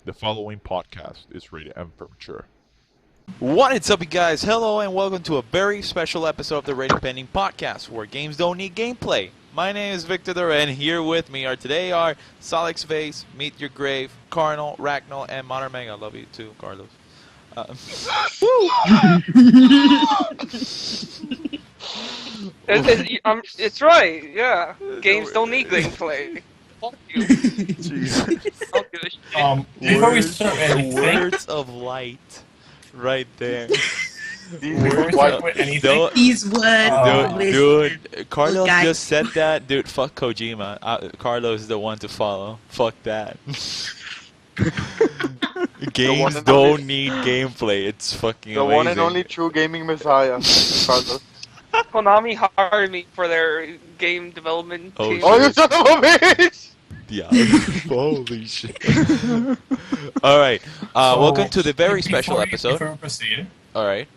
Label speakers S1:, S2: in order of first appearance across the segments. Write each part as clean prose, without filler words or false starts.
S1: The following podcast is rated M for mature.
S2: What is up, you guys? Hello, and welcome to a very special episode of the Rating Pending Podcast, where games don't need gameplay. My name is Victor Dore, and here with me are Solix Vase, Meet Your Grave, Cardinal, Ragnall, and Modern Mega. I love you too, Carlos.
S3: It's right, yeah. Games don't need gameplay. Fuck you.
S2: Jesus.
S3: Don't give a shit.
S4: Before we start anything,
S2: Words of light, right there.
S4: before we start with anything,
S5: He's what?
S2: Dude, Carlos
S5: Guy.
S2: just said that. Dude, fuck Kojima. Carlos is the one to follow. Fuck that. Games
S6: and
S2: don't
S6: only-
S2: need gameplay. It's fucking
S6: The
S2: amazing.
S6: one and only true gaming messiah, Carlos.
S3: Konami hired me for their game development
S2: Oh,
S3: team.
S6: Oh, you son of a bitch!
S2: Yeah. Holy shit. All right. Welcome to the very special episode.
S4: Before we proceed,
S2: All right.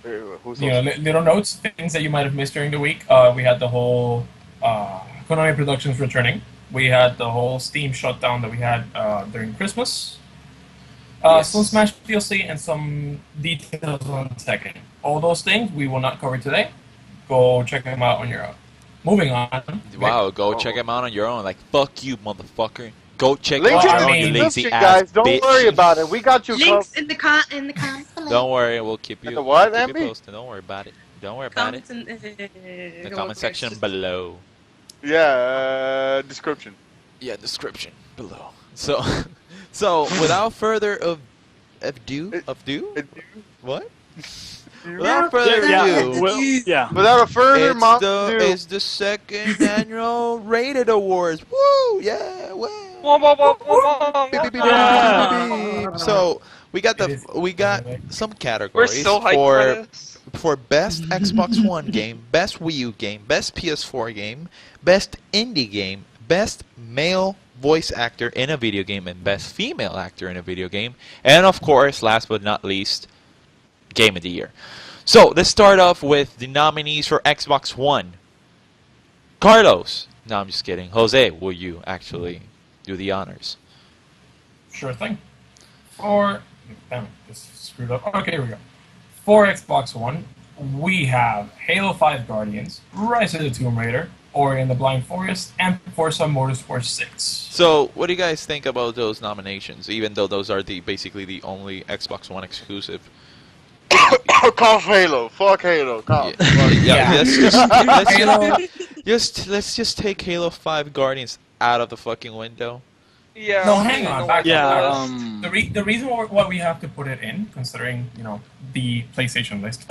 S6: Who's
S4: little notes, things that you might have missed during the week. We had the whole Konami Productions returning. We had the whole Steam shutdown that we had during Christmas.
S2: Yes.
S4: Some Smash DLC and some details on Tekken. All those things we will not cover today. Go check them out on your own. Moving on.
S2: Wow. Go check him out on your own. Like, fuck you, motherfucker. Go check
S6: Link
S2: him
S6: in
S2: out
S4: I
S2: on
S6: the
S2: your
S4: mean,
S2: lazy
S6: description,
S2: ass
S6: guys. Don't
S2: bitch.
S6: worry about it. We got you
S5: Links
S6: covered.
S5: in the comments.
S2: Don't worry. We'll keep you.
S6: And the what,
S2: keep you
S6: Ambi?
S2: posted. Don't worry about it. Don't worry about it.
S5: Comments
S2: The comment section below.
S6: Yeah, description.
S2: Yeah, description below. So, without further ado, what? Without further ado,
S6: Without a further
S2: it's the second annual Rated Awards. Woo! Yeah! Wow!
S3: Wah, wah, wah, wah,
S2: Beep, beep, beep,
S3: wah.
S2: beep, beep. So we got some
S3: We're
S2: categories
S3: so hyped for this.
S2: for best Xbox One game, best Wii U game, best PS4 game, best indie game, best male voice actor in a video game, and best female actor in a video game, and of course, last but not least, Game of the Year. So let's start off with the nominees for Xbox One. Carlos. No, I'm just kidding. Jose, will you actually do the honors?
S4: Sure thing. Damn, this screwed up. Okay, here we go. For Xbox One, we have Halo 5 Guardians, Rise of the Tomb Raider, Ori and the Blind Forest, and Forza Motorsport 6.
S2: So, what do you guys think about those nominations? Even though those are basically the only Xbox One exclusive.
S6: Cough Halo. Fuck Halo. Cough.
S2: Yeah.
S4: Halo,
S2: Let's just take Halo 5 Guardians out of the fucking window.
S3: Yeah.
S4: No, hang on. Back
S3: Yeah.
S4: up. The reason why we have to put it in, considering the PlayStation list,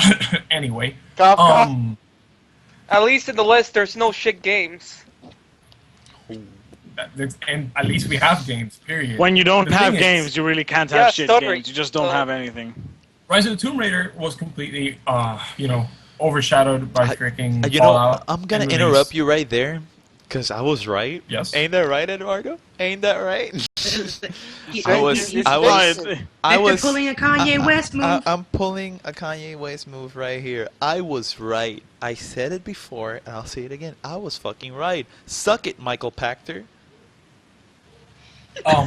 S4: anyway.
S6: Cough, cough.
S3: At least in the list, there's no shit games.
S4: And at least we have games. Period.
S7: When you don't
S4: The
S7: have
S4: thing
S7: games,
S4: is,
S7: you really can't
S3: Yeah,
S7: have shit
S3: stuttering.
S7: games. You just don't have anything.
S4: Rise of the Tomb Raider was completely, overshadowed by freaking
S2: You know,
S4: Fallout.
S2: I'm gonna
S4: and
S2: interrupt
S4: release.
S2: you right there, because I was right.
S4: Yes.
S2: Ain't that right, Eduardo? Ain't that right?
S5: He's
S2: I was
S5: pulling a Kanye West move.
S2: I'm pulling a Kanye West move right here. I was right. I said it before, and I'll say it again. I was fucking right. Suck it, Michael Pachter.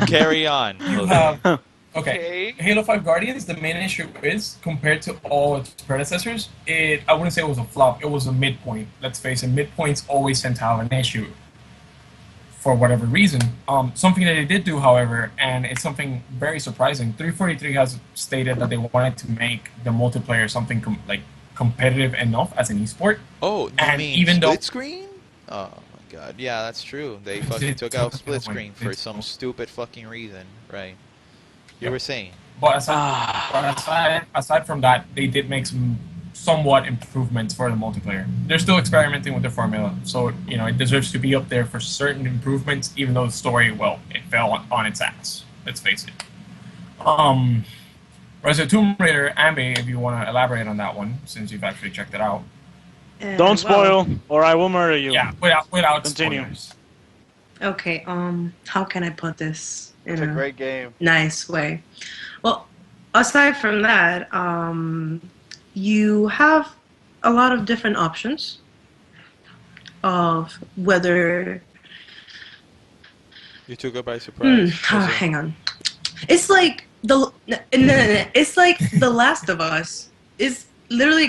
S2: Carry on.
S4: You
S2: Jose.
S4: have
S3: Okay.
S4: Halo 5 Guardians. The main issue is, compared to all its predecessors, I wouldn't say it was a flop. It was a midpoint. Let's face it, midpoints always tend to have an issue for whatever reason. Something that they did do, however, and it's something very surprising. 343 has stated that they wanted to make the multiplayer something competitive enough as an esport.
S2: Oh, you
S4: and
S2: mean
S4: even though-
S2: split screen? Oh my god. Yeah, that's true. They fucking took out split screen for some stupid fucking reason. Right. You were saying.
S4: But aside from that, they did make some somewhat improvements for the multiplayer. They're still experimenting with the formula, so it deserves to be up there for certain improvements. Even though the story, it fell on its ass. Let's face it. Rise of the Tomb Raider, Ambi, if you want to elaborate on that one, since you've actually checked it out.
S5: And,
S7: Don't spoil, or I will murder you.
S4: Yeah, without
S7: Continue.
S4: spoilers.
S5: Okay, how can I put this in
S6: It's a great game.
S5: nice way? Well, aside from that, you have a lot of different options of whether
S2: You took it by surprise.
S5: hang on. It's like the no, it's like The Last of Us. It's literally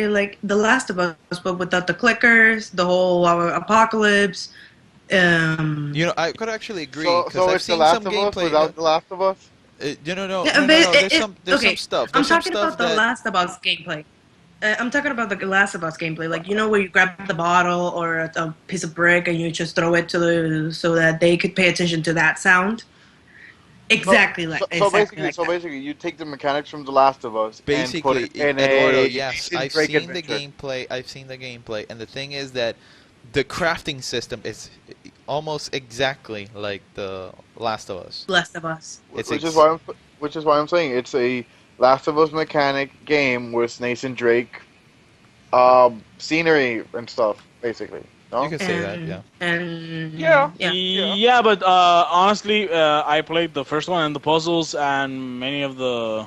S5: like The Last of Us, but without the clickers, the whole apocalypse.
S2: You know, I could actually agree
S6: So,
S2: because
S6: so
S2: I've
S6: it's The
S2: seen some
S6: Last of Us
S2: gameplay.
S6: without The Last of Us?
S2: No. There's some
S5: Okay,
S2: stuff.
S5: I'm
S2: There's some
S5: talking
S2: stuff
S5: about The
S2: that
S5: Last of Us gameplay. I'm talking about the Last of Us gameplay, like where you grab the bottle or a piece of brick and you just throw it to so that they could pay attention to that sound. Exactly like exactly like
S6: So
S5: that.
S6: basically, you take the mechanics from The Last of Us and put
S2: basically,
S6: it in
S2: Eduardo.
S6: a
S2: Yes,
S6: Nathan
S2: I've
S6: Drake
S2: seen the
S6: adventure.
S2: gameplay. I've seen the gameplay, and the thing is that the crafting system is almost exactly like the Last of Us.
S5: Last of Us.
S2: It's
S6: Which is
S2: ex-
S6: why I'm saying it's a Last of Us mechanic game with Nathan Drake, scenery and stuff, basically.
S2: you
S6: No.
S2: can say that, yeah.
S5: And
S3: Yeah.
S5: yeah.
S7: Yeah, but honestly, I played the first one and the puzzles and many of the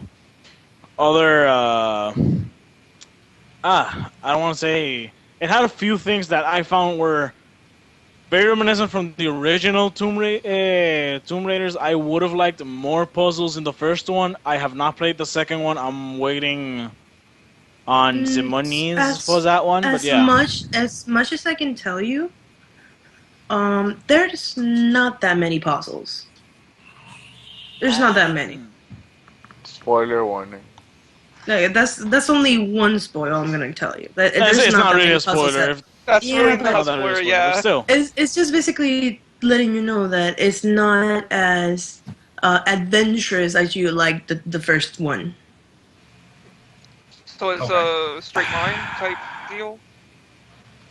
S7: other. I don't want to say. It had a few things that I found were very reminiscent from the original Tomb Raiders. I would have liked more puzzles in the first one. I have not played the second one. I'm waiting on the monies for that one, but yeah.
S5: As much as I can tell you, there's not that many puzzles. There's not that many.
S6: Spoiler warning.
S5: No, that's only one spoil I'm gonna tell you.
S7: It's not
S5: that
S7: really
S5: many
S7: a
S5: puzzles
S7: spoiler.
S5: that-
S3: That's
S5: Yeah,
S3: really
S5: but-
S3: not
S7: Not that really a
S3: where,
S7: spoiler,
S3: yeah.
S7: but still.
S5: It's just basically letting you know that it's not as adventurous as you like the first one.
S3: So it's a straight line type deal?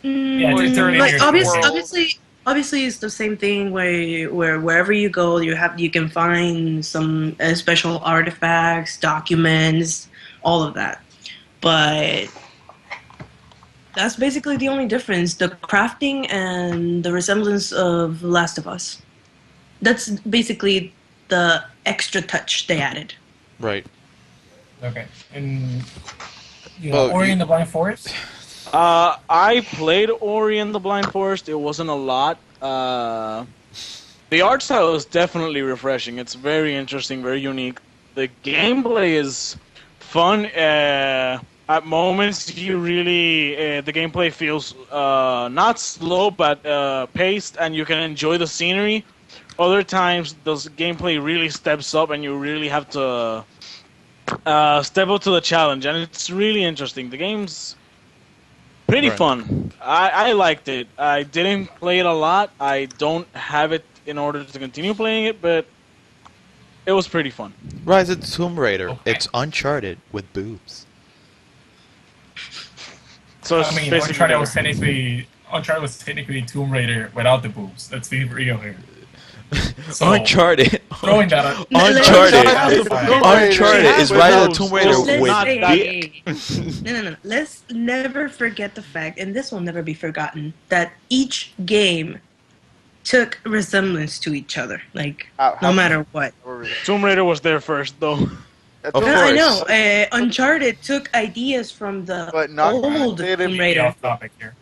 S4: Yeah,
S3: Or is there an
S5: Like
S3: extra world?
S5: obviously it's the same thing where wherever you go you can find some special artifacts, documents, all of that. But that's basically the only difference: the crafting and the resemblance of Last of Us. That's basically the extra touch they added.
S2: Right.
S4: Okay. And
S2: Well,
S4: Ori
S2: you-
S4: and the Blind Forest.
S7: I played Ori and the Blind Forest. It wasn't a lot. The art style is definitely refreshing. It's very interesting, very unique. The gameplay is fun. At moments, you really the gameplay feels not slow but paced, and you can enjoy the scenery. Other times, the gameplay really steps up, and you really have to step up to the challenge, and it's really interesting. The game's pretty
S2: Right.
S7: fun. I liked it. I didn't play it a lot. I don't have it in order to continue playing it, but it was pretty fun.
S2: Rise of the Tomb Raider.
S4: Okay.
S2: It's Uncharted with boobs.
S7: So it's
S4: I mean,
S7: basically
S4: Uncharted was technically Tomb Raider without the boobs. Let's be real here. So,
S2: Uncharted.
S4: throwing that out.
S2: Uncharted.
S6: Uncharted.
S2: Uncharted is
S6: With
S2: Rise of the
S6: boobs.
S2: Tomb Raider
S7: Let's
S2: with
S7: not
S2: dick.
S5: No. Let's never forget the fact, and this will never be forgotten, that each game took resemblance to each other. Like, no matter what.
S7: Tomb Raider was there first, though.
S2: Of
S5: No, I
S2: course.
S5: know. Uncharted took ideas from the
S6: But not
S5: old
S6: related.
S5: Tomb
S4: Pretty
S5: Raider.
S4: off topic here.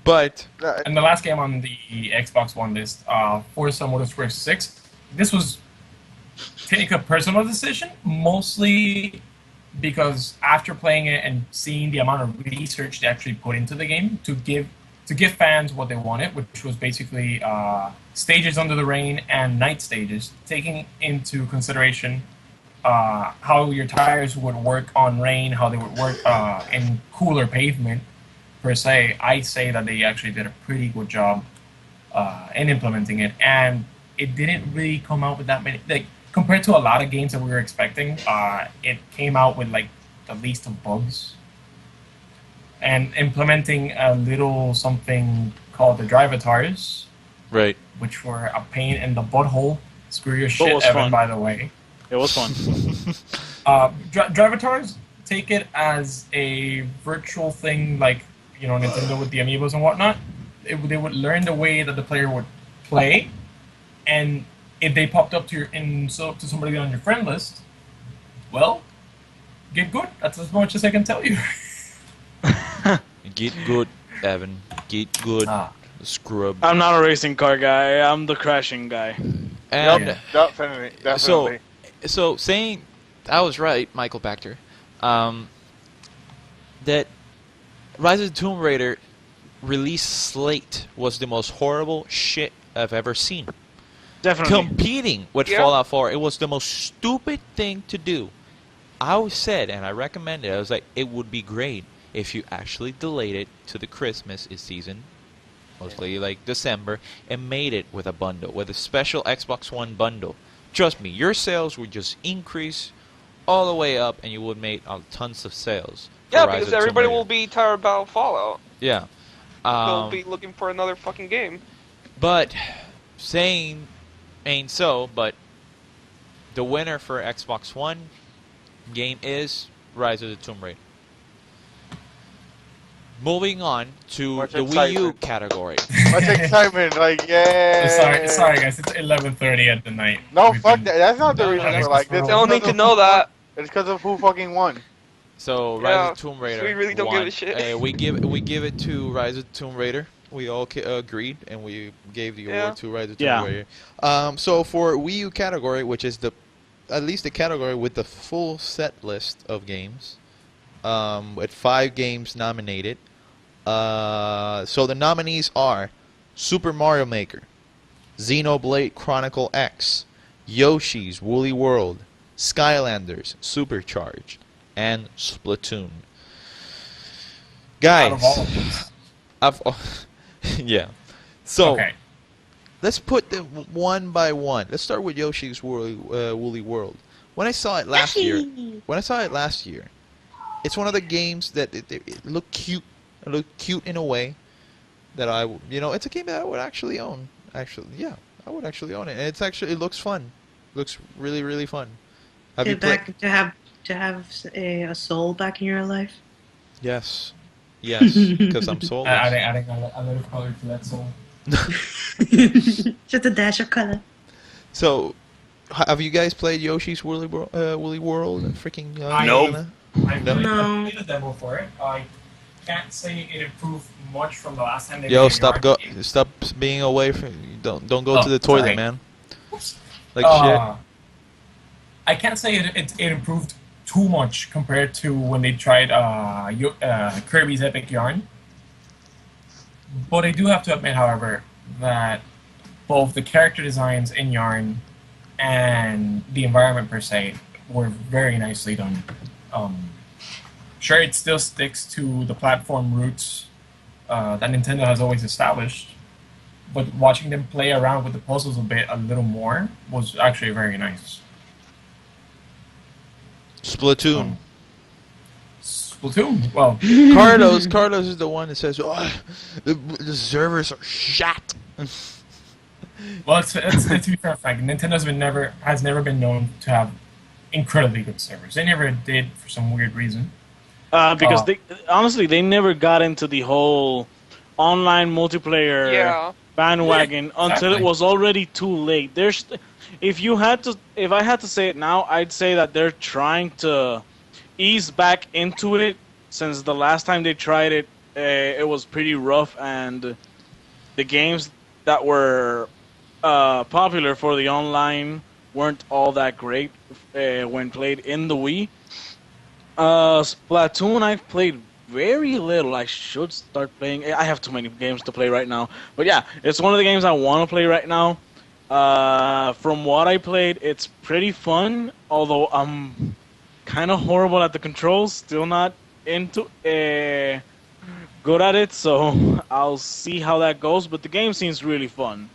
S2: But
S4: And the last game on the Xbox One list, Forza Motorsport 6. This was take a personal decision, mostly because after playing it and seeing the amount of research they actually put into the game to give fans what they wanted, which was basically stages under the rain and night stages, taking into consideration how your tires would work on rain, how they would work in cooler pavement. Per se, I say that they actually did a pretty good job in implementing it, and it didn't really come out with that many. Like compared to a lot of games that we were expecting, it came out with like the least of bugs, and implementing a little something called the drivatars,
S2: right.
S4: which were a pain in the butthole. Screw your
S7: But
S4: shit,
S7: was
S4: Evan.
S7: fun.
S4: By the way.
S7: It was fun.
S4: Drivatars take it as a virtual thing, like Nintendo with the amiibos and whatnot. They would learn the way that the player would play, and if they popped up to to somebody on your friend list, well, get good. That's as much as I can tell you.
S2: Get good, Evan. Get good.
S4: Ah.
S2: Scrub.
S7: I'm not a racing car guy. I'm the crashing guy.
S2: And
S6: Yep, definitely,
S2: so,
S6: definitely.
S2: so saying I was right, Michael Bacter, that Rise of the Tomb Raider release slate was the most horrible shit I've ever seen.
S7: Definitely.
S2: Competing with
S3: Yeah.
S2: Fallout 4, it was the most stupid thing to do. I always said, and I recommended, I was like, it would be great if you actually delayed it to the Christmas season, mostly like December, and made it with a bundle, with a special Xbox One bundle. Trust me, your sales would just increase all the way up, and you would make tons of sales. For
S3: Yeah,
S2: Rise
S3: because
S2: of the Tomb
S3: everybody
S2: Raider.
S3: will be tired about Fallout.
S2: Yeah.
S3: They'll be looking for another fucking game.
S2: But saying ain't so, but the winner for Xbox One game is Rise of the Tomb Raider. Moving on to
S6: Much
S2: the Wii U
S6: excitement.
S2: category.
S6: Much excitement, like, yeah.
S4: Sorry, guys. It's 11:30 at the night.
S6: No,
S4: We've
S6: fuck
S4: been-
S6: that. That's not the
S3: No,
S6: reason
S3: that's
S6: for like this.
S4: for
S3: They don't need to know that.
S6: It's because of who fucking won.
S2: So Rise
S3: Yeah,
S2: of the Tomb Raider.
S3: we really don't give a
S2: won.
S3: shit.
S2: We give it to Rise of the Tomb Raider. We all agreed, and we gave the
S3: Yeah.
S2: award to Rise of the
S7: Yeah.
S2: Tomb Raider. So for Wii U category, which is at least the category with the full set list of games, with 5 games nominated. So the nominees are Super Mario Maker, Xenoblade Chronicle X, Yoshi's Woolly World, Skylanders Supercharged, and Splatoon.
S4: Out of all
S2: Guys,
S4: of these.
S2: yeah. So
S4: Okay.
S2: let's put them one by one. Let's start with Yoshi's Woolly World. When I saw it last year, it's one of the games that it looked cute. It looked cute in a way that it's a game that I would actually own. Actually, yeah, I would actually own it. And it looks fun. Looks really, really fun. Have you played?
S5: To have a soul back in your life.
S2: Yes, yes, because I'm soulless.
S4: Adding a little color to that soul.
S5: Just a dash of color.
S2: So, have you guys played Yoshi's Woolly World? And freaking
S4: Nope. I
S2: No.
S5: No.
S4: played a demo for it. I can't say it improved much from the last time they
S2: Yo,
S4: made
S2: stop being away from. Don't go
S4: Oh,
S2: to the toilet,
S4: sorry.
S2: man. Like shit.
S4: I can't say it improved too much compared to when they tried Kirby's Epic Yarn. But I do have to admit, however, that both the character designs in Yarn and the environment per se were very nicely done. Sure, it still sticks to the platform roots that Nintendo has always established, but watching them play around with the puzzles a little more was actually very nice.
S2: Splatoon.
S4: Splatoon, well,
S2: Carlos is the one that says, "Oh, the servers are shit."
S4: it's to be fair, Frank, Nintendo has never been known to have incredibly good servers. They never did for some weird reason.
S7: Because they never got into the whole online multiplayer
S3: Yeah.
S7: bandwagon
S4: Yeah,
S7: until it
S4: exactly.
S7: was already too late. If I had to say it now, I'd say that they're trying to ease back into it, since the last time they tried it, it was pretty rough, and the games that were popular for the online weren't all that great when played in the Wii. Splatoon, I've played very little. I should start playing. I have too many games to play right now. But yeah, it's one of the games I want to play right now. From what I played, it's pretty fun, although I'm kind of horrible at the controls. Still not into good at it, so I'll see how that goes. But the game seems really fun.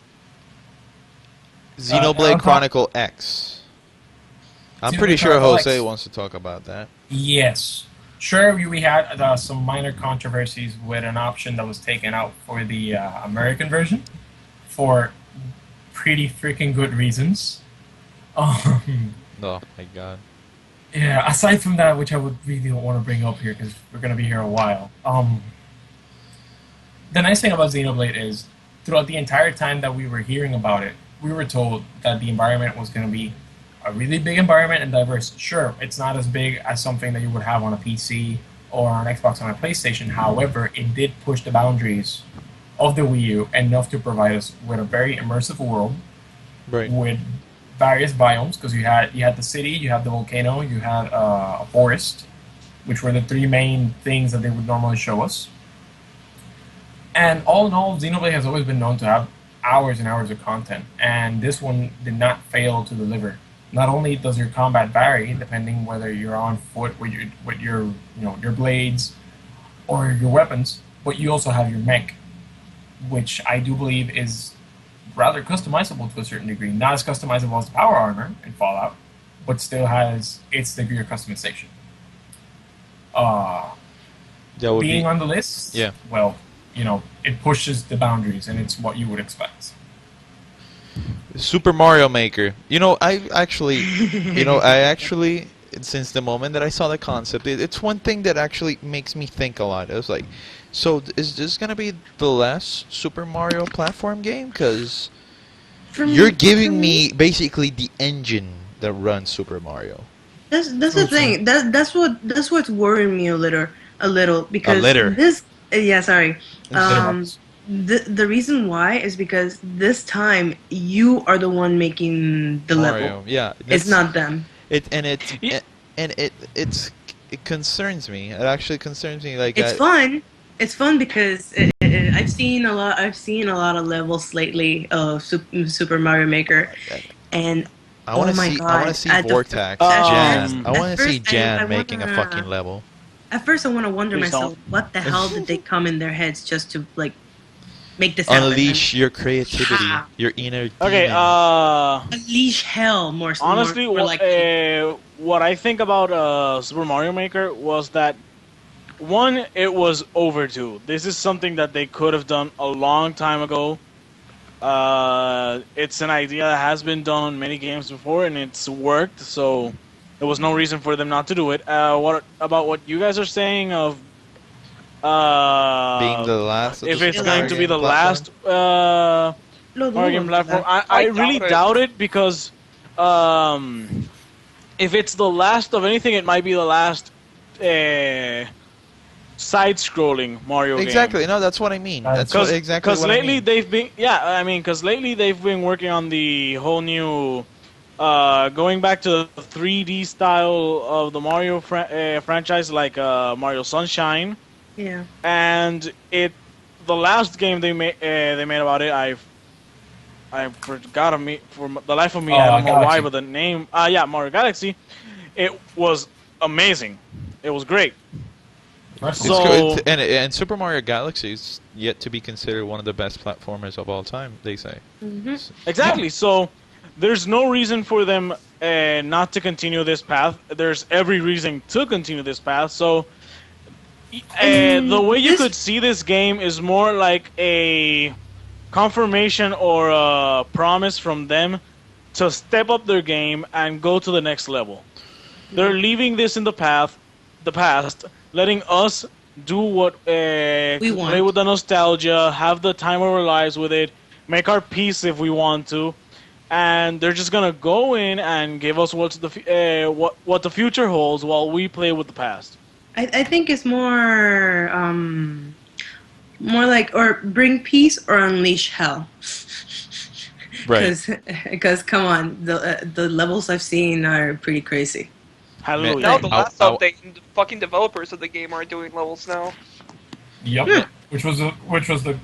S2: Xenoblade Chronicle X. I'm
S4: Xenoblade
S2: pretty sure
S4: Chronicle
S2: Jose
S4: X.
S2: wants to talk about that.
S4: Yes. Sure, we had some minor controversies with an option that was taken out for the American version for pretty freaking good reasons.
S2: Oh my god.
S4: Yeah, aside from that, which I would really don't want to bring up here because we're going to be here a while. The nice thing about Xenoblade is throughout the entire time that we were hearing about it, we were told that the environment was going to be a really big environment and diverse. Sure, it's not as big as something that you would have on a PC or on Xbox or on a PlayStation. However, it did push the boundaries of the Wii U enough to provide us with a very immersive world
S2: Right.
S4: with various biomes, because you had the city, you had the volcano, you had a forest, which were the three main things that they would normally show us. And all in all, Xenoblade has always been known to have hours and hours of content, and this one did not fail to deliver. Not only does your combat vary depending whether you're on foot with your your blades or your weapons, but you also have your mech, which I do believe is rather customizable to a certain degree. Not as customizable as the power armor in Fallout, but still has its degree of customization.
S2: That would
S4: Being
S2: be
S4: on the list,
S2: yeah.
S4: well, it pushes the boundaries, and it's what you would expect.
S2: Super Mario Maker. I actually, since the moment that I saw the concept, it's one thing that actually makes me think a lot. I was like, so is this gonna be the last Super Mario platform game? Because you're giving me basically the engine that runs Super Mario.
S5: That's the thing. That's what's worrying me a little because
S2: litter.
S5: this. Yeah, sorry.
S4: Um,
S5: The reason why is because this time you are the one making the
S2: Mario,
S5: level.
S2: yeah.
S5: It's not them.
S2: It concerns me. It actually concerns me. Like
S5: It's fun. It's fun because I've seen a lot. I've seen a lot of levels lately of Super Mario Maker, and
S2: I want to
S5: my
S2: see.
S5: God,
S2: I want to see
S5: at the
S2: Vortex,
S5: at
S2: Jan.
S5: first-
S2: I want
S5: at
S2: to see
S5: first,
S2: Jan
S5: I
S2: making a
S5: wanna-
S2: fucking level.
S5: At first, I want to wonder
S7: Please
S5: myself, what the hell did they come in their heads just to like make this happen?
S2: Unleash your creativity,
S5: How?
S2: your inner
S7: Okay,
S2: demon.
S5: Unleash hell more.
S7: honestly,
S5: more like
S7: what I think about Super Mario Maker was that one, it was overdue. This is something that they could have done a long time ago. It's an idea that has been done on many games before, and it's worked. So there was no reason for them not to do it. What about what you guys are saying of
S2: Being the last of
S7: if
S2: the
S7: it's
S2: Super
S7: going
S2: Mario
S7: to be the
S2: game platform?
S7: last
S5: Lo
S7: Mario game
S5: dudo,
S7: platform?
S5: ¿verdad?
S7: I
S3: I
S7: really
S3: doubt it.
S7: doubt it because if it's the last of anything, it might be the last side-scrolling Mario game.
S2: Exactly. No, that's what I mean. That's what, exactly
S7: Because
S2: what
S7: lately
S2: I mean.
S7: they've been because lately they've been working on the whole new going back to the 3D style of the Mario franchise, like Mario Sunshine,
S5: Yeah.
S7: and the last game they made about it, I forgot of me for the life of me. I don't know why,
S4: Galaxy.
S7: but the name Mario Galaxy, it was amazing. It was great.
S4: First
S2: It's
S4: of all,
S7: So-
S2: good. And Super Mario Galaxy is yet to be considered one of the best platformers of all time. They say.
S5: Mm-hmm.
S7: Exactly. So there's no reason for them not to continue this path. There's every reason to continue this path. So the way you could see this game is more like a confirmation or a promise from them to step up their game and go to the next level. They're leaving this in the past, letting us do what
S5: We want.
S7: play with the nostalgia, have the time of our lives with it, make our peace if we want to, and they're just gonna go in and give us what the future holds while we play with the past.
S5: I think it's more like or bring peace or unleash hell.
S2: Right.
S5: Because come on, the levels I've seen are pretty crazy.
S7: Hallelujah.
S3: Now the
S2: I'll-
S3: last
S2: I'll-
S3: update, the fucking developers of the game are doing levels now.
S4: yep. Which was the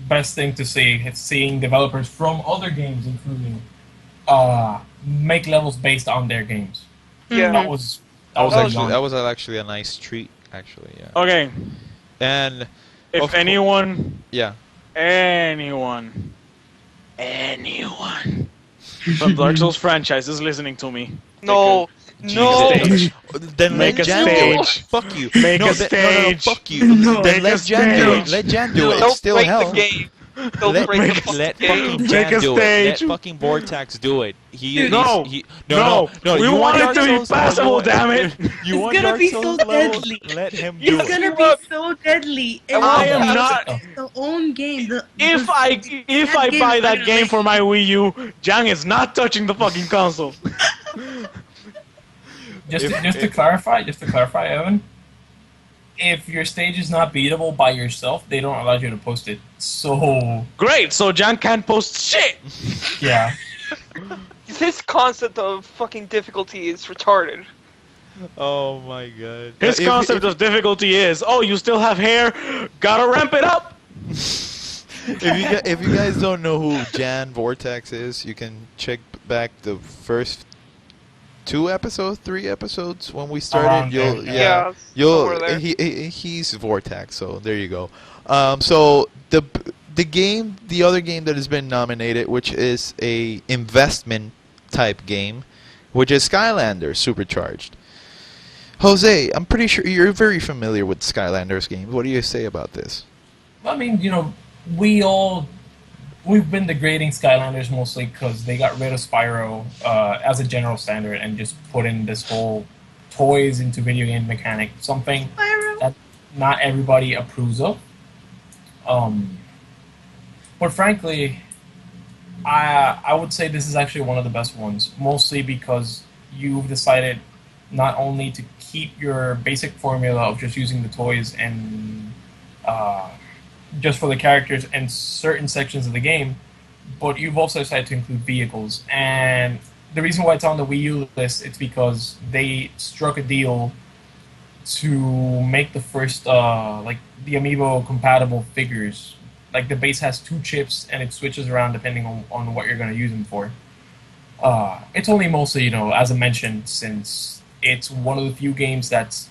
S4: best thing to see. It's seeing developers from other games, including make levels based on their games.
S3: Yeah.
S4: That was
S2: That was actually a nice treat. Actually, yeah.
S7: Okay,
S2: And
S7: if
S2: Of cour-
S7: anyone
S2: yeah,
S7: anyone from Dark Souls franchise is listening to me,
S3: No, no.
S7: Stage.
S2: then
S7: Make
S2: let
S7: a
S2: Jan do it.
S7: stage.
S2: Fuck you.
S7: Make
S2: no,
S7: a
S2: th- no, no, no,
S7: stage.
S2: fuck you.
S5: No.
S2: Then
S7: Make
S2: let
S7: a
S2: Jan do it.
S7: stage.
S2: Let Jan do it.
S3: Don't
S2: It's still
S3: break
S2: hell.
S3: the game. Don't
S2: Let,
S3: break the fucking
S2: let
S3: game.
S2: fucking
S7: Make
S2: Jan
S7: a
S2: do it. Let
S7: stage.
S2: fucking Vortex do it.
S7: No,
S2: no.
S7: we
S2: you
S7: want it
S2: Dark
S7: to be
S2: Souls?
S7: passable, damn it.
S2: You
S5: It's
S2: want
S5: gonna
S2: Dark
S5: be
S2: Souls
S5: so
S2: level?
S5: deadly.
S2: Let him do
S5: It's
S2: it.
S5: gonna be
S3: Look.
S5: so deadly.
S3: I
S5: And
S7: I
S3: will
S7: am
S3: pass
S7: not.
S5: It's the own game.
S7: If I buy
S5: is not
S7: that
S5: gonna
S7: game
S5: let
S7: for
S5: you-
S7: my Wii U, Jang is not touching the fucking console.
S4: just to clarify, Evan. If your stage is not beatable by yourself, they don't allow you to post it. So
S7: Great, so Jang can't post shit.
S4: yeah,
S3: His concept of fucking difficulty is retarded.
S2: Oh my god.
S7: His concept of difficulty is, oh, you still have hair, gotta ramp it up.
S2: If you guys don't know who Jan Vortex is, you can check back the first 3 episodes when we started.
S4: Around there,
S3: Yeah,
S2: you'll
S3: somewhere there.
S2: he's Vortex, so there you go. So the other game that has been nominated, which is a investment type game, which is Skylanders Supercharged. Jose, I'm pretty sure you're very familiar with Skylanders games. What do you say about this?
S4: I mean, we've been degrading Skylanders mostly because they got rid of Spyro as a general standard and just put in this whole toys into video game mechanic, something that not everybody approves of. But frankly, I would say this is actually one of the best ones, mostly because you've decided not only to keep your basic formula of just using the toys and just for the characters and certain sections of the game, but you've also decided to include vehicles. And the reason why it's on the Wii U list, it's because they struck a deal to make the first the amiibo compatible figures. Like the base has 2 chips and it switches around depending on what you're going to use them for. It's only mostly, as I mentioned, since it's one of the few games that's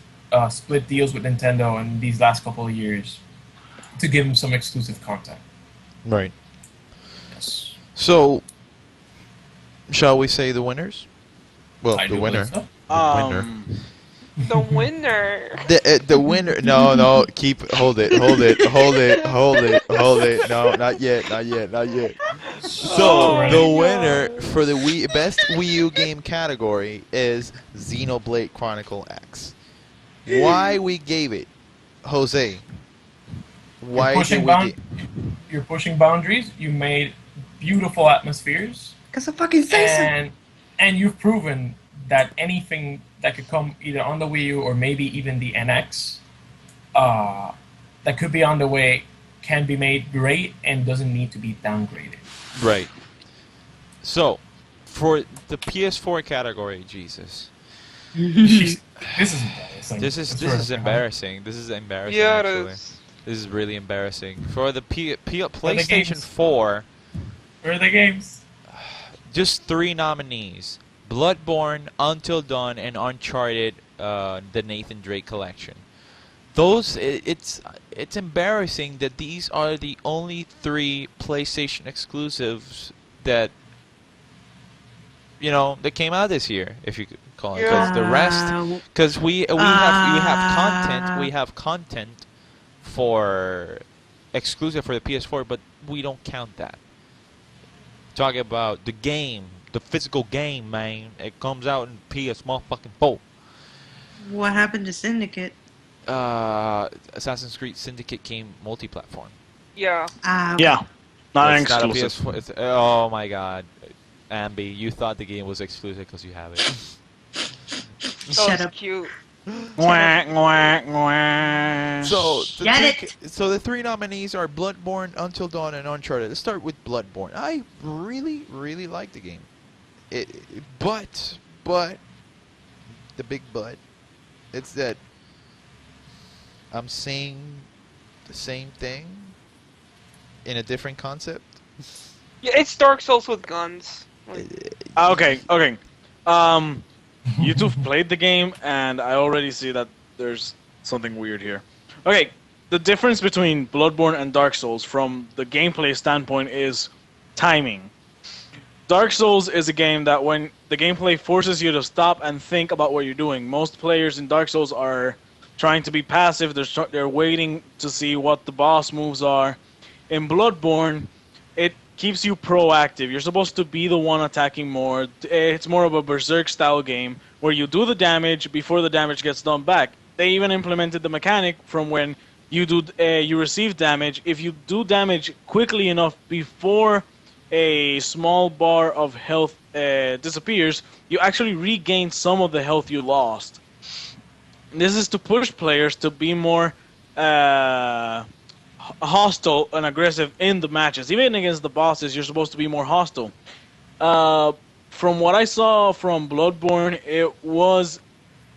S4: split deals with Nintendo in these last couple of years to give them some exclusive content.
S2: Right.
S4: Yes.
S2: So, shall we say the winners? Well,
S4: I
S2: the
S4: do
S2: winner.
S4: believe so.
S3: The winner.
S2: The winner. No, hold it. No, not yet. So the winner for the best Wii U game category is Xenoblade Chronicle X. Why we gave it, Jose? Why did we?
S4: You're pushing boundaries. You made beautiful atmospheres.
S5: Cause I fucking say so.
S4: And you've proven that anything that could come either on the Wii U or maybe even the NX, that could be on the way, can be made great and doesn't need to be downgraded.
S2: Right. So, for the PS4 category, Jesus.
S4: This is embarrassing.
S2: This is embarrassing. This is embarrassing.
S3: Yeah, it
S2: actually.
S3: is.
S2: This is really embarrassing. For the PlayStation
S4: games.
S2: 4,
S4: Where are the games?
S2: just 3 nominees: Bloodborne, Until Dawn, and Uncharted, the Nathan Drake collection. It's embarrassing that these are the only 3 PlayStation exclusives that that came out this year, if you could call it. Because the rest, because we have content for exclusive for the PS4, but we don't count that. Talking about the game, the physical game, man. It comes out in PS motherfucking 4.
S5: What happened to Syndicate?
S2: Assassin's Creed Syndicate came multi-platform.
S3: Yeah.
S7: Yeah, not an
S2: It's not a
S7: exclusive.
S2: PS4. Oh my god, Ambi, you thought the game was exclusive because you have it.
S3: That
S5: Shut
S3: was
S5: up.
S3: cute.
S7: Whack, whack, whack.
S2: So
S5: Get
S2: the 3 nominees are Bloodborne, Until Dawn, and Uncharted. Let's start with Bloodborne. I really, really like the game. But the big but, it's that I'm seeing the same thing in a different concept.
S3: Yeah, it's Dark Souls with guns. Like,
S7: Okay. You two played the game, and I already see that there's something weird here. Okay, the difference between Bloodborne and Dark Souls from the gameplay standpoint is timing. Dark Souls is a game that when the gameplay forces you to stop and think about what you're doing. Most players in Dark Souls are trying to be passive. They're waiting to see what the boss moves are. In Bloodborne, it keeps you proactive. You're supposed to be the one attacking more. It's more of a berserk style game where you do the damage before the damage gets done back. They even implemented the mechanic from when you receive damage. If you do damage quickly enough before a small bar of health disappears, you actually regain some of the health you lost. This is to push players to be more hostile and aggressive in the matches. Even against the bosses, you're supposed to be more hostile. Uh, from what I saw from Bloodborne, it was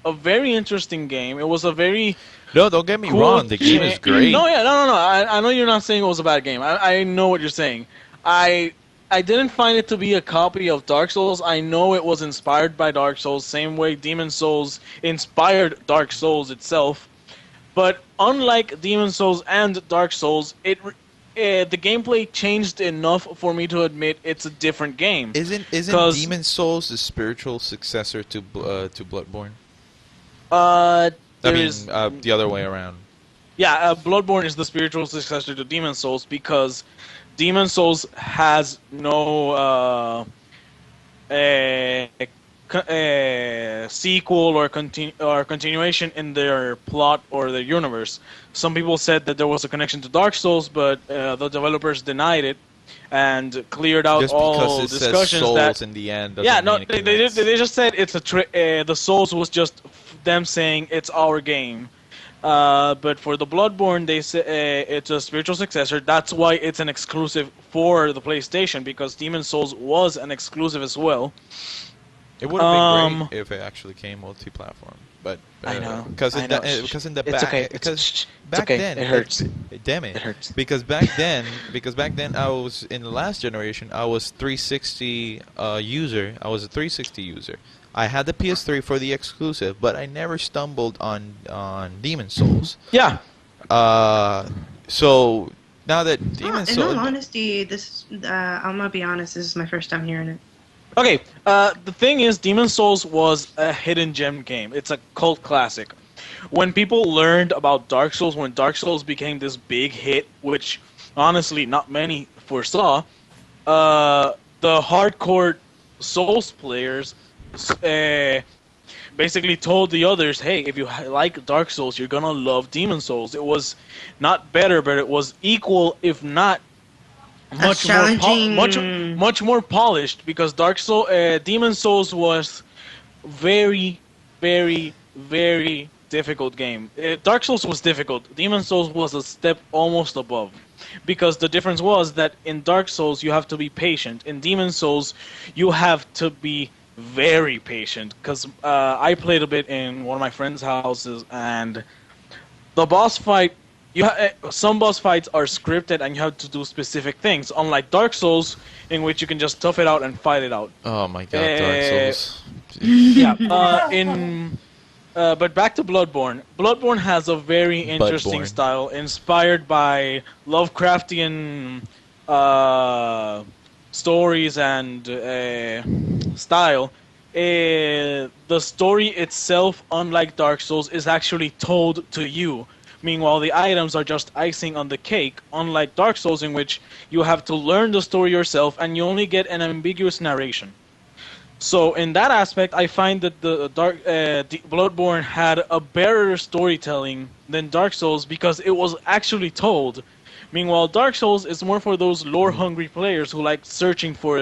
S7: a very interesting game. It was a very
S2: No, don't get me
S7: cool
S2: wrong. The game is
S7: No,
S2: great.
S7: yeah, no. I know you're not saying it was a bad game. I know what you're saying. I I didn't find it to be a copy of Dark Souls. I know it was inspired by Dark Souls, same way Demon Souls inspired Dark Souls itself. But unlike Demon Souls and Dark Souls, the gameplay changed enough for me to admit it's a different game.
S2: Isn't
S7: 'Cause-
S2: Demon Souls the spiritual successor to Bloodborne?
S7: Uh,
S2: I
S7: there
S2: mean,
S7: is-
S2: the other way around.
S7: Yeah, Bloodborne is the spiritual successor to Demon Souls because Demon Souls has no sequel or continuation in their plot or their universe. Some people said that there was a connection to Dark Souls, but the developers denied it and cleared out
S2: Just
S7: all
S2: because it says
S7: discussions
S2: Souls
S7: that.
S2: in the end doesn't
S7: Yeah, no,
S2: mean it
S7: they
S2: connects.
S7: just said it's the Souls was just them saying it's our game. But for the Bloodborne, they say it's a spiritual successor. That's why it's an exclusive for the PlayStation because Demon Souls was an exclusive as well.
S2: It would have been
S7: Um,
S2: great if it actually came multi-platform, but
S7: I know.
S2: because
S7: I
S2: in
S7: know.
S2: the
S7: It's
S2: back
S7: okay.
S2: because
S7: It's
S2: back
S7: okay.
S2: then
S7: It hurts.
S2: damn it,
S7: It hurts.
S2: because back then I was in the last generation. I was 360 user. I was a 360 user. I had the PS3 for the exclusive, but I never stumbled on Demon Souls.
S7: Yeah.
S2: So now that Demon
S5: In
S2: Souls,
S5: all honesty, I'm gonna be honest. This is my first time hearing it.
S7: Okay. The thing is, Demon Souls was a hidden gem game. It's a cult classic. When people learned about Dark Souls, when Dark Souls became this big hit, which honestly not many foresaw, the hardcore Souls players basically told the others, "Hey, if you like Dark Souls, you're gonna love Demon Souls." It was not better, but it was equal, if not much more
S5: challenging.
S7: much more polished because Demon Souls was very, very, very difficult game. Dark Souls was difficult. Demon Souls was a step almost above. Because the difference was that in Dark Souls you have to be patient. In Demon Souls you have to be very patient. Because I played a bit in one of my friends' houses and the boss fight, some boss fights are scripted and you have to do specific things. Unlike Dark Souls, in which you can just tough it out and fight it out.
S2: oh my god, Dark
S7: Eh,
S2: Souls.
S7: Yeah. But back to Bloodborne. Bloodborne has a very interesting
S2: Budborne.
S7: style, inspired by Lovecraftian stories and style. The story itself, unlike Dark Souls, is actually told to you. Meanwhile, the items are just icing on the cake, unlike Dark Souls, in which you have to learn the story yourself and you only get an ambiguous narration. So in that aspect, I find that the Bloodborne had a better storytelling than Dark Souls because it was actually told. Meanwhile, Dark Souls is more for those lore-hungry players who like searching for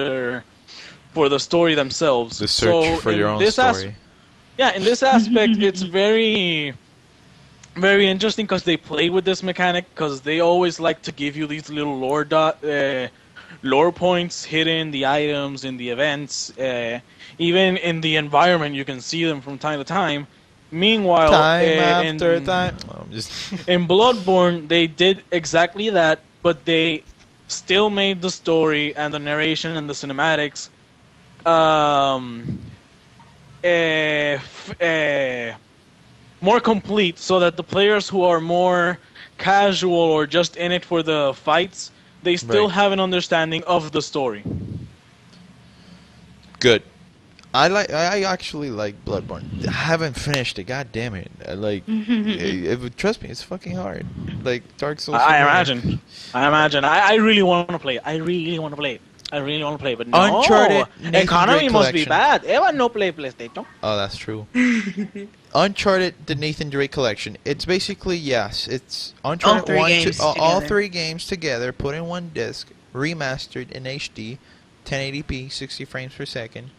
S7: the story themselves.
S2: The search for
S7: in
S2: your own
S7: this
S2: story.
S7: Yeah, in this aspect, it's very, very interesting because they play with this mechanic because they always like to give you these little lore points hidden, the items in the events, even in the environment you can see them from time to time. Meanwhile,
S2: Time after time. Oh, I'm just
S7: in Bloodborne, they did exactly that, but they still made the story and the narration and the cinematics more complete, so that the players who are more casual or just in it for the fights, they still
S2: Right.
S7: have an understanding of the story.
S2: good. I actually like Bloodborne. I haven't finished it. God damn it! Trust me, it's fucking hard. Like Dark Souls.
S7: I
S2: is
S7: imagine. I really want to play it. I really want to play it. I really want to play it, but no.
S2: Uncharted Nathan
S7: Economy
S2: Drake
S7: must be
S2: collection.
S7: bad. Ever no play PlayStation.
S2: Oh, that's true. Uncharted, the Nathan Drake collection. It's basically yes. It's Uncharted
S5: three
S2: 1,
S5: games
S2: 2, all
S5: together.
S2: 3 games together, put in one disc, remastered in HD, 1080p, 60 frames per second.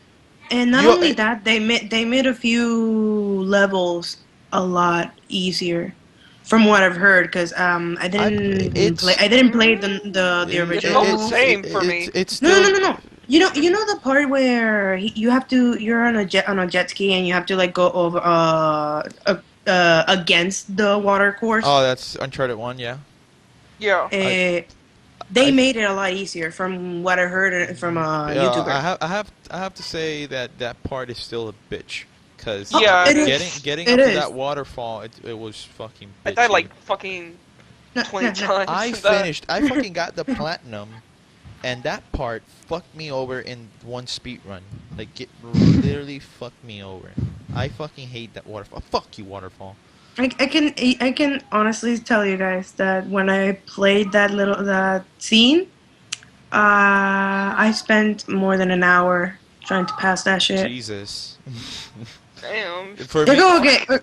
S5: And not
S2: You-
S5: only that, they made a few levels a lot easier, from what I've heard. Because I didn't
S2: it's-
S5: play the original.
S3: all the same for me.
S2: It's
S5: No,
S2: still,
S5: no, no, no, You know the part where you're on a jet ski and you have to like go over against the water course.
S2: Oh, that's Uncharted 1, yeah.
S3: Yeah.
S5: They
S2: I-
S5: made it a lot easier from what I heard from a
S2: Yeah,
S5: YouTuber.
S2: I have to say that that part is still a bitch, cause
S3: Yeah,
S5: it
S3: is.
S2: getting
S5: It
S2: up to
S5: is.
S2: that waterfall, it was fucking
S3: I died
S2: bitchy.
S3: like fucking
S5: No,
S3: 20
S5: no, no.
S3: times.
S2: I
S3: in that.
S2: finished. I fucking got the platinum, and that part fucked me over in one speed run. Like it literally fucked me over. I fucking hate that waterfall. Fuck you, waterfall.
S5: I can honestly tell you guys that when I played that scene, I spent more than an hour trying to pass that shit.
S2: Jesus.
S3: Damn.
S2: For
S5: Like,
S2: me,
S5: oh,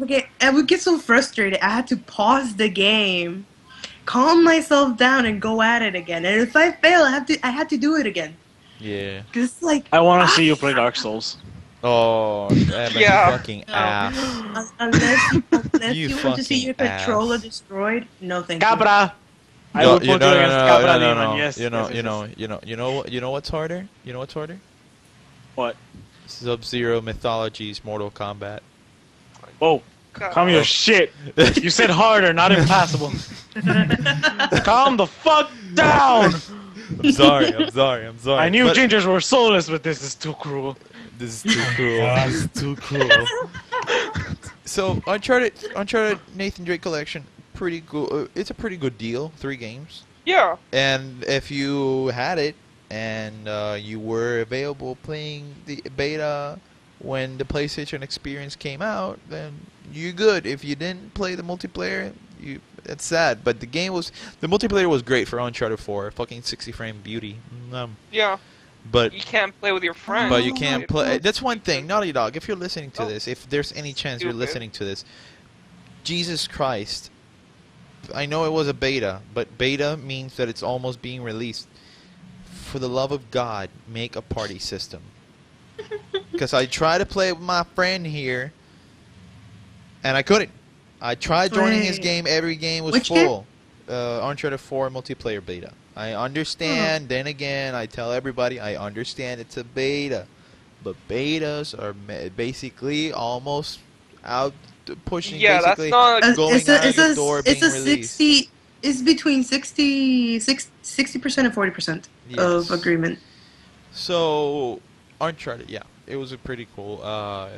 S5: okay, I would get so frustrated. I had to pause the game, calm myself down, and go at it again. And if I fail, I had to do it again.
S2: yeah.
S5: Cause it's like
S7: I want to see you play Dark Souls.
S2: Oh, Evan, you
S3: Yeah.
S2: fucking
S5: No.
S2: ass.
S5: Unless
S2: You
S5: you want to see your
S2: fucking
S5: controller
S2: ass.
S5: destroyed, no thank you.
S7: Cabra! I
S2: No,
S7: will put you against Cabra Demon, yes.
S2: You know,
S7: yes, yes, yes.
S2: you know what's harder? You know what's harder?
S7: What?
S2: Sub-Zero Mythologies Mortal Kombat.
S7: Whoa,
S3: God.
S7: calm your shit. You said harder, not impossible. Calm the fuck down!
S2: I'm sorry. I'm sorry. I'm sorry.
S7: I knew
S2: But
S7: gingers were soulless, but this is too cruel.
S2: this is too cruel. This is too cruel. So Uncharted Nathan Drake Collection, pretty good. It's a pretty good deal. 3 games.
S3: Yeah.
S2: And if you had it and you were available playing the beta when the PlayStation experience came out, then you're good. If you didn't play the multiplayer, it's sad. But the multiplayer was great for Uncharted 4. Fucking 60 frame beauty.
S3: Yeah.
S2: But
S3: You can't play with your friends.
S2: you can't play. That's one thing, Naughty Dog. If you're listening to
S3: Oh.
S2: this, if there's any chance you're
S3: Stupid.
S2: listening to this, Jesus Christ. I know it was a beta, but beta means that it's almost being released. For the love of God, make a party system. Because I tried to play with my friend here, and I couldn't. I tried joining his
S5: Wait.
S2: game. Every game was
S5: Which game?
S2: full. Uncharted 4 multiplayer beta. I understand. Then again, I tell everybody I understand it's a beta, but betas are basically almost out pushing.
S3: Yeah, that's
S2: basically
S3: not.
S2: going out the door,
S5: it's
S2: being
S5: a
S2: released.
S5: 60. It's between 60% and 40% of
S2: Yes.
S5: agreement.
S2: So, Uncharted, yeah, it was a pretty cool.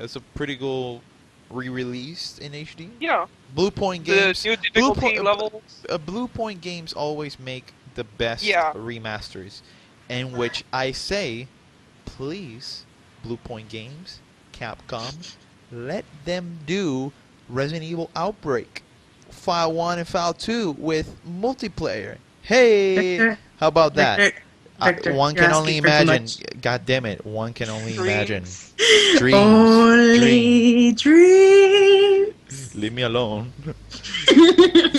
S2: It's a pretty cool re-release in HD.
S3: Yeah.
S2: Blue Point
S3: The
S2: Games.
S3: new difficulty levels.
S2: Blue Point Games always make the best
S3: Yeah.
S2: remasters, in which I say, please, Blue Point Games, Capcom, let them do Resident Evil Outbreak, File 1 and File 2 with multiplayer. Hey,
S5: Victor,
S2: how about that?
S5: Victor,
S2: One
S5: you're
S2: can only
S5: asking for too
S2: imagine.
S5: much.
S2: God damn it! One can only imagine.
S3: Dreams.
S2: Dreams.
S5: Only dreams.
S2: Leave me alone.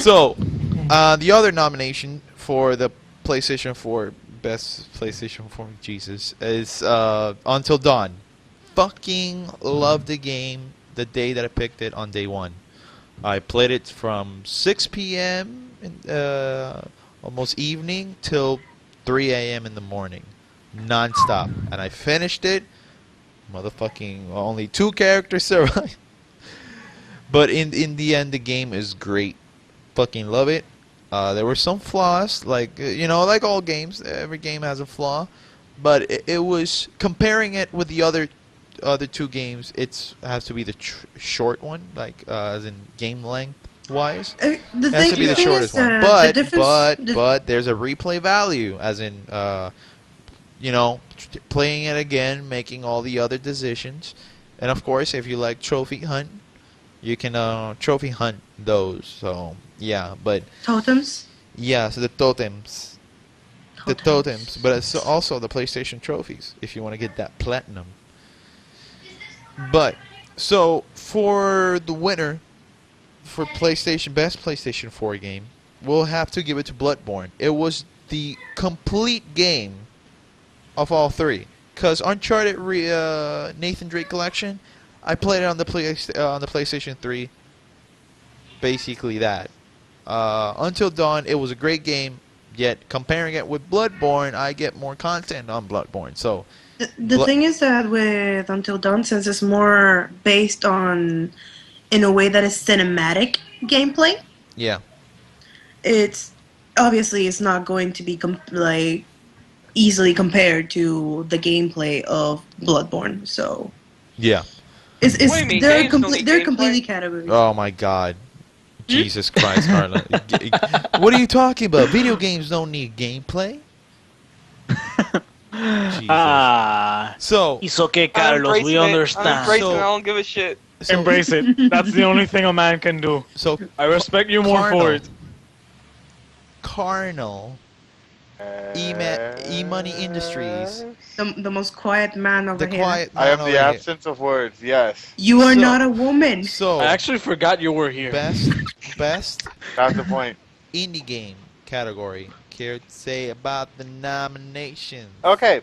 S2: So, the other nomination for the PlayStation 4 best PlayStation 4 Jesus is Until Dawn. Fucking love the game the day that I picked it on day 1. I played it from 6 p.m. Almost evening till 3 a.m. in the morning, non-stop, and I finished it. Motherfucking only 2 characters survived. But in the end, the game is great. Fucking love it. There were some flaws, like like all games. Every game has a flaw, but it was comparing it with the other 2 games. It has to be the short one, like as in game length wise.
S5: The
S2: It has to be the
S5: thing
S2: shortest
S5: is,
S2: one.
S5: the
S2: But
S5: difference-
S2: but there's a replay value, as in playing it again, making all the other decisions, and of course, if you like trophy hunt, you can trophy hunt those. So yeah, but
S5: totems.
S2: yeah, so the totems, but it's also the PlayStation trophies if you want to get that platinum. But so for the winner for best PlayStation 4 game, we'll have to give it to Bloodborne. It was the complete game of all 3. Cause Uncharted Nathan Drake Collection, I played it on the PlayStation 3. Basically that. Until Dawn, it was a great game. Yet comparing it with Bloodborne, I get more content on Bloodborne. So
S5: The thing is that with Until Dawn, since it's more based on, in a way that is cinematic gameplay,
S2: yeah,
S5: it's obviously it's not going to be like easily compared to the gameplay of Bloodborne. So
S2: yeah.
S5: it's
S3: What do you mean, games don't need
S5: they're
S3: gameplay?
S5: completely categories.
S2: Oh my God. Jesus Christ, Carla. What are you talking about? Video games don't need gameplay. Jesus.
S7: Ah,
S2: So,
S7: it's okay,
S3: I'm
S7: Carlos.
S3: embracing
S7: We
S3: it. I'm
S7: understand.
S3: embracing
S2: So-
S3: it. I don't give a shit.
S7: Embrace it. That's the only thing a man can do.
S2: So,
S7: I respect you more for it.
S2: Carnal, E-Money Industries,
S5: The most quiet man over
S2: the
S5: here.
S2: quiet
S6: I
S2: man
S6: am
S2: over
S6: the
S2: here.
S6: absence of words. Yes,
S5: You are
S2: So-
S5: not a woman.
S2: So,
S7: I actually forgot you were here.
S2: best
S6: that's the point.
S2: indie game category. Care to say about the nominations?
S6: Okay,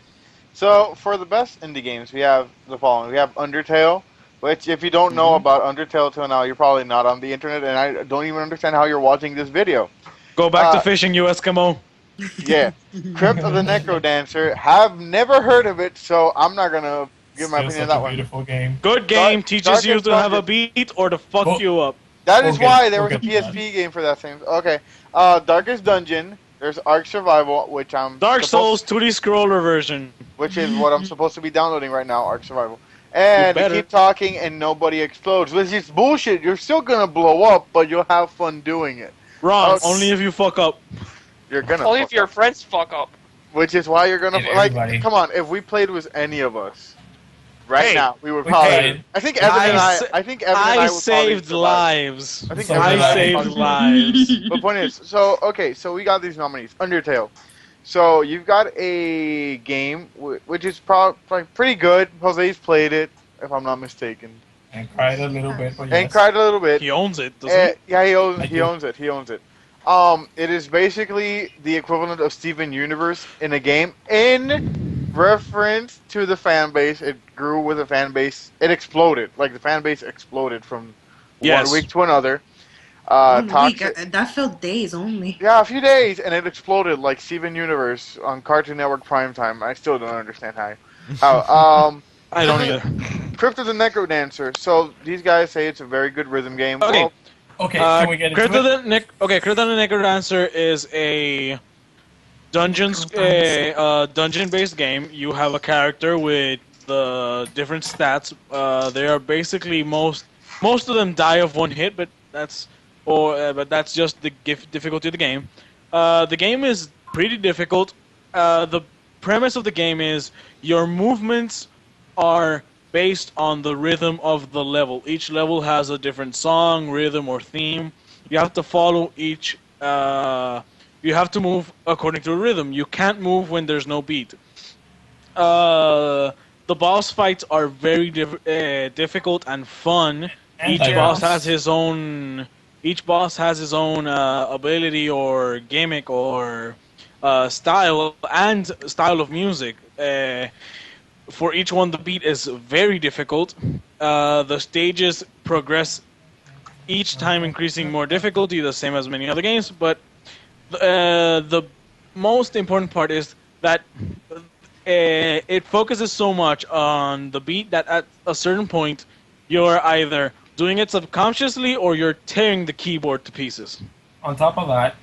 S6: so for the best indie games, we have the following. We have Undertale, which if you don't know about Undertale till now, you're probably not on the internet, and I don't even understand how you're watching this video.
S7: Go back to
S6: Uh,
S7: fishing, you Eskimo.
S6: Yeah, Crypt of the Necrodancer. Have never heard of it, so I'm not gonna give my
S4: Still
S6: opinion on
S4: such
S6: that
S4: a
S6: one.
S4: beautiful game.
S7: Good game teaches you
S6: Darkest
S7: to have a
S6: Dungeon.
S7: beat or to fuck
S4: Well-
S7: you up.
S6: That is
S4: We'll
S6: why
S4: get-
S6: there
S4: we'll
S6: was a
S4: get to
S6: PSP game for that same. Okay, Darkest Dungeon. There's Ark Survival, which I'm
S7: Dark
S6: supposed-
S7: Souls 2D scroller version.
S6: which is what I'm supposed to be downloading right now. Ark Survival. And
S7: You better.
S6: keep talking and nobody explodes, which is bullshit. You're still gonna blow up, but you'll have fun doing it.
S7: Wrong.
S6: Oh,
S7: Only if you fuck up.
S6: You're gonna.
S3: Only
S6: fuck
S3: if your
S6: up.
S3: friends fuck up.
S6: Which is why you're gonna
S4: And
S6: like.
S4: everybody.
S6: Come on, if we played with any of us, right
S7: Hey,
S6: now we would
S4: we
S6: probably.
S4: tried.
S6: I think Evan and
S7: I
S6: I.
S7: sa-
S6: I think Evan and I
S7: I
S6: would probably
S7: saved
S6: survive.
S7: lives.
S6: I think
S4: So
S6: Evan and
S7: I
S6: would
S7: saved
S6: probably-
S7: lives.
S6: But point is, so okay, so we got these nominees. Undertale. So you've got a game which is probably pretty good. Jose's played it, if I'm not mistaken,
S4: And cried a little bit, but
S6: and
S4: yes.
S6: cried a little bit.
S7: He owns it, doesn't he?
S6: Yeah, he owns.
S4: I
S6: He
S4: do.
S6: owns it. He owns it. It is basically the equivalent of Steven Universe in a game. In reference to the fan base, it grew with a fan base. It exploded. Like the fan base exploded from
S7: Yes.
S6: one week to another.
S5: One week,
S6: Toxic.
S5: that felt days only.
S6: Yeah, a few days, and it exploded like Steven Universe on Cartoon Network primetime. I still don't understand how.
S7: I don't either.
S6: Crypt of the Necrodancer. So these guys say it's a very good rhythm game.
S7: Okay.
S6: Well,
S4: Okay, can we get into
S7: Crypt
S4: it?
S7: of the Necrodancer is a dungeon-based game. You have a character with the different stats. They are basically most of them die of one hit, but that's just the difficulty of the game. The game is pretty difficult. The premise of the game is your movements are based on the rhythm of the level. Each level has a different song, rhythm, or theme. You have to follow each. You have to move according to a rhythm. You can't move when there's no beat. The boss fights are very difficult and fun.
S4: And
S7: Each
S4: diverse.
S7: boss has his own. Each boss has his own ability or gimmick or style of music. For each one, the beat is very difficult. The stages progress each time, increasing more difficulty, the same as many other games. But the most important part is that it focuses so much on the beat that at a certain point, you're either doing it subconsciously or you're tearing the keyboard to pieces.
S4: On top of that,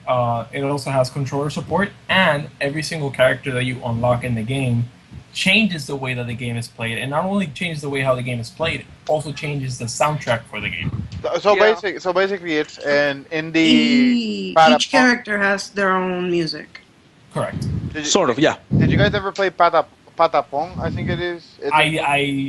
S4: it also has controller support, and every single character that you unlock in the game changes the way that the game is played, and not only changes the way how the game is played, it also changes the soundtrack for the game.
S6: so
S3: Yeah.
S6: basically, it's an indie.
S5: Each
S6: Patapon.
S5: character has their own music.
S4: Correct.
S7: Sort of, yeah.
S6: Did you guys ever play Patapon? I think it is. It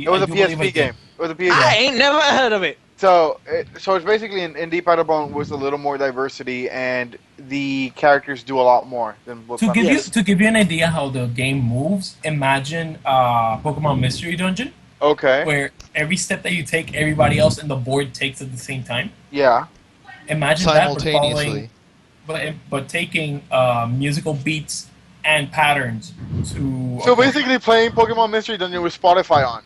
S6: was a
S4: do believe I
S6: PSP
S4: did.
S6: game. It was a PSP.
S7: I ain't never heard of it.
S6: So it's basically an indie Patapon with a little more diversity, and the characters do a lot more than what
S4: To give
S7: Yes.
S4: you an idea how the game moves, imagine Pokemon Mystery Dungeon,
S6: Okay.
S4: where every step that you take, everybody else in the board takes at the same time.
S6: Yeah.
S4: Imagine that, but
S2: Simultaneously.
S4: following, but taking musical beats and patterns to.
S6: So basically, playing Pokemon Mystery Dungeon with Spotify on.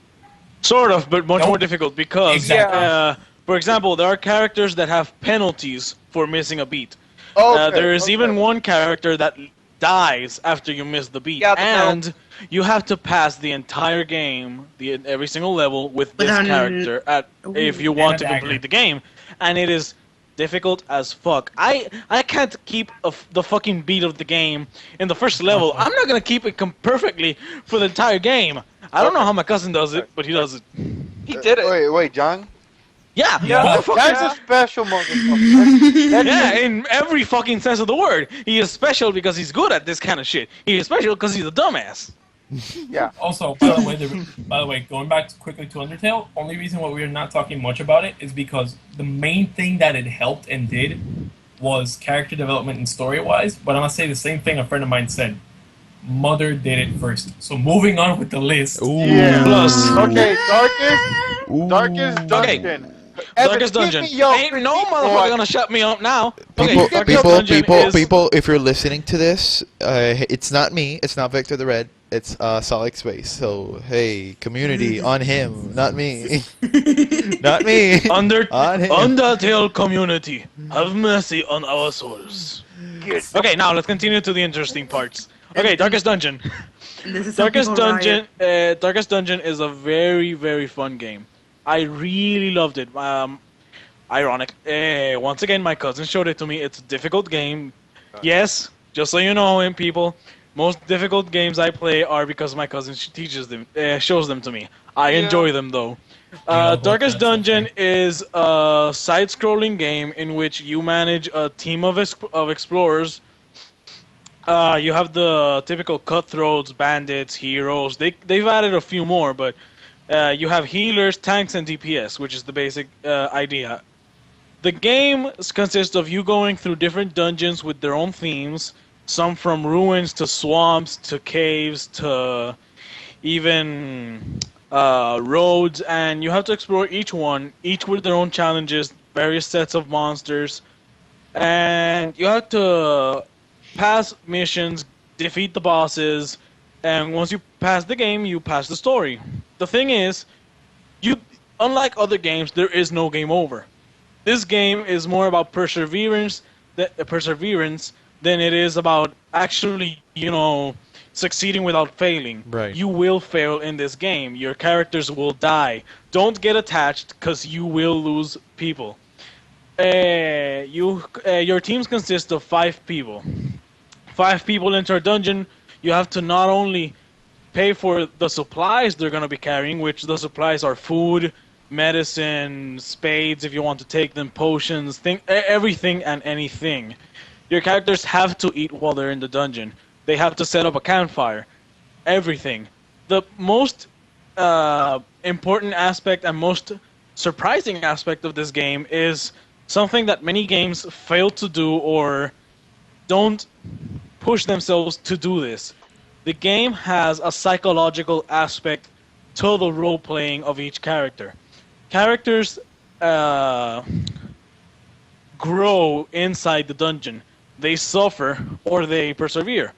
S7: Sort of, but much
S4: Nope.
S7: more difficult because,
S4: Exactly.
S7: for example, there are characters that have penalties for missing a beat.
S6: Okay.
S7: There is even one character that dies after you miss the beat,
S3: Yeah, the metal-
S7: and you have to pass the entire game, every single level with this
S5: Without
S7: character if you
S5: Ooh.
S7: want
S4: And
S7: to
S4: a dagger.
S7: complete the game, and it is difficult as fuck. I can't keep the fucking beat of the game in the first level. I'm not gonna keep it perfectly for the entire game. I don't know
S6: Okay.
S7: how my cousin does it, but he does it.
S3: He did it.
S6: Wait, John.
S7: Yeah,
S4: Yeah.
S7: motherfucker.
S6: That's a special motherfucker. That's
S7: Yeah, in every fucking sense of the word. He is special because he's good at this kind of shit. He is special because he's a dumbass.
S6: yeah.
S4: Also, by the way, going back quickly to Undertale, only reason why we are not talking much about it is because the main thing that it helped and did was character development and story-wise. But I'm gonna say the same thing a friend of mine said. Mother did it first. So moving on with the list.
S6: Yeah.
S7: Plus.
S6: Okay, Darkest Dungeon. Evan,
S7: Darkest
S6: give
S7: Dungeon.
S6: me your
S7: Ain't no
S6: critique,
S7: motherfucker
S6: boy.
S7: gonna shut me up now.
S2: People,
S7: Okay, Darkest
S2: people,
S7: Dungeon
S2: people,
S7: is-
S2: people, people. If you're listening to this, it's not me. It's not Victor the Red. It's Solid Space. So hey, community on him, not me, not me. on him.
S7: Undertale community, have mercy on our souls. Okay, now let's continue to the interesting parts. Okay, Darkest Dungeon.
S5: This is how
S7: Darkest
S5: people riot.
S7: Dungeon. Darkest Dungeon is a very, very fun game. I really loved it. Ironic. Once again, my cousin showed it to me. It's a difficult game. Yes, just so you know, people, most difficult games I play are because my cousin shows them to me. I
S3: Yeah.
S7: enjoy them though.
S4: Yeah,
S7: Darkest
S4: that's
S7: Dungeon
S4: okay.
S7: is a side-scrolling game in which you manage a team of explorers. You have the typical cutthroats, bandits, heroes. They've added a few more, but you have healers, tanks, and DPS, which is the basic idea. The game consists of you going through different dungeons with their own themes, some from ruins to swamps to caves to even roads, and you have to explore each one, each with their own challenges, various sets of monsters, and you have to pass missions, defeat the bosses, and once you pass the game, you pass the story. The thing is, unlike other games, there is no game over. This game is more about perseverance than it is about actually, succeeding without failing.
S2: Right.
S7: You will fail in this game. Your characters will die. Don't get attached, because you will lose people. Your teams consist of 5 people. 5 people enter a dungeon. You have to not only pay for the supplies they're going to be carrying, which the supplies are food, medicine, spades if you want to take them, potions, everything and anything. Your characters have to eat while they're in the dungeon. They have to set up a campfire. Everything. The most important aspect and most surprising aspect of this game is something that many games fail to do or don't push themselves to do this. The game has a psychological aspect to the role-playing of each character. Characters grow inside the dungeon. They suffer or they persevere.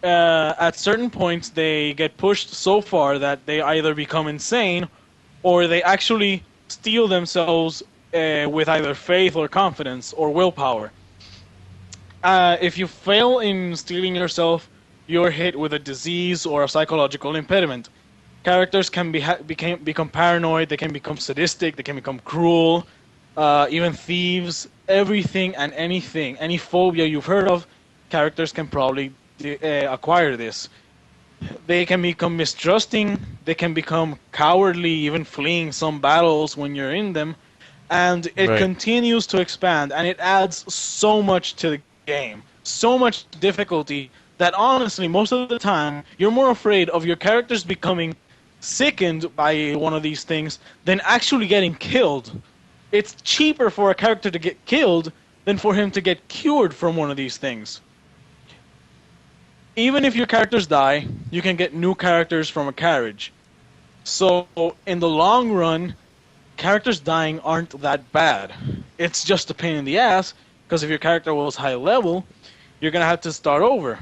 S7: At certain points, they get pushed so far that they either become insane or they actually steel themselves with either faith or confidence or willpower. If you fail in stealing yourself, you're hit with a disease or a psychological impediment. Characters can become paranoid, they can become sadistic, they can become cruel, even thieves, everything and anything, any phobia you've heard of, characters can probably acquire this. They can become mistrusting, they can become cowardly, even fleeing some battles when you're in them, and it
S2: Right.
S7: continues to expand, and it adds so much to the game, so much difficulty, that honestly, most of the time, you're more afraid of your characters becoming sickened by one of these things than actually getting killed. It's cheaper for a character to get killed than for him to get cured from one of these things. Even if your characters die, you can get new characters from a carriage. So, in the long run, characters dying aren't that bad. It's just a pain in the ass, because if your character was high level, you're going to have to start over.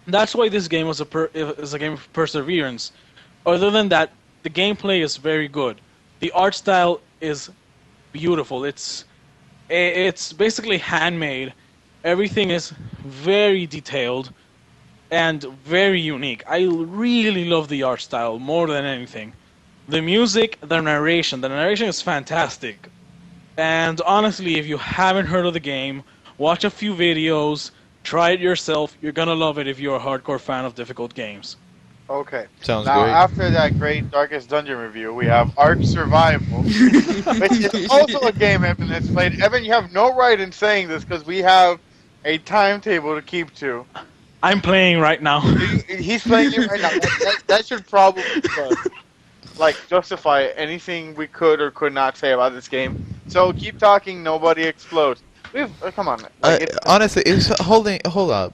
S7: That's why this game is a game of perseverance. Other than that, the gameplay is very good. The art style is beautiful. It's basically handmade. Everything is very detailed. and very unique. I really love the art style more than anything. The music, the narration. The narration is fantastic. And honestly, if you haven't heard of the game, watch a few videos, try it yourself. You're gonna love it if you're a hardcore fan of difficult games.
S6: Okay.
S2: Sounds
S6: Now,
S2: great.
S6: after that great Darkest Dungeon review, we have Ark Survival, which is also a game Evan has played. Evan, you have no right in saying this because we have a timetable to keep to.
S7: I'm playing right now.
S6: He's playing it right now. That should probably justify anything we could or could not say about this game. So keep talking. Nobody explodes. Come on.
S2: Honestly, hold up.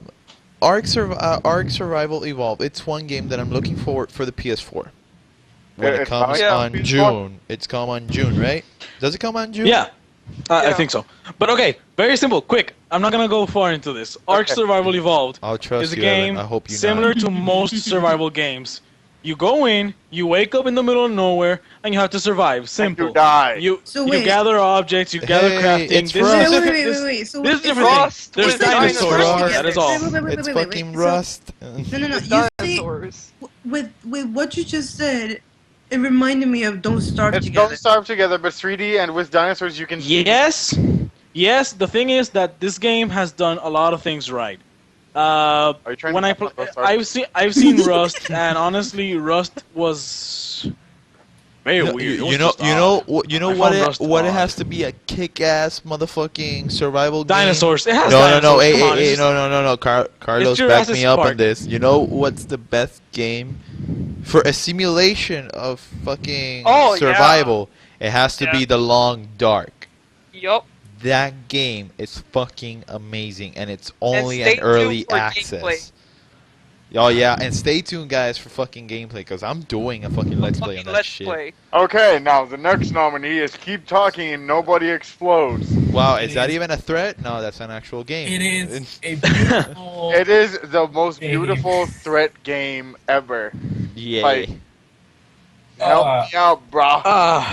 S2: Ark Survival Evolved. It's one game that I'm looking forward for the PS4. When it
S6: It's
S2: comes
S6: coming?
S2: on
S6: PS4?
S2: June. It's come on June, right? Does it come on June?
S7: Yeah, I
S3: Yeah.
S7: think so. But okay, very simple, quick. I'm not gonna go far into this. Ark
S6: Okay.
S7: Survival Evolved
S2: I'll trust
S7: is a
S2: you, Evan.
S7: game
S2: I hope you
S7: similar to most survival games. You go in, you wake up in the middle of nowhere, and you have to survive. Simple.
S6: You die.
S7: You
S5: So
S7: you
S5: wait.
S7: gather objects, you gather
S2: Hey,
S7: crafting.
S2: it's
S7: This
S2: Rust.
S7: is
S5: Wait,
S7: different.
S5: wait,
S7: This,
S5: wait, wait. So
S7: this is
S5: it's
S7: different
S3: Rust
S7: thing. There's
S3: with
S7: dinosaurs.
S3: dinosaurs.
S7: That is all.
S2: It's fucking
S5: So-
S2: Rust.
S5: No. You
S3: With
S5: see,
S3: dinosaurs.
S5: with what you just said, it reminded me of Don't Starve
S6: It's
S5: Together.
S6: Don't Starve Together, but 3D and with dinosaurs you can.
S7: Yes, yes. The thing is that this game has done a lot of things right.
S6: Are you trying
S7: When
S6: to
S7: I
S6: talk
S7: play,
S6: about Don't
S7: I've seen Rust, and honestly, Rust was very weird. It was just odd. I
S2: what
S7: found Rust
S2: it
S7: odd.
S2: has to be a kick-ass motherfucking survival game.
S7: Dinosaurs. It has
S2: No,
S7: dinosaurs.
S2: hey,
S7: Come on,
S2: hey,
S7: it's
S2: no. Carlos, back
S7: Jurassic
S2: me up on
S7: Park.
S2: this. You know what's the best game for a simulation of fucking
S3: Oh, yeah.
S2: survival? It has to
S3: Yeah.
S2: be The Long Dark.
S3: Yup.
S2: That game is fucking amazing, and it's only
S3: stay
S2: an early
S3: tuned for
S2: access.
S3: gameplay.
S2: Oh yeah, and stay tuned, guys, for fucking gameplay, cause I'm doing a fucking let's play on that
S3: Let's
S2: shit.
S3: play.
S6: Okay, now the next nominee is Keep Talking and Nobody Explodes.
S2: Wow,
S4: It
S2: is that
S4: is-
S2: even a threat? No, that's an actual game.
S4: It is a beautiful.
S6: It is the most
S4: Game.
S6: beautiful threat game ever.
S2: Yeah.
S6: Like, help me out, bro.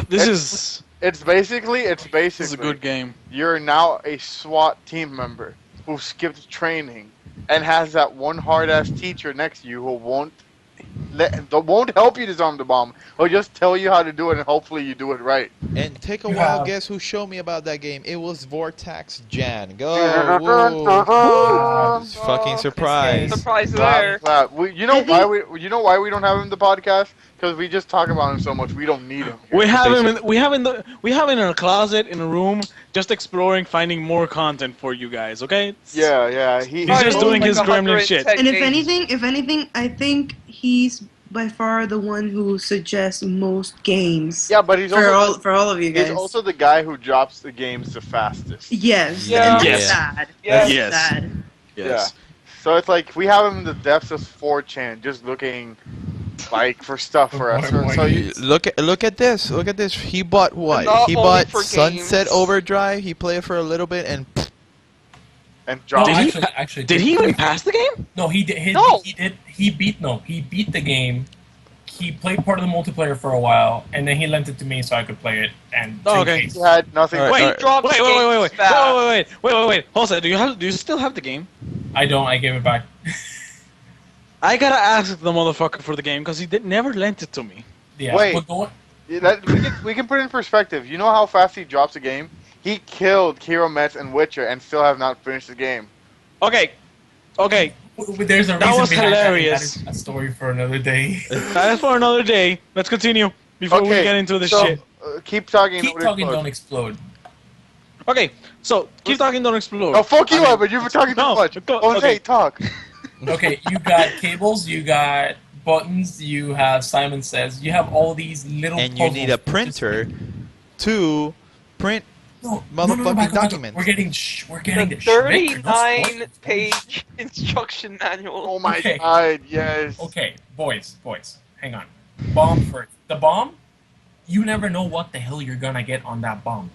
S7: This is
S6: It's basically
S7: this is a good game.
S6: you're now a SWAT team member who skipped training and has that one hard ass teacher next to you who won't help you disarm the bomb. He'll just tell you how to do it and hopefully you do it right.
S2: And take a
S4: You
S2: while,
S4: have-
S2: guess who showed me about that game? It was Vortex Jan. Go! Woo. Fucking surprise.
S3: Surprise
S6: Clap,
S3: there.
S6: clap. You know
S5: I think-
S6: why we don't have him in the podcast? Because we just talk about him so much we don't need him.
S7: We have him. We have him in a closet in a room, just exploring, finding more content for you guys. Okay?
S6: Yeah.
S7: He's just doing his gremlin shit.
S5: And if anything, I think he's by far the one who suggests most games.
S6: Yeah, but he's
S5: For
S6: also
S5: all of you guys.
S6: he's also the guy who drops the games the fastest.
S5: Yes.
S3: Yeah.
S5: And that's
S7: Yes.
S5: sad.
S3: Yeah.
S5: That's
S7: Yes.
S5: sad.
S7: Yes.
S6: So it's like we have him in the depths of 4chan, just looking like for stuff for us. So you,
S2: Look at this. Look at this. He bought what?
S3: Not
S2: He
S3: only
S2: bought
S3: for
S2: Sunset
S3: games.
S2: Overdrive. He played it for a little bit and
S6: and
S4: No,
S6: drop.
S7: Did he-
S4: actually,
S7: Did he even pass the game?
S4: No, he did.
S3: No.
S4: He beat the game. He played part of the multiplayer for a while, and then he lent it to me so I could play it. And
S7: Oh, okay.
S6: He had nothing.
S2: Alright,
S3: Wait,
S2: alright.
S3: drops games fast.
S7: Wait. Jose, do you still have the game?
S4: I don't. I gave it back.
S7: I gotta ask the motherfucker for the game because he never lent it to me.
S4: Yeah.
S6: Wait.
S4: But going,
S6: Yeah, we can put it in perspective. You know how fast he drops a game? He killed Hero Mets and Witcher and still have not finished the game.
S7: Okay.
S4: there's a
S7: That
S4: reason
S7: was
S4: behind
S7: hilarious.
S4: That is a story for another day.
S7: That's for another day. Let's continue before we get into this
S6: so,
S7: shit.
S6: Keep talking.
S4: Keep
S6: nobody
S4: talking,
S6: explodes.
S4: don't explode.
S7: Okay, so keep talking, don't explode.
S6: Oh, fuck you,
S7: I mean-
S6: Evan. You've been talking too
S7: No,
S6: much.
S7: go-
S6: Jose,
S7: okay.
S6: talk.
S4: Okay, you got cables, you got buttons, you have Simon Says, you have all these little.
S2: and you need a
S4: puzzles.
S2: printer to print
S4: No,
S2: motherfucking
S4: back up.
S2: documents.
S4: We're getting
S3: The
S4: the
S3: 39-page instruction manual.
S6: Oh my
S4: Okay.
S6: god, yes.
S4: Okay, boys, hang on. Bomb first. The bomb, you never know what the hell you're gonna get on that bomb.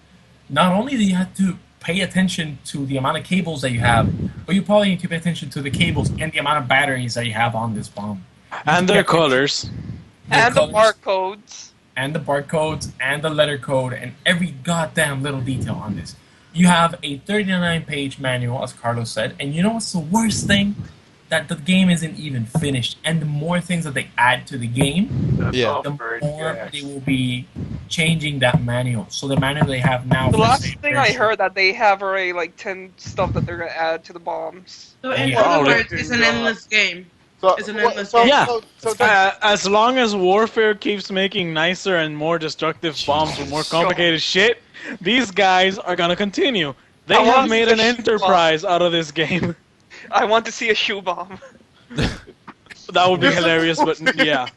S4: Not only do you have to pay attention to the amount of cables that you have, but you probably need to pay attention to the cables and the amount of batteries that you have on this bomb.
S7: And their colors.
S3: And the
S4: colors,
S3: barcodes.
S4: and the barcodes and the letter code and every goddamn little detail on this. You have a 39-page manual, as Carlos said, and you know what's the worst thing that the game isn't even finished, and the more things that they add to the game,
S2: Yeah.
S4: the more they will be changing that manual. So the manual they have now.
S3: The
S4: for
S3: last
S4: say,
S3: thing I
S4: version-
S3: heard that they have already like 10 stuff that they're gonna add to the bombs.
S5: So in
S4: Yeah.
S5: other
S7: Probably.
S5: words, it's an endless game.
S6: So,
S5: It's an
S6: well,
S5: endless
S6: so,
S5: game.
S7: Yeah.
S6: so
S7: As long as Warfare keeps making nicer and more destructive bombs with more complicated shit, these guys are gonna continue. They
S3: I
S7: have
S3: want
S7: made
S3: the
S7: an
S3: shoe
S7: enterprise out of this game.
S3: I want to see a shoe bomb.
S7: That would be hilarious, but yeah.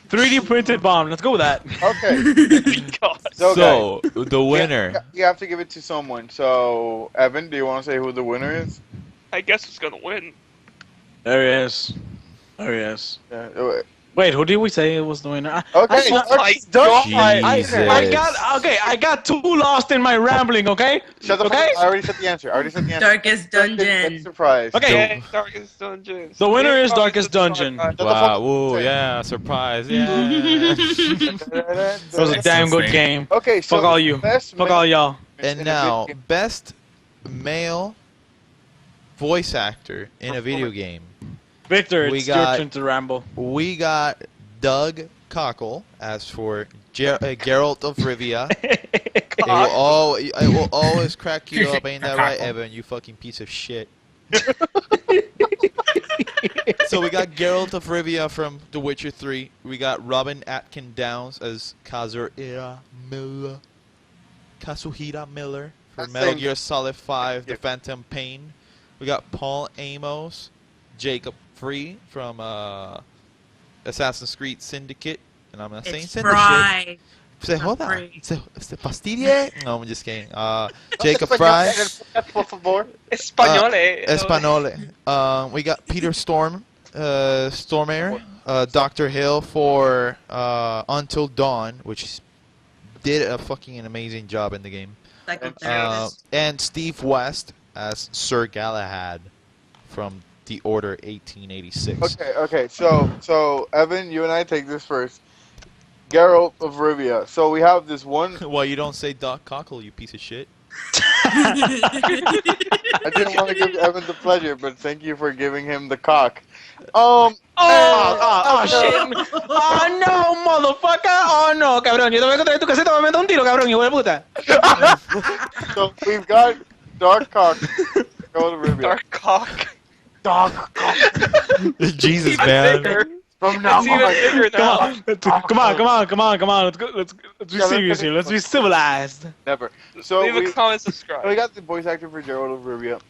S7: 3D printed bomb. Let's go with that.
S6: okay.
S3: God.
S2: So, the winner.
S6: You have to give it to someone. So, Evan, do you want to say who the winner is?
S3: I guess it's gonna win.
S7: There he is. There he is.
S6: Yeah.
S7: Wait, who did we say was the winner?
S6: Okay,
S3: Oh my
S6: Dark's done.
S3: God.
S7: I got too lost in my rambling. Okay.
S6: Shut the fuck
S7: Okay.
S6: up. I already said the answer.
S5: Darkest Dungeon.
S6: Surprise.
S7: Okay.
S3: Yeah, Darkest Dungeon.
S7: The winner is
S3: Darkest
S7: Darkest Dungeon.
S6: Shut the
S2: Wow,
S6: fuck
S2: whoa,
S6: up.
S2: yeah, surprise, yeah.
S7: That was a
S4: That's
S7: damn good
S4: insane.
S7: game.
S6: Okay, so
S7: Fuck all you.
S6: best
S7: Fuck all y'all.
S2: And
S6: in a
S2: now,
S6: video game.
S2: best male voice actor in a video game.
S7: Victor,
S2: We
S7: it's
S2: got-
S7: your turn to ramble.
S2: We got Doug Cockle as for Geralt of Rivia. It will always crack you up, ain't that right, Evan? You fucking piece of shit. So we got Geralt of Rivia from The Witcher 3. We got Robin Atkin Downs as Kazuhira Miller. Kazuhira Miller for
S6: That's
S2: Metal
S6: same.
S2: Gear Solid 5: The
S6: Yeah.
S2: Phantom Pain. We got Paul Amos, Jacob Free from Assassin's Creed Syndicate. And I'm not saying
S5: It's
S2: Syndicate.
S5: Fry.
S2: Say, hold
S5: Not
S2: on.
S5: Free.
S2: Say Pastille? No, I'm just kidding. Jacob Fry.
S6: Por favor.
S3: Españole.
S2: Espanole. We got Peter Stormare, Dr. Hill for Until Dawn, which did a fucking amazing job in the game.
S5: Psychotherapist.
S2: And Steve West as Sir Galahad from The Order 1886.
S6: Okay. So Evan, you and I take this first. Geralt of Rivia. So we have this one.
S2: Well, you don't say Doc Cockle, you piece of shit.
S6: I didn't want to give Evan the pleasure, but thank you for giving him the cock.
S7: Shit! Oh no, motherfucker! Oh no, cabrón, yo te voy a encontrar en tu caseta, me meto un tiro, cabrón, hijo de puta.
S6: So we've got Dark Cock. Geralt of Rivia.
S3: Dark cock.
S6: Dark Cock.
S2: Jesus,
S3: Even
S2: man.
S3: bigger.
S6: From now
S3: It's even bigger now.
S7: Come on. Let's be serious here. Let's be civilized.
S6: Never. So
S3: Leave
S6: we
S3: a comment,
S6: we
S3: subscribe.
S6: got the voice actor for Geralt of Rivia.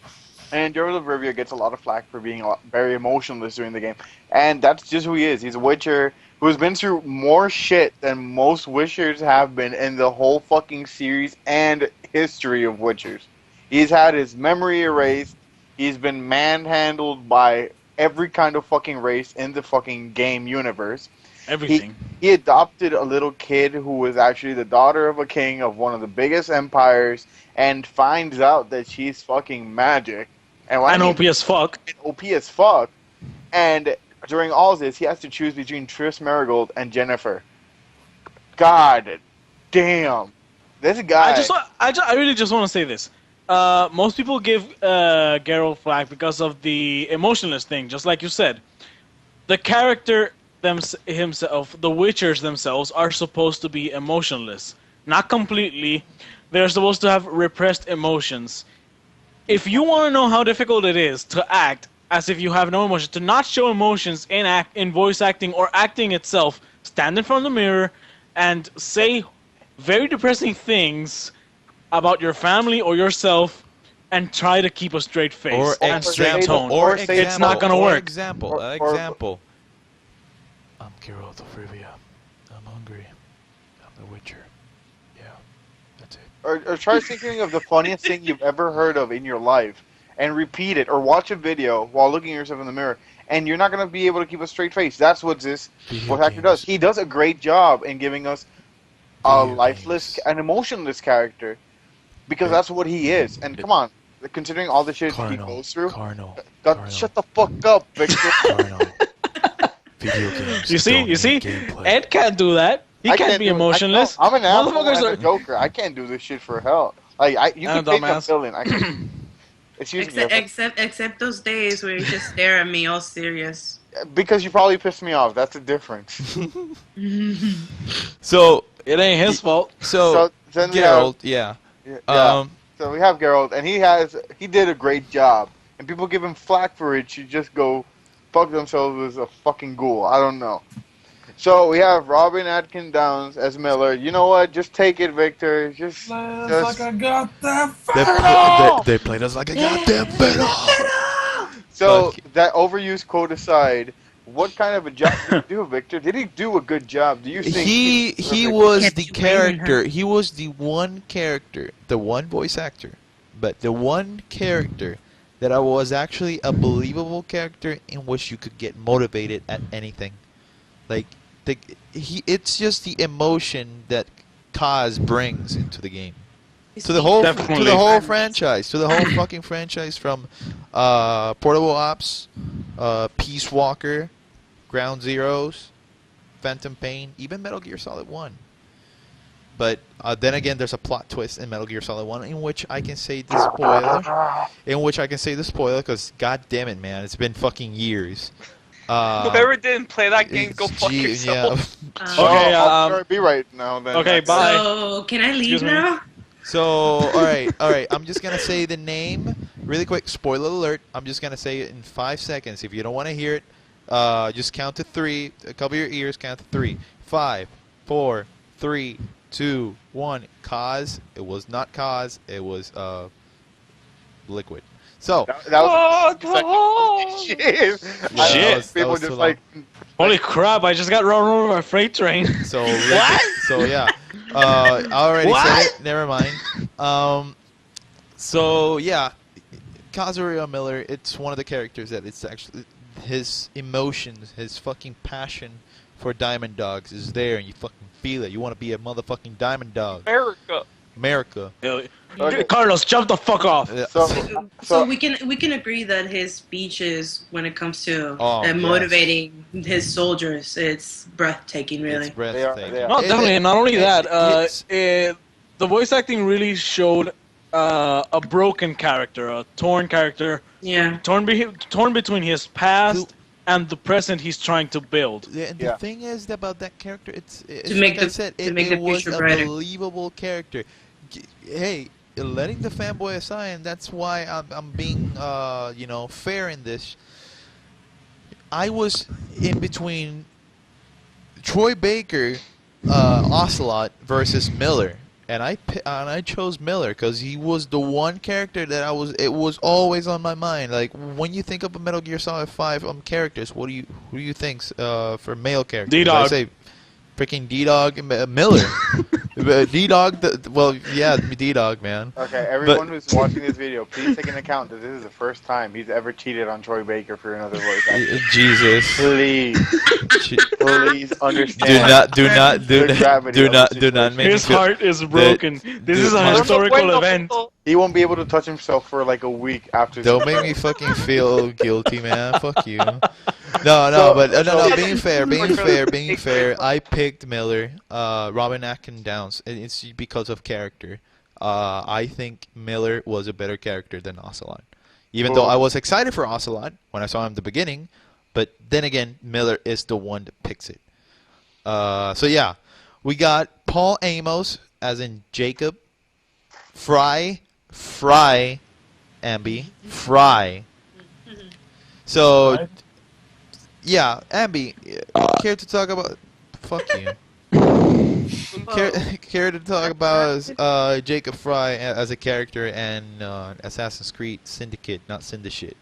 S6: And Geralt of Rivia gets a lot of flack for being very emotionless during the game. And that's just who he is. He's a Witcher who's been through more shit than most Witchers have been in the whole fucking series and history of Witchers. He's had his memory erased. He's been manhandled by every kind of fucking race in the fucking game universe.
S7: Everything.
S6: He adopted a little kid who was actually the daughter of a king of one of the biggest empires and finds out that she's fucking magic. And
S7: And OP as fuck.
S6: OP as fuck. And during all this, he has to choose between Triss Marigold and Jennifer. God damn. This guy.
S7: I really just want to say this. Most people give Geralt flack because of the emotionless thing, just like you said. The character himself, the Witchers themselves, are supposed to be emotionless. Not completely. They're supposed to have repressed emotions. If you want to know how difficult it is to act as if you have no emotion, to not show emotions in voice acting or acting itself, stand in front of the mirror and say very depressing things about your family or yourself and try to keep a straight face
S2: Or
S7: and straight
S2: example.
S7: tone.
S2: Or
S6: It's
S2: example.
S7: not gonna
S2: or
S7: work.
S2: Example.
S6: Or-
S2: Example. I'm Geralt of Rivia. I'm hungry. I'm the Witcher. Yeah, that's it.
S6: Or try thinking of the funniest thing you've ever heard of in your life and repeat it, or watch a video while looking at yourself in the mirror, and you're not going to be able to keep a straight face. That's what this
S2: Video
S6: voice actor does.
S2: games.
S6: He does a great job in giving us a
S2: Video
S6: lifeless,
S2: games.
S6: an emotionless character, because that's what he is. And come on, considering all the shit he goes through,
S2: Carnal.
S6: God,
S2: Carnal.
S6: shut the fuck up, Victor.
S2: Carnal. Video games.
S7: You see,
S2: don't
S7: you see,
S2: need gameplay.
S7: Ed can't do that. He
S6: I
S7: can't be
S6: do it.
S7: emotionless.
S6: I'm an asshole
S7: Motherfuckers
S6: and a
S7: are-
S6: Joker. I can't do this shit for hell. Like, you
S7: And
S6: can
S7: a
S6: take a
S7: dumbass.
S6: villain. I can. Excuse me.
S5: Except those days where you just stare at me all serious.
S6: Because you probably pissed me off. That's the difference.
S2: So,
S7: It ain't his fault.
S2: so
S6: Then we have
S2: Geralt, yeah.
S6: yeah.
S2: Um,
S6: So we have Geralt, and he did a great job. And people give him flack for it. Should just go fuck themselves as a fucking ghoul. I don't know. So we have Robin Atkin Downs as Miller. You know what? Just take it, Victor. Just
S4: Like I got that
S2: they played us like a goddamn fiddle.
S6: so
S2: Fuck.
S6: that overused quote aside, what kind of a job did he do, Victor? Did he do a good job? Do you think
S2: He was
S5: Kept
S2: the
S5: you waiting, huh?
S2: character. He was the one character, the one voice actor, but the one character that I was actually a believable character in which you could get motivated at anything. Like it's just the emotion that Kaz brings into the game. To the whole
S7: Definitely.
S2: franchise, to the whole fucking franchise from Portable Ops, Peace Walker, Ground Zeroes, Phantom Pain, even Metal Gear Solid 1. But then again, there's a plot twist in Metal Gear Solid 1 in which I can say the spoiler. Because god damn it, man, it's been fucking years.
S3: Whoever didn't play that game, go fuck yourself.
S2: Yeah.
S7: Okay,
S6: I'll be right now. Then.
S7: Okay, bye.
S5: So can I leave
S7: Excuse me.
S5: now?
S2: So, alright, I'm just gonna say the name really quick. Spoiler alert. I'm just gonna say it in 5 seconds. If you don't want to hear it, just count to 3. Cover your ears, count to 3. 5, 4, 3, 2, 1. Kaz. It was not Kaz. It was, Liquid. So,
S6: That was
S3: Oh,
S6: shit.
S2: that
S6: People
S2: was
S6: just
S2: too
S6: like
S7: Holy crap! I just got run over by a freight train.
S2: so Liquid. So yeah. I already said it. Never mind. So yeah, Kazuya Miller. It's one of the characters that it's actually his emotions, his fucking passion for Diamond Dogs is there, and you fucking feel it. You want to be a motherfucking Diamond Dog.
S3: America.
S2: America.
S6: Okay.
S7: Carlos, jump the fuck off.
S2: Yeah.
S5: So we can agree that his speeches, when it comes to
S2: Oh, yes.
S5: motivating his soldiers, it's breathtaking, really.
S2: It's breathtaking.
S6: they are.
S7: No, definitely. Not only that,
S2: it's-
S7: the voice acting really showed a broken character, a torn character,
S5: Yeah.
S7: torn between his past and the present he's trying to build.
S2: Yeah, and the
S6: Yeah.
S2: thing is about that character, it's
S5: make
S2: like I
S5: the-
S2: said,
S5: to
S2: it,
S5: make
S2: it
S5: the
S2: was
S5: future
S2: a
S5: brighter.
S2: believable character. Hey, letting the fanboy aside, and that's why I'm being fair in this. I was in between Troy Baker, Ocelot versus Miller, and I chose Miller because he was the one character that it was always on my mind. Like when you think of a Metal Gear Solid 5 characters, who do you think for male characters?
S7: D-Dog.
S2: I say freaking D-Dog Miller. D-Dog, D-Dog, man.
S6: Okay, everyone who's watching this video, please take into account that this is the first time he's ever cheated on Troy Baker for another voice actor.
S2: Jesus.
S6: Please, please
S2: Do
S6: understand.
S2: not make
S7: His
S2: me feel.
S7: heart is broken. This is a
S2: Dude,
S7: historical event.
S6: He won't be able to touch himself for like a week after.
S2: Don't make me fucking feel guilty, man. Fuck you. No,
S6: So-
S2: but
S6: so-
S2: being fair. I picked Miller, Robin Atkin Downs, and it's because of character. I think Miller was a better character than Ocelot, even though I was excited for Ocelot when I saw him at the beginning. But then again, Miller is the one that picks it. So yeah, we got Paul Amos as in Jacob, Fry, Ambi, Fry. So, yeah, Ambi, care to talk about? Fuck you. Care to talk about Jacob Fry as a character and Assassin's Creed Syndicate, not Syndicate?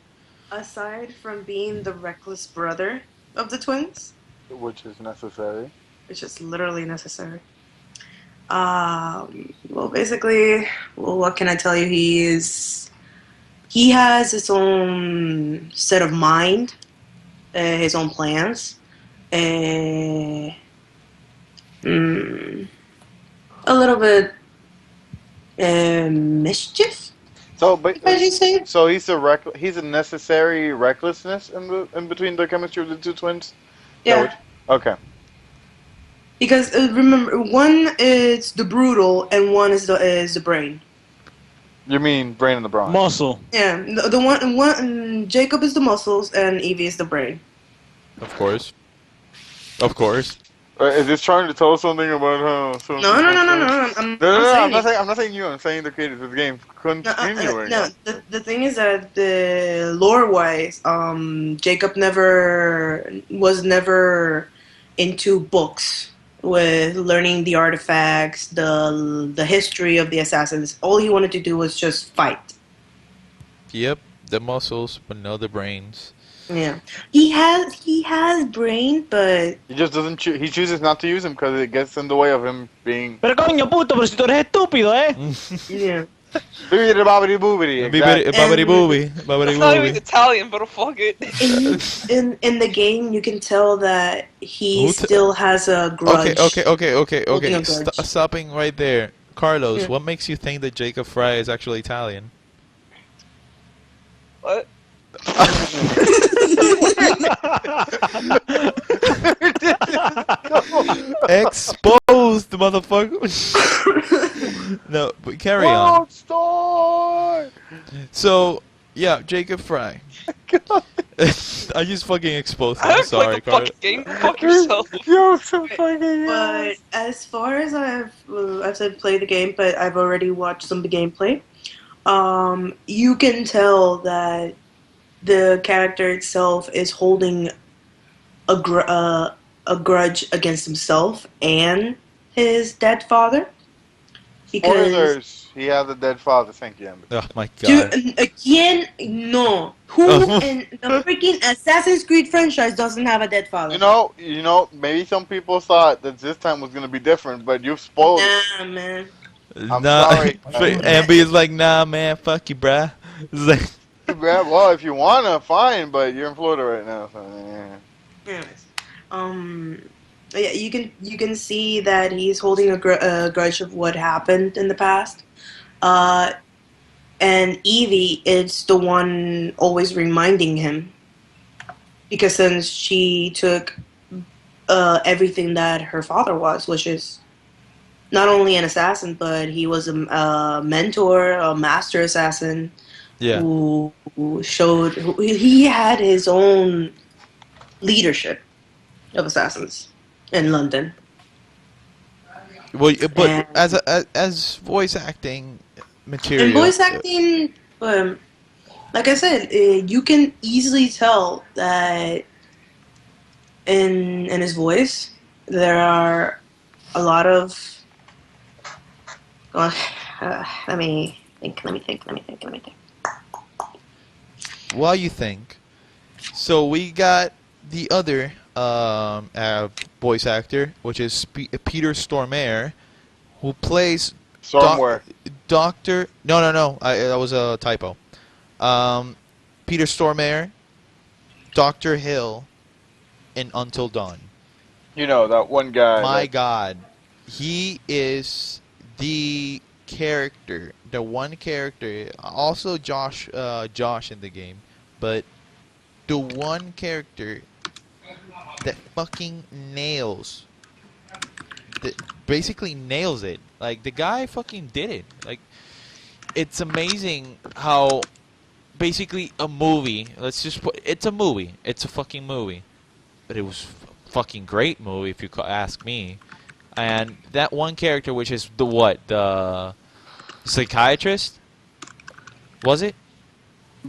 S5: Aside from being the reckless brother of the twins,
S6: Which is necessary.
S5: which is literally necessary. Basically, what can I tell you? He has his own set of mind, his own plans, a little bit mischief.
S6: So, but
S5: If I should say.
S6: so he's a necessary recklessness in between the chemistry of the two twins.
S5: Yeah.
S6: Okay.
S5: Because remember, one is the brutal and one is the brain.
S6: You mean Brain and the Brawn?
S7: Muscle.
S5: Yeah, the one Jacob is the muscles and Evie is the brain.
S2: Of course. Of course.
S6: Is this trying to tell us something about how some
S5: No, no,
S6: people
S5: no, no,
S6: feel?
S5: no. I'm
S6: No,
S5: not saying it.
S6: I'm not saying you. I'm saying the creators of the game.
S5: No,
S6: Continuing.
S5: no. The thing is that the lore wise, Jacob never into books with learning the artifacts, the history of the assassins. All he wanted to do was just fight.
S2: Yep. The muscles, but no the brains.
S5: Yeah, he has brain, but
S6: He just doesn't. He chooses not to use them because it gets in the way of him being.
S7: Pero coño puto, pero si tú eres estúpido, ¿eh?
S5: yeah.
S6: Bibbidi bobbidi boobidi. Exactly.
S2: Babidi booby.
S3: That's
S2: Babidi
S3: not even
S2: booby.
S3: Italian, but fuck it.
S5: In the game, you can tell that he
S2: Who t-
S5: still has a grudge.
S2: Okay.
S5: Holding a grudge.
S2: Stopping right there. Carlos,
S5: Yeah.
S2: what makes you think that Jacob Fry is actually Italian?
S3: What?
S2: Exposed, motherfucker. No, but carry on.
S6: World Star.
S2: So, yeah, Jacob Fry. I just fucking exposed
S3: I
S2: him.
S3: haven't played
S2: Sorry,
S3: the
S2: Carlos.
S3: fucking game. Fuck yourself.
S6: You're so fucking.
S5: But as far as I've said play the game, but I've already watched some of the gameplay. You can tell that the character itself is holding a grudge against himself and his dead father. Because
S6: Spoilers. He has a dead father. Thank you, Amber.
S2: Oh my god.
S5: dude, again, no. Who in the freaking Assassin's Creed franchise doesn't have a dead father?
S6: You know. Maybe some people thought that this time was gonna be different, but you've spoiled it.
S5: Nah, man.
S6: I'm
S2: Nah,
S6: sorry.
S2: Ambi is like, nah, man, fuck you, bruh. It's like,
S6: Yeah, well, if you wanna, fine, but you're in Florida right now, so yeah.
S5: Anyways, yeah, you can see that he's holding a grudge of what happened in the past. And Evie is the one always reminding him, because since she took everything that her father was, which is not only an assassin, but he was a mentor, a master assassin.
S2: yeah.
S5: Who he had his own leadership of assassins in London.
S2: Well, but
S5: And-
S2: as voice acting material.
S5: In voice acting, like I said, you can easily tell that in his voice there are a lot of. Let me think.
S2: While you think, so we got the other voice actor, which is Peter Stormare, who plays
S6: Somewhere.
S2: Doctor. No. That was a typo. Peter Stormare, Doctor Hill, in Until Dawn.
S6: You know, that one guy.
S2: My
S6: that-
S2: God, he is the character, the one character. Also, Josh in the game, but the one character that fucking nails, that basically nails it. Like the guy fucking did it. Like it's amazing how basically a movie. Let's just put it's a movie. It's a fucking movie, but it was a fucking great movie if you ask me. And that one character, which is the psychiatrist, was it?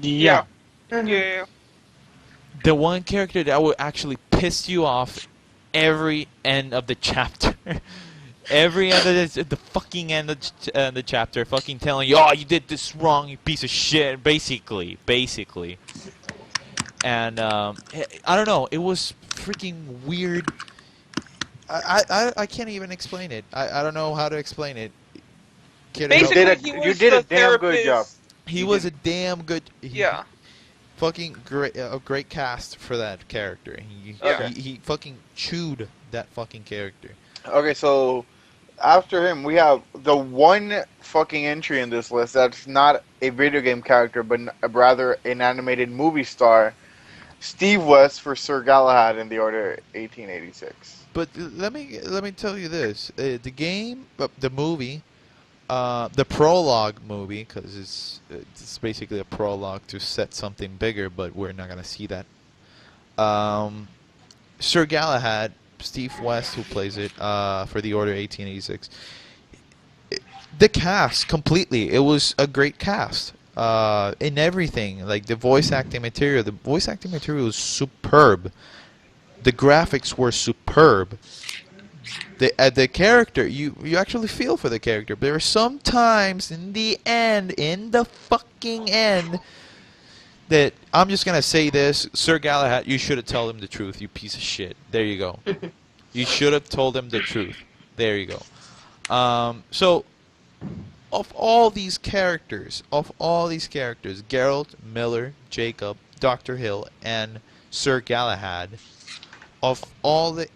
S7: Yeah.
S3: Yeah.
S2: The one character that would actually piss you off every end of the chapter. Every end of the fucking end of the chapter, fucking telling you, oh, you did this wrong, you piece of shit, basically. And, I don't know, it was freaking weird. I can't even explain it. I don't know how to explain it.
S3: Basically,
S6: You did a damn good job.
S2: He was a damn good...
S3: Yeah.
S2: Fucking great, a great cast for that character.
S3: Okay.
S2: He fucking chewed that fucking character.
S6: Okay, so after him, we have the one fucking entry in this list that's not a video game character, but rather an animated movie star, Steve West for Sir Galahad in the Order 1886.
S2: But let me tell you this: the game, the movie, the prologue movie, because it's basically a prologue to set something bigger, but we're not gonna see that. Sir Galahad, Steve West, who plays it for the Order 1886. The cast completely. It was a great cast in everything. Like the voice acting material. The voice acting material was superb. The graphics were superb. The character, you actually feel for the character. But there are some times in the fucking end, that I'm just gonna say this, Sir Galahad, you should have told him the truth, you piece of shit. There you go. You should have told him the truth. There you go. So of all these characters, Geralt, Miller, Jacob, Dr. Hill, and Sir Galahad, of all the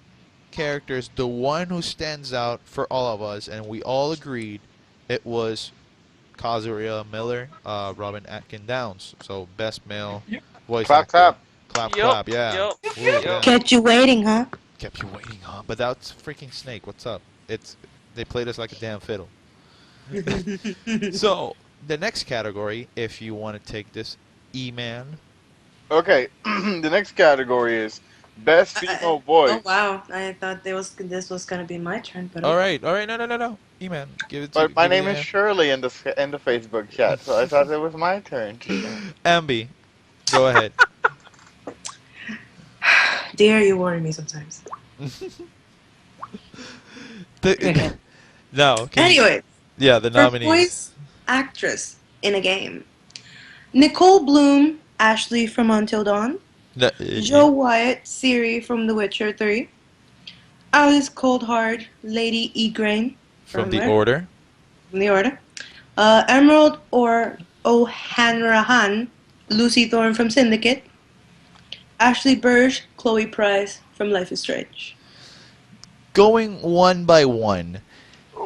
S2: characters, the one who stands out for all of us, and we all agreed, it was Kazuria Miller, Robin Atkin Downs. So best male
S4: Yep.
S2: voice
S6: Clap,
S2: actor.
S6: clap.
S2: Clap,
S3: Yup,
S2: clap, yeah.
S3: yup,
S2: Ooh,
S3: yup.
S2: yeah.
S5: Kept you waiting, huh?
S2: Kept you waiting, huh? But that's freaking Snake. What's up? They played us like a damn fiddle. So the next category, if you want to take this, E-Man.
S6: Okay, the next category is best female voice.
S5: Oh wow! I thought this was gonna be my turn, but
S2: All right, no. E-Man, give it to.
S6: But my
S2: give it
S6: name
S2: to
S6: is Shirley in the Facebook chat, so I thought it was my turn too.
S2: Ambi, go ahead.
S5: Dear, you worry me sometimes.
S2: No.
S5: Anyway,
S2: Yeah, the
S5: for
S2: nominees.
S5: voice actress in a game, Nicole Bloom, Ashley from Until Dawn, Joe Wyatt, Ciri from The Witcher 3, Alice Coldheart, Lady Igraine
S2: from the
S5: where?
S2: Order.
S5: From the Order, Emerald or O'Hanrahan, Lucy Thorne from Syndicate, Ashley Burge, Chloe Price from Life is Strange.
S2: Going one by one.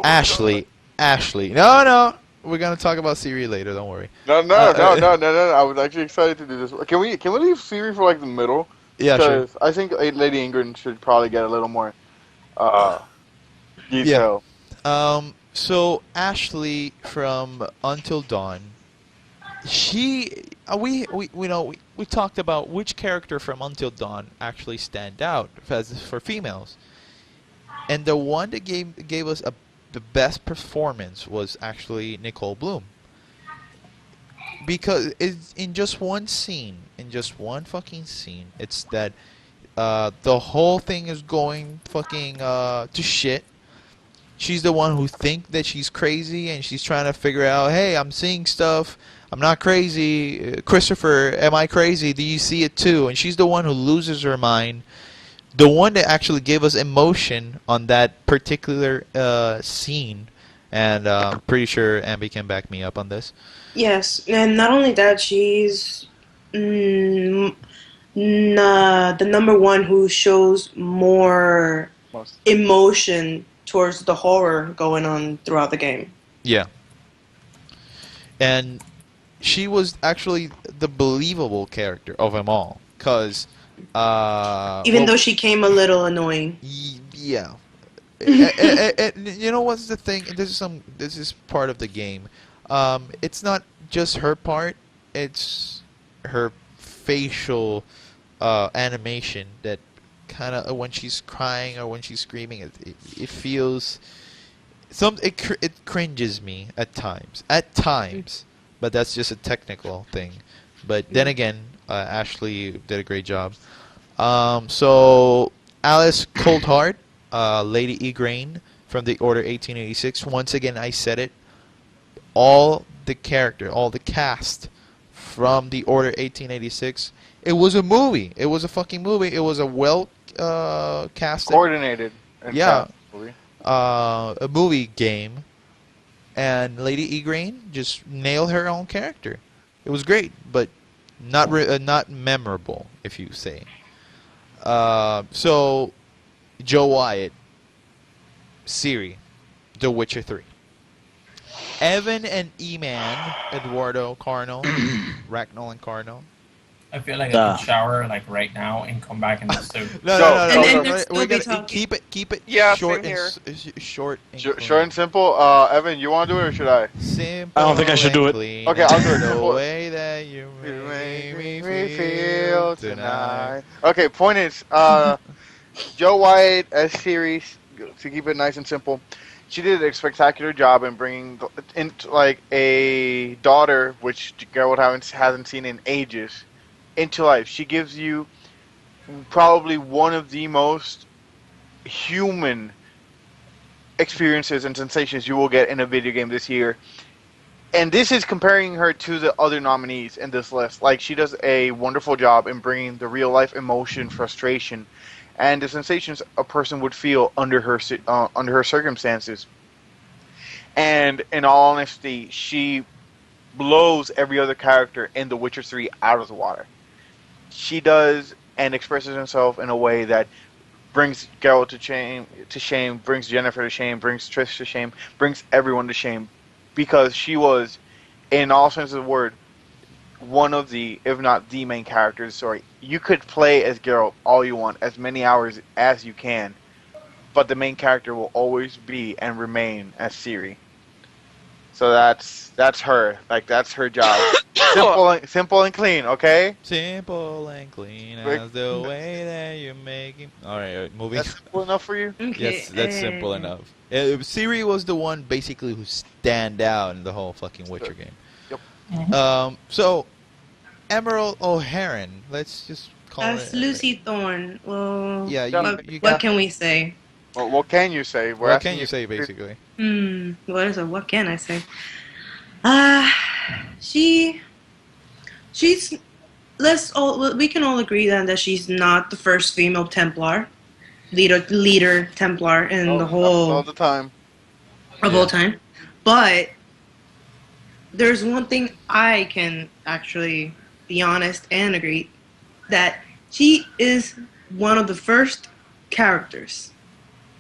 S2: Ashley. No. We're gonna talk about Siri later. Don't worry.
S6: No. I was actually excited to do this. Can we leave Siri for like the middle?
S2: Yeah, sure.
S6: Because I think Lady Ingrid should probably get a little more detail.
S2: So Ashley from Until Dawn. We talked about which character from Until Dawn actually stand out for females, and the one that gave us the best performance was actually Nicole Bloom, because it's in just one fucking scene, it's that the whole thing is going fucking to shit. She's the one who think that she's crazy, and she's trying to figure out, hey, I'm seeing stuff. I'm not crazy. Christopher, am I crazy? Do you see it too? And she's the one who loses her mind. The one that actually gave us emotion on that particular scene. And I'm pretty sure Ambi can back me up on this.
S5: Yes, and not only that, she's the number one who shows more emotion towards the horror going on throughout the game.
S2: Yeah. And she was actually the believable character of them all. Because...
S5: even though she came a little annoying.
S2: Yeah. And you know what's the thing? This is part of the game. It's not just her part. It's her facial animation that kind of, when she's crying or when she's screaming, it feels it cringes me at times. But that's just a technical thing. But then again, Ashley did a great job. So Alice Coldheart, Lady Igraine from the Order 1886. Once again, I said it. All the cast from the Order 1886. It was a movie. It was a fucking movie. It was a well casted,
S6: Coordinated.
S2: Yeah.
S6: Movie.
S2: A movie game, and Lady Igraine just nailed her own character. It was great, but not memorable, if you say. So Joe Wyatt, Ciri, The Witcher 3. Evan and E-Man, Eduardo Carno, Ragnall and Carno,
S4: I feel like I
S7: Duh.
S4: could shower like right now and come back and just do.
S2: No,
S6: Go,
S2: no, no,
S6: go,
S2: no.
S5: And
S6: go.
S5: then still
S2: We're
S5: be
S2: gonna
S5: talking.
S2: keep it
S3: Yeah,
S2: short
S3: same
S2: and
S3: here.
S2: short and
S6: Short
S2: clean.
S6: and simple. Evan, you want to do it or should I?
S2: Simple
S7: I don't think I should do
S2: and
S7: it.
S2: clean
S6: Okay, I'll do
S2: as
S6: it.
S2: the
S6: Simple.
S2: way that you
S6: You
S2: make me
S6: me
S2: feel
S6: feel
S2: tonight.
S6: tonight. Okay, point is, Joe White as series to keep it nice and simple. She did a spectacular job in bringing in like a daughter, which Geralt hasn't seen in ages, into life. She gives you probably one of the most human experiences and sensations you will get in a video game this year. And this is comparing her to the other nominees in this list. Like, she does a wonderful job in bringing the real life emotion, frustration, and the sensations a person would feel under her circumstances. And in all honesty, she blows every other character in The Witcher 3 out of the water. She does and expresses herself in a way that brings Geralt to shame, brings Jennifer to shame, brings Trish to shame, brings everyone to shame, because she was, in all sense of the word, one of the, if not the main character of the story. You could play as Geralt all you want, as many hours as you can, but the main character will always be and remain as Ciri. So that's her. Like, that's her job. Simple and clean. Okay.
S2: Simple and clean
S6: Rick,
S2: as the way that you make it. All right, moving.
S6: that's simple enough for you.
S5: Okay.
S2: Yes, that's simple enough. Siri was the one basically who stand out in the whole fucking Witcher game.
S6: Yep.
S2: So Emerald O'Haron, let's just call
S5: As
S2: it.
S5: Lucy Thorne. Well,
S2: Yeah,
S6: Yeah,
S5: what can we say?
S6: Well, what can you say? We're
S2: What
S6: asking
S2: can you say basically?
S5: What can I say? She's we can all agree then that she's not the first female Templar, leader Templar in the whole
S6: all the time.
S5: of
S2: Yeah.
S5: all time. But there's one thing I can actually be honest and agree that she is one of the first characters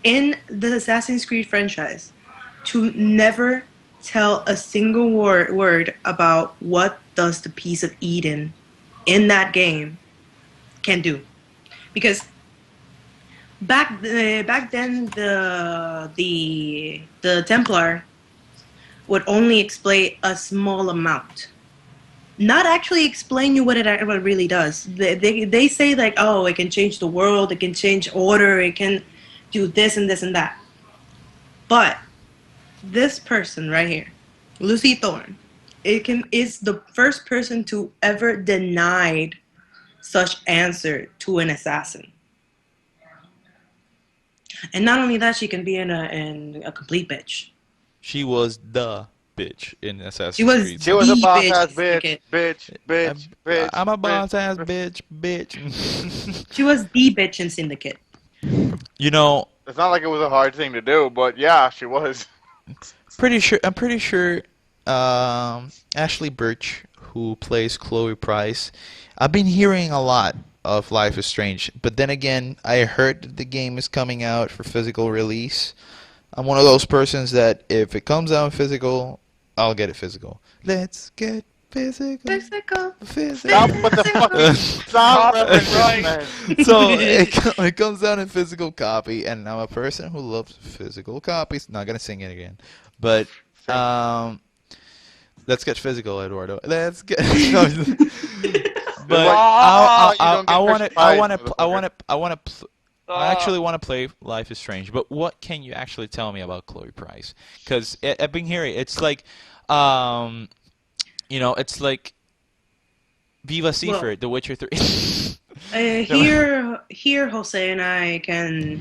S5: in the Assassin's Creed franchise to never tell a single word about what does the piece of Eden in that game can do, because back then the Templar would only explain a small amount, not actually explain you what it really does. They say like, oh, it can change the world, it can change order, it can do this and this and that. But this person right here, Lucy Thorne, is the first person to ever denied such answer to an assassin. And not only that, she can be in a complete bitch.
S2: She was the bitch in Assassin's
S5: She was
S2: Creed.
S6: She was a
S5: the
S6: boss
S5: bitch,
S6: ass bitch,
S5: Syndicate.
S6: bitch.
S2: I'm a boss ass
S6: bitch.
S2: bitch.
S5: She was the bitch in Syndicate.
S2: You know,
S6: It's not like it was a hard thing to do, but yeah, she was.
S2: I'm pretty sure Ashley Birch, who plays Chloe Price, I've been hearing a lot of Life is Strange, but then again, I heard that the game is coming out for physical release. I'm one of those persons that if it comes out physical, I'll get it physical. Let's get physical.
S5: Physical.
S6: Stop with the fucking sound references,
S3: right.
S6: man.
S2: So it comes out in physical copy, and I'm a person who loves physical copies. Not gonna sing it again, but let's get physical, Eduardo. Let's get. But
S6: Wow, you don't get
S2: I want to
S6: Christian Pies,
S2: I actually want to play Life is Strange. But what can you actually tell me about Chloe Price? Because I've been hearing it's like, it's like Viva Seaford, The Witcher 3.
S5: Here, Jose and I can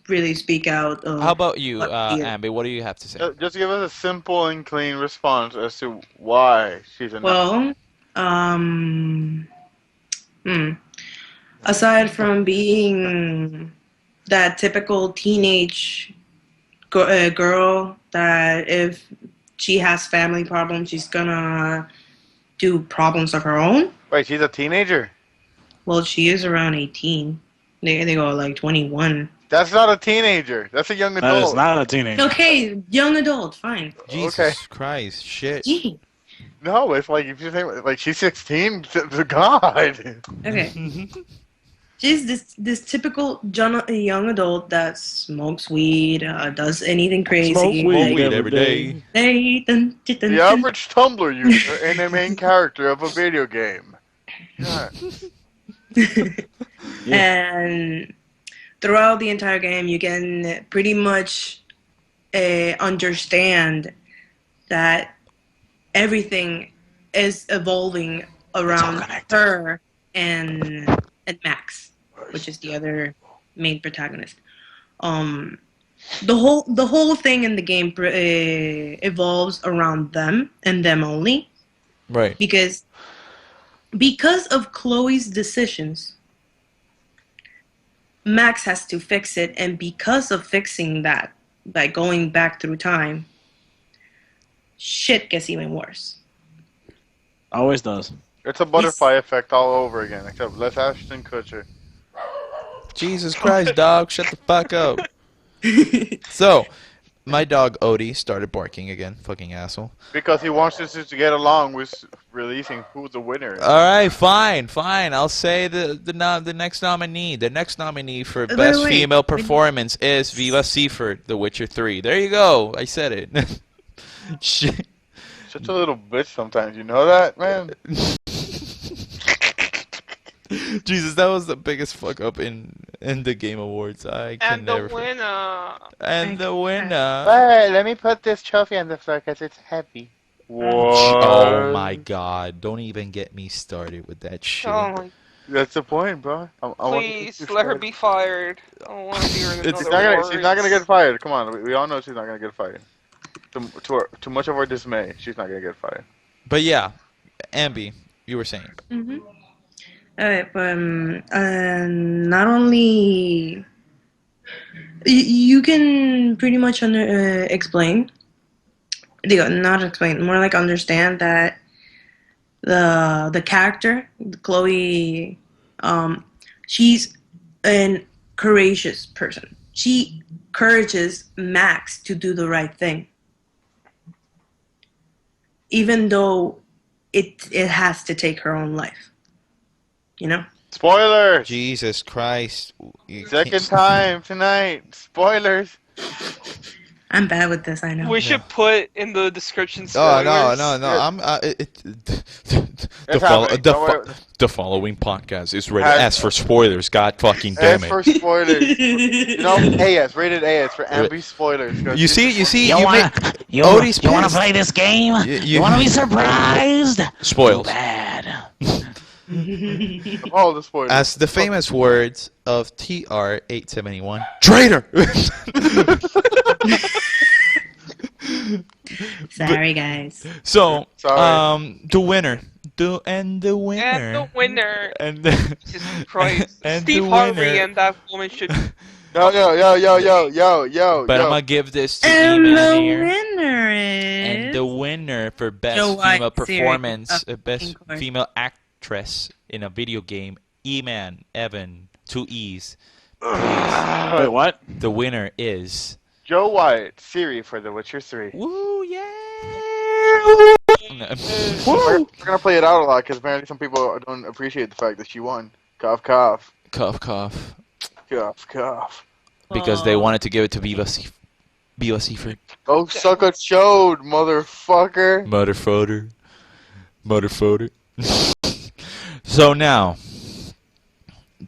S5: really speak out. Of
S2: How about you,
S5: what here.
S2: Ambi? What do you have to say?
S6: Just give us a simple and clean response as to why she's a
S5: Well, aside from being that typical teenage girl that if she has family problems, she's gonna do problems of her own.
S6: Wait, she's a teenager?
S5: Well, she is around 18. They go like 21.
S6: That's not a teenager. That's a young
S7: That
S6: adult.
S7: is not a teenager.
S5: Okay, young adult, fine.
S2: Jesus
S6: Okay.
S2: Christ, shit.
S5: Gee.
S6: No, it's like if you think like she's 16. God.
S5: Okay. She's this typical young adult that smokes weed, does anything crazy.
S7: Smoke weed
S5: like,
S1: weed
S7: every
S1: every
S7: day.
S1: day.
S5: hey,
S6: The average Tumblr user and a main character of a video game. God.
S7: Yeah.
S5: And throughout the entire game, you can pretty much understand that everything is evolving around her and Max, which is the other main protagonist. Um, the whole thing in the game evolves around them and them only
S2: Right.
S5: because of Chloe's decisions. Max has to fix it, and because of fixing that, by going back through time, shit gets even worse.
S7: Always does.
S6: It's a butterfly effect all over again, except less Ashton Kutcher.
S2: Jesus Christ, dog, shut the fuck up. So, my dog Odie started barking again. Fucking asshole.
S6: Because he wants us to get along with releasing who the winner is.
S2: All right, fine. I'll say the next nominee. The next nominee for
S5: Wait,
S2: best
S5: wait.
S2: female performance is Viva Seifert, The Witcher 3. There you go. I said it. Shit.
S6: Such a little bitch sometimes, you know that, man?
S2: Jesus, that was the biggest fuck up in the Game Awards. I can
S3: And the
S2: never.
S3: winner.
S2: And the winner.
S6: Hey, let me put this trophy on the floor because it's heavy.
S2: Oh my God! Don't even get me started with that shit.
S3: Oh my,
S6: That's the point, bro.
S3: please let her be fired. I don't want to hear
S2: It's-
S3: another
S6: She's not gonna get fired. Come on, we all know she's not gonna get fired. To much of our dismay, she's not gonna get fired.
S2: But yeah, Ambi, you were saying.
S5: Mm-hmm. Alright, but not only you can pretty much explain, not explain, more like understand that the character, Chloe, she's an courageous person. She encourages Max to do the right thing, even though it has to take her own life. You know?
S6: Spoilers.
S2: Jesus Christ! You
S6: Second
S2: can't-
S6: time tonight. Spoilers.
S5: I'm bad with this, I know.
S3: We should put in the description
S2: Oh
S3: spoilers.
S2: no!
S6: Yeah.
S2: I'm the
S6: happening. Don't worry.
S2: the following podcast is rated
S6: Has-
S2: S for spoilers. God fucking damn
S6: As
S2: it!
S6: for spoilers, you know, AS, rated AS for Ambi spoilers. 'cause
S2: You see,
S8: You wanna
S2: Odie's
S8: you wanna
S2: pissed.
S8: play this game?
S2: You-
S8: You wanna be surprised?
S2: Spoils.
S8: Bad.
S6: all the spoilers.
S2: As the famous words of TR-871, traitor.
S5: Sorry, guys.
S2: So,
S6: Sorry.
S2: the winner, the winner,
S3: And the winner.
S2: and the,
S3: Jesus Christ.
S2: and
S3: Steve
S2: the
S3: Harvey
S2: winner.
S3: and that woman should.
S6: Yo.
S2: But I'm gonna give this to
S5: And
S2: E-Man
S5: the
S2: here.
S5: winner is...
S2: And the winner for best
S5: Joe White
S2: female
S5: series
S2: performance,
S5: of
S2: best
S5: King Court.
S2: female actress in a video game, E-Man, Evan, 2 E's. Please.
S7: Wait, what?
S2: The winner is...
S6: Joe White, Siri for The Witcher 3.
S2: Woo, yeah!
S6: We're gonna play it out a lot because apparently some people don't appreciate the fact that she won. Cough, cough.
S2: Cough, cough.
S6: Cough, cough.
S2: Because they wanted to give it to Viva Seifert.
S6: Go suck a chode, motherfucker.
S2: Motherfucker. So now,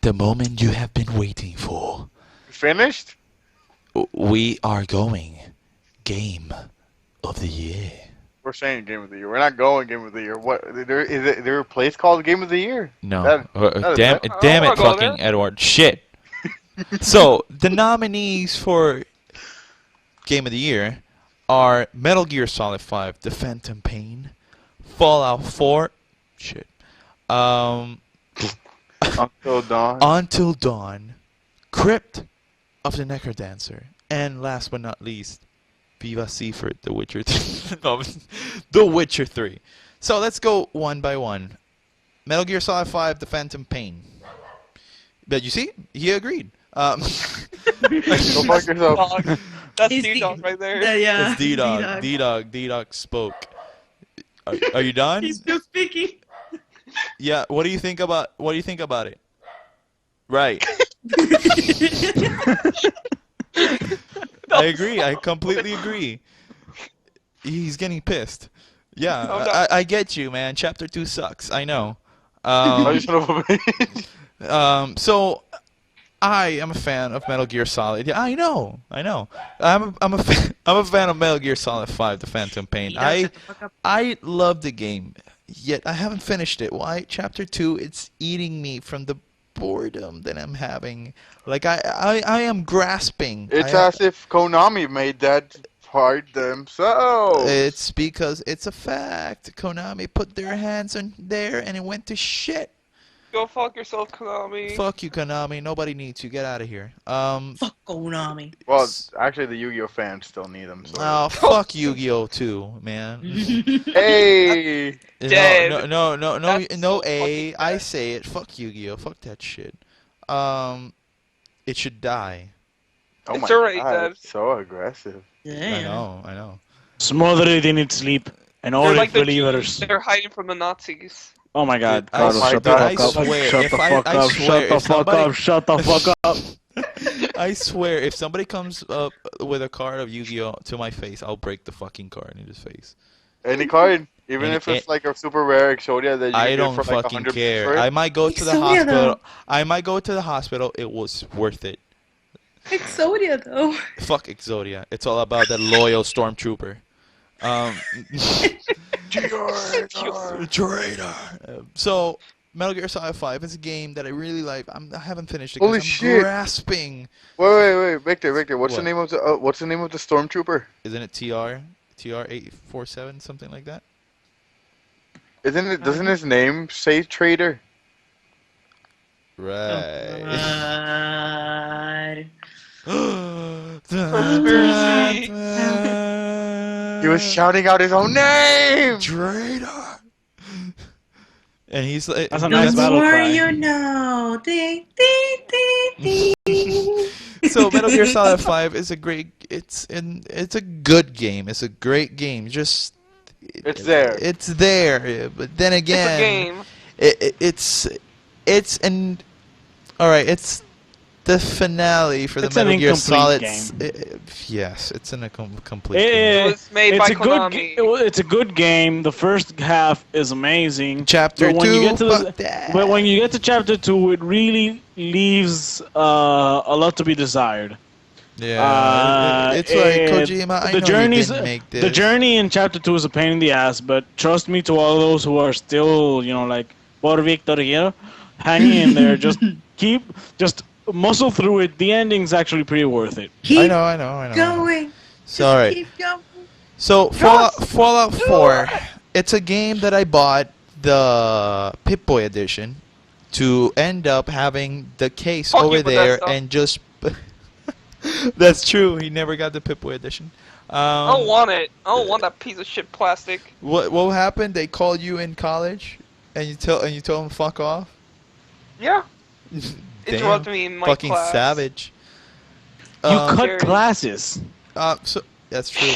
S2: the moment you have been waiting for.
S6: Finished?
S2: We are going Game of the Year.
S6: We're saying Game of the Year. We're not going Game of the Year. What? Is there a place called Game of the Year?
S2: No.
S6: That is
S2: Damn
S6: it.
S2: damn
S3: I
S2: it,
S3: wanna go
S2: fucking Edward. Shit. So, the nominees for Game of the Year are Metal Gear Solid 5, The Phantom Pain, Fallout 4, shit,
S6: Until Dawn.
S2: Until Dawn, Crypt of the Necrodancer, and last but not least, Viva Seifert, The Witcher 3. No, The Witcher 3. So let's go one by one. Metal Gear Solid 5, The Phantom Pain. But you see, he agreed.
S6: Go fuck yourself.
S3: Dog. That's
S5: He's
S3: D-Dog right there.
S5: Yeah.
S2: It's D-Dog. D-Dog spoke. Are you done?
S5: He's still speaking.
S2: Yeah. What do you think about it? Right. I agree. I completely agree. He's getting pissed. Yeah,
S3: I'm not.
S2: I get you, man. Chapter 2 sucks. I know.
S6: Oh, you son of a bitch.
S2: So I am a fan of Metal Gear Solid. Yeah, I know. I'm a fan of Metal Gear Solid 5: The Phantom Pain.
S5: Yeah, shut the fuck up.
S2: I love the game, yet I haven't finished it. Why? Chapter 2, it's eating me from the boredom that I'm having. Like I am grasping.
S6: It's
S2: I,
S6: as if Konami made that part themselves.
S2: It's because it's a fact. Konami put their hands in there and it went to shit.
S3: Go fuck yourself, Konami.
S2: Fuck you, Konami. Nobody needs you. Get out of here.
S5: Fuck Konami.
S6: Well, actually, the Yu-Gi-Oh fans still need them. So.
S2: Oh, fuck Yu-Gi-Oh too, man.
S6: Hey!
S3: Dead.
S2: No,
S3: That's so
S2: A.
S3: fucking
S2: I
S3: bad.
S2: say it. Fuck Yu-Gi-Oh. Fuck that shit. It should die.
S6: Oh
S3: It's
S6: my
S3: already
S6: god,
S3: dead.
S6: so aggressive.
S2: I
S5: Damn.
S2: know.
S7: Smother it in its sleep, and all
S3: They're
S7: its
S3: like the
S7: believers.
S3: Jews. They're hiding from the Nazis.
S7: Oh my God,
S2: Dude, I
S7: Carlos,
S6: swear-
S7: shut the
S6: I
S7: fuck up!
S2: swear,
S7: Shut
S2: if
S7: the
S2: I-
S7: fuck
S2: I
S7: up!
S2: swear,
S7: Shut the
S2: if
S7: fuck
S2: somebody-
S7: up! Shut the fuck up!
S2: I swear, if somebody comes up with a card of Yu-Gi-Oh to my face, I'll break the fucking card in his face.
S6: Any card, even
S2: Any-
S6: if it's like a super rare Exodia that you
S2: I
S6: can
S2: don't
S6: get for like
S2: fucking
S6: 100
S2: care.
S6: for it.
S2: I might go to the
S5: Exodia,
S2: hospital.
S5: though.
S2: I might go to the hospital. It was worth it.
S5: Exodia though.
S2: Fuck Exodia. It's all about that loyal stormtrooper. Traitor. So, Metal Gear Solid 5 is a game that I really like. I haven't finished it
S6: Holy
S2: because I'm
S6: shit.
S2: grasping.
S6: Wait, Victor, what's
S2: What?
S6: the name of the stormtrooper?
S2: Isn't it TR 847 something like that?
S6: Doesn't his name say traitor?
S2: Right.
S5: God.
S3: Conspiracy.
S6: He was shouting out his own name.
S2: Traitor. And he's like,
S7: That's a
S5: The
S7: nice battle
S5: more
S7: cry.
S5: you know. Ding, ding, ding, ding.
S2: So Metal Gear Solid 5 is a it's a good game. It's a great game. Just
S6: It's there.
S2: It's there. But then
S3: It's a
S2: again,
S3: game.
S2: it's an all right. It's the finale for the
S7: It's an
S2: Metal Gear
S7: incomplete
S2: Solid. Yes, it's an complete
S7: Eh,
S2: game.
S3: It was made
S7: it's
S3: by
S7: a good.
S3: Konami.
S7: It's a good game. The first half is amazing.
S2: Chapter
S7: But when you
S2: 2,
S7: get to
S2: fuck that.
S7: But when you get to chapter 2, it really leaves a lot to be desired.
S2: Yeah, it's like
S7: and
S2: Kojima. I know
S7: journeys,
S2: you didn't make this.
S7: the journey in chapter 2 is a pain in the ass, but trust me, to all those who are still, like, por Victor here, hanging in there, just muscle through it. The ending's actually pretty worth it.
S2: I
S5: Keep
S2: know.
S5: going.
S2: Sorry.
S5: Keep going.
S2: So Fallout 4, it's a game that I bought the Pip-Boy edition to end up having the case
S3: Fuck you
S2: over
S3: with that
S2: there
S3: stuff.
S2: and just. That's true. He never got the Pip-Boy edition.
S3: I don't want it. I don't want that piece of shit plastic.
S2: What happened? They called you in college, and you told them fuck off.
S3: Yeah.
S2: Damn,
S3: Interrupt me in my
S2: fucking
S3: class.
S2: savage.
S7: You cut
S3: Jerry.
S7: classes.
S2: So that's true.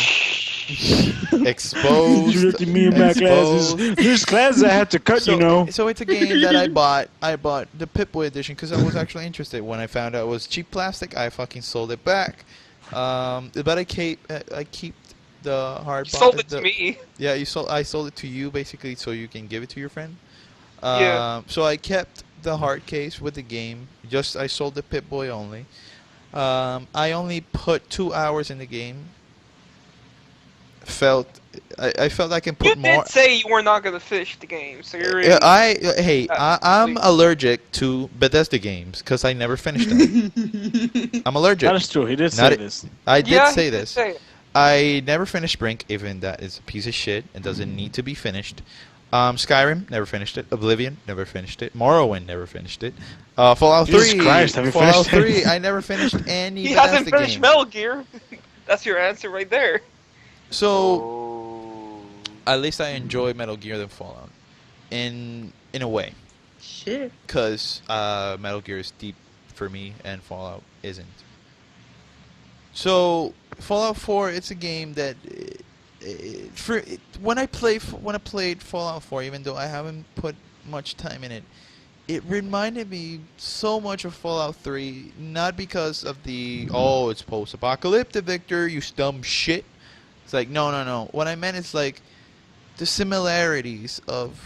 S2: Exposed.
S7: Interrupting me in my classes.
S2: Exposed.
S7: There's classes I had to cut,
S2: So it's a game that I bought. I bought the Pip-Boy edition because I was actually interested. When I found out it was cheap plastic, I fucking sold it back. But I keep the hard.
S3: You sold it to me.
S2: Yeah, I sold it to you basically, so you can give it to your friend.
S3: Yeah.
S2: So I kept the hard case with the game. I sold the Pip-Boy only. I only put 2 hours in the game. I felt I can
S3: You
S2: put more.
S3: did say you were not gonna finish the game, so you're.
S2: Yeah,
S3: That's
S2: I'm
S3: sweet.
S2: allergic to Bethesda games because I never finished them. I'm allergic.
S7: That is true. He did
S2: Not
S7: say
S2: it-
S7: this.
S2: I did
S3: Yeah,
S2: say
S3: he did
S2: this.
S3: say it.
S2: I never finished Brink, even that is a piece of shit and doesn't need to be finished. Skyrim, never finished it. Oblivion, never finished it. Morrowind, never finished it. Fallout
S7: Jesus
S2: 3,
S7: Christ, have you
S2: Fallout
S7: finished it?
S2: 3, I never finished any
S3: He
S2: Bethesda
S3: hasn't finished
S2: game.
S3: Metal Gear. That's your answer right there.
S2: So,
S6: Oh.
S2: at least I enjoy Metal Gear than Fallout. In a way.
S5: Shit.
S2: Because Metal Gear is deep for me and Fallout isn't. So Fallout 4, it's a game that when when I played Fallout 4, even though I haven't put much time in it, it reminded me so much of Fallout 3. Not because of it's post-apocalyptic, Victor, you dumb shit. It's like no. What I meant is like the similarities of